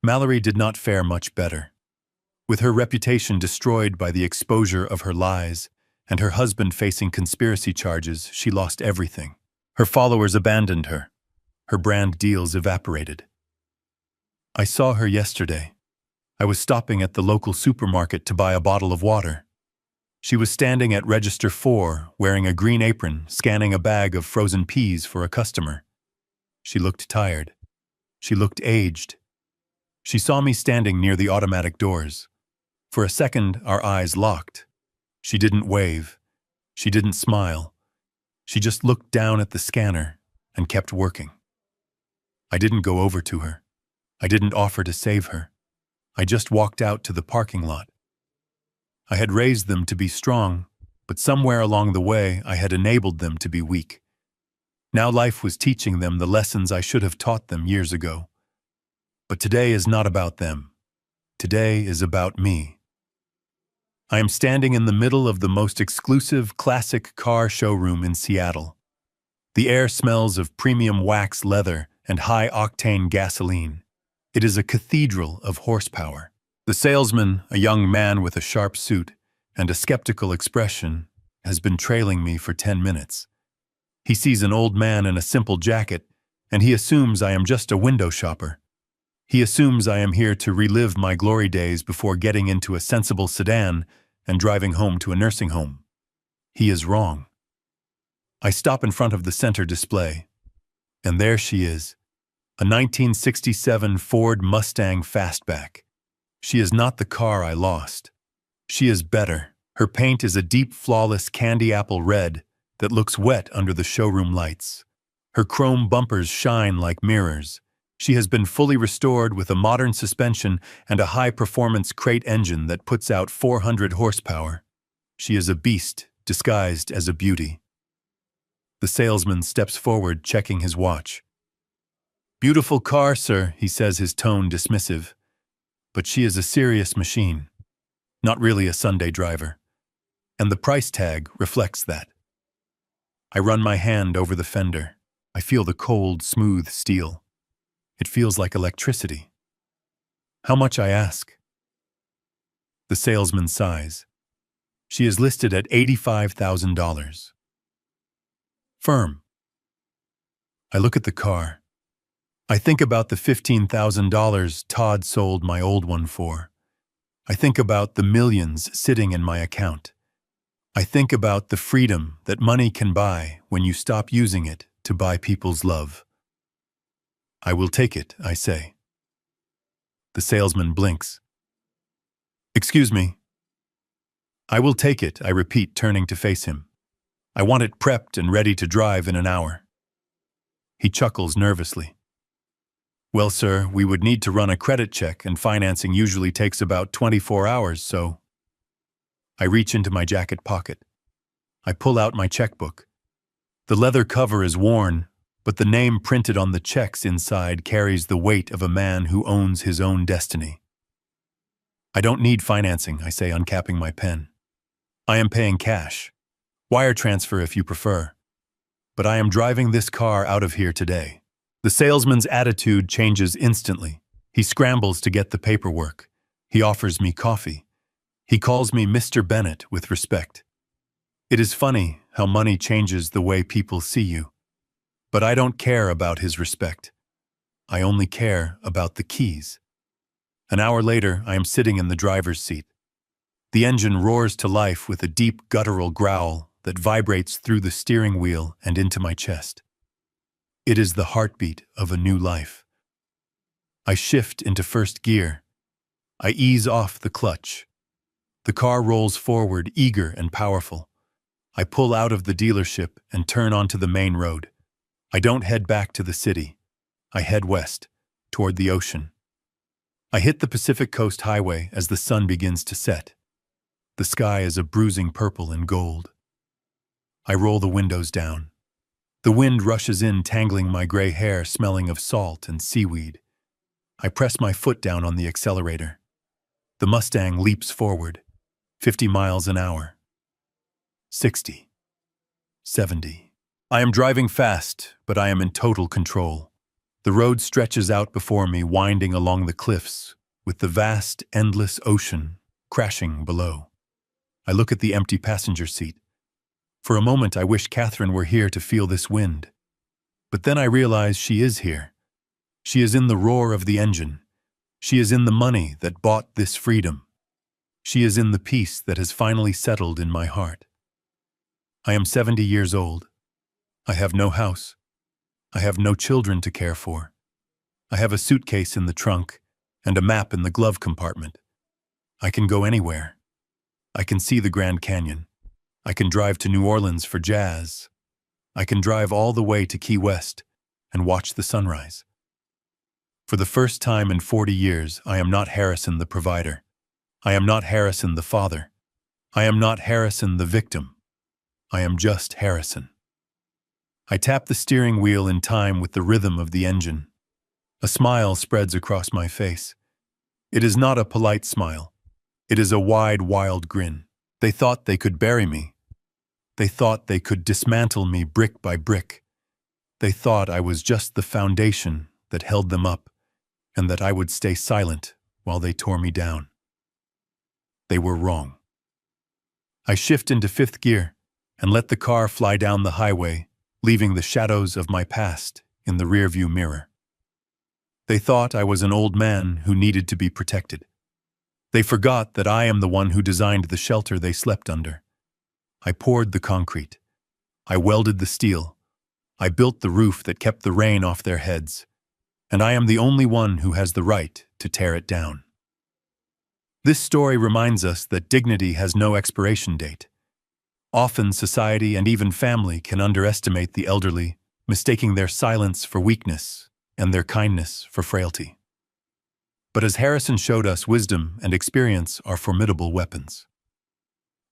Mallory did not fare much better. With her reputation destroyed by the exposure of her lies, and her husband facing conspiracy charges, she lost everything. Her followers abandoned her. Her brand deals evaporated. I saw her yesterday. I was stopping at the local supermarket to buy a bottle of water. She was standing at register 4, wearing a green apron, scanning a bag of frozen peas for a customer. She looked tired. She looked aged. She saw me standing near the automatic doors. For a second, our eyes locked. She didn't wave. She didn't smile. She just looked down at the scanner and kept working. I didn't go over to her. I didn't offer to save her. I just walked out to the parking lot. I had raised them to be strong, but somewhere along the way I had enabled them to be weak. Now life was teaching them the lessons I should have taught them years ago. But today is not about them. Today is about me. I am standing in the middle of the most exclusive classic car showroom in Seattle. The air smells of premium wax leather and high-octane gasoline. It is a cathedral of horsepower. The salesman, a young man with a sharp suit and a skeptical expression, has been trailing me for 10 minutes. He sees an old man in a simple jacket, and he assumes I am just a window shopper. He assumes I am here to relive my glory days before getting into a sensible sedan and driving home to a nursing home. He is wrong. I stop in front of the center display, and there she is, a 1967 Ford Mustang Fastback. She is not the car I lost. She is better. Her paint is a deep, flawless candy apple red that looks wet under the showroom lights. Her chrome bumpers shine like mirrors. She has been fully restored with a modern suspension and a high-performance crate engine that puts out 400 horsepower. She is a beast disguised as a beauty. The salesman steps forward, checking his watch. "Beautiful car, sir," he says, his tone dismissive. But she is a serious machine, not really a Sunday driver. And the price tag reflects that. I run my hand over the fender. I feel the cold, smooth steel. It feels like electricity. "How much?" I ask. The salesman sighs. She is listed at $85,000. Firm. I look at the car. I think about the $15,000 Todd sold my old one for. I think about the millions sitting in my account. I think about the freedom that money can buy when you stop using it to buy people's love. "I will take it," I say. The salesman blinks. "Excuse me." "I will take it," I repeat, turning to face him. "I want it prepped and ready to drive in an hour." He chuckles nervously. "Well, sir, we would need to run a credit check, and financing usually takes about 24 hours, so..." I reach into my jacket pocket. I pull out my checkbook. The leather cover is worn, but the name printed on the checks inside carries the weight of a man who owns his own destiny. "I don't need financing," I say, uncapping my pen. "I am paying cash. Wire transfer if you prefer. But I am driving this car out of here today." The salesman's attitude changes instantly. He scrambles to get the paperwork. He offers me coffee. He calls me Mr. Bennett with respect. It is funny how money changes the way people see you. But I don't care about his respect. I only care about the keys. An hour later, I am sitting in the driver's seat. The engine roars to life with a deep guttural growl that vibrates through the steering wheel and into my chest. It is the heartbeat of a new life. I shift into first gear. I ease off the clutch. The car rolls forward, eager and powerful. I pull out of the dealership and turn onto the main road. I don't head back to the city. I head west, toward the ocean. I hit the Pacific Coast Highway as the sun begins to set. The sky is a bruising purple and gold. I roll the windows down. The wind rushes in, tangling my gray hair, smelling of salt and seaweed. I press my foot down on the accelerator. The Mustang leaps forward, 50 miles an hour. 60. 70. I am driving fast, but I am in total control. The road stretches out before me, winding along the cliffs, with the vast, endless ocean crashing below. I look at the empty passenger seat. For a moment, I wish Catherine were here to feel this wind. But then I realize she is here. She is in the roar of the engine. She is in the money that bought this freedom. She is in the peace that has finally settled in my heart. I am 70 years old. I have no house. I have no children to care for. I have a suitcase in the trunk and a map in the glove compartment. I can go anywhere. I can see the Grand Canyon. I can drive to New Orleans for jazz. I can drive all the way to Key West and watch the sunrise. For the first time in 40 years, I am not Harrison the provider. I am not Harrison the father. I am not Harrison the victim. I am just Harrison. I tap the steering wheel in time with the rhythm of the engine. A smile spreads across my face. It is not a polite smile. It is a wide, wild grin. They thought they could bury me. They thought they could dismantle me brick by brick. They thought I was just the foundation that held them up, and that I would stay silent while they tore me down. They were wrong. I shift into fifth gear and let the car fly down the highway, leaving the shadows of my past in the rearview mirror. They thought I was an old man who needed to be protected. They forgot that I am the one who designed the shelter they slept under. I poured the concrete. I welded the steel. I built the roof that kept the rain off their heads. And I am the only one who has the right to tear it down. This story reminds us that dignity has no expiration date. Often society and even family can underestimate the elderly, mistaking their silence for weakness and their kindness for frailty. But as Harrison showed us, wisdom and experience are formidable weapons.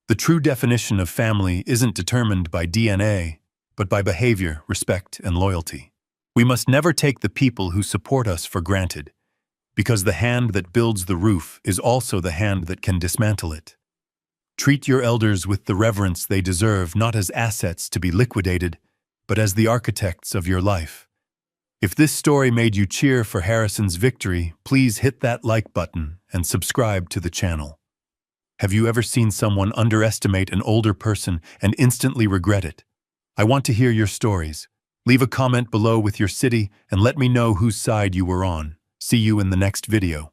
The true definition of family isn't determined by DNA, but by behavior, respect, and loyalty. We must never take the people who support us for granted, because the hand that builds the roof is also the hand that can dismantle it. Treat your elders with the reverence they deserve, not as assets to be liquidated, but as the architects of your life. If this story made you cheer for Harrison's victory, please hit that like button and subscribe to the channel. Have you ever seen someone underestimate an older person and instantly regret it? I want to hear your stories. Leave a comment below with your city and let me know whose side you were on. See you in the next video.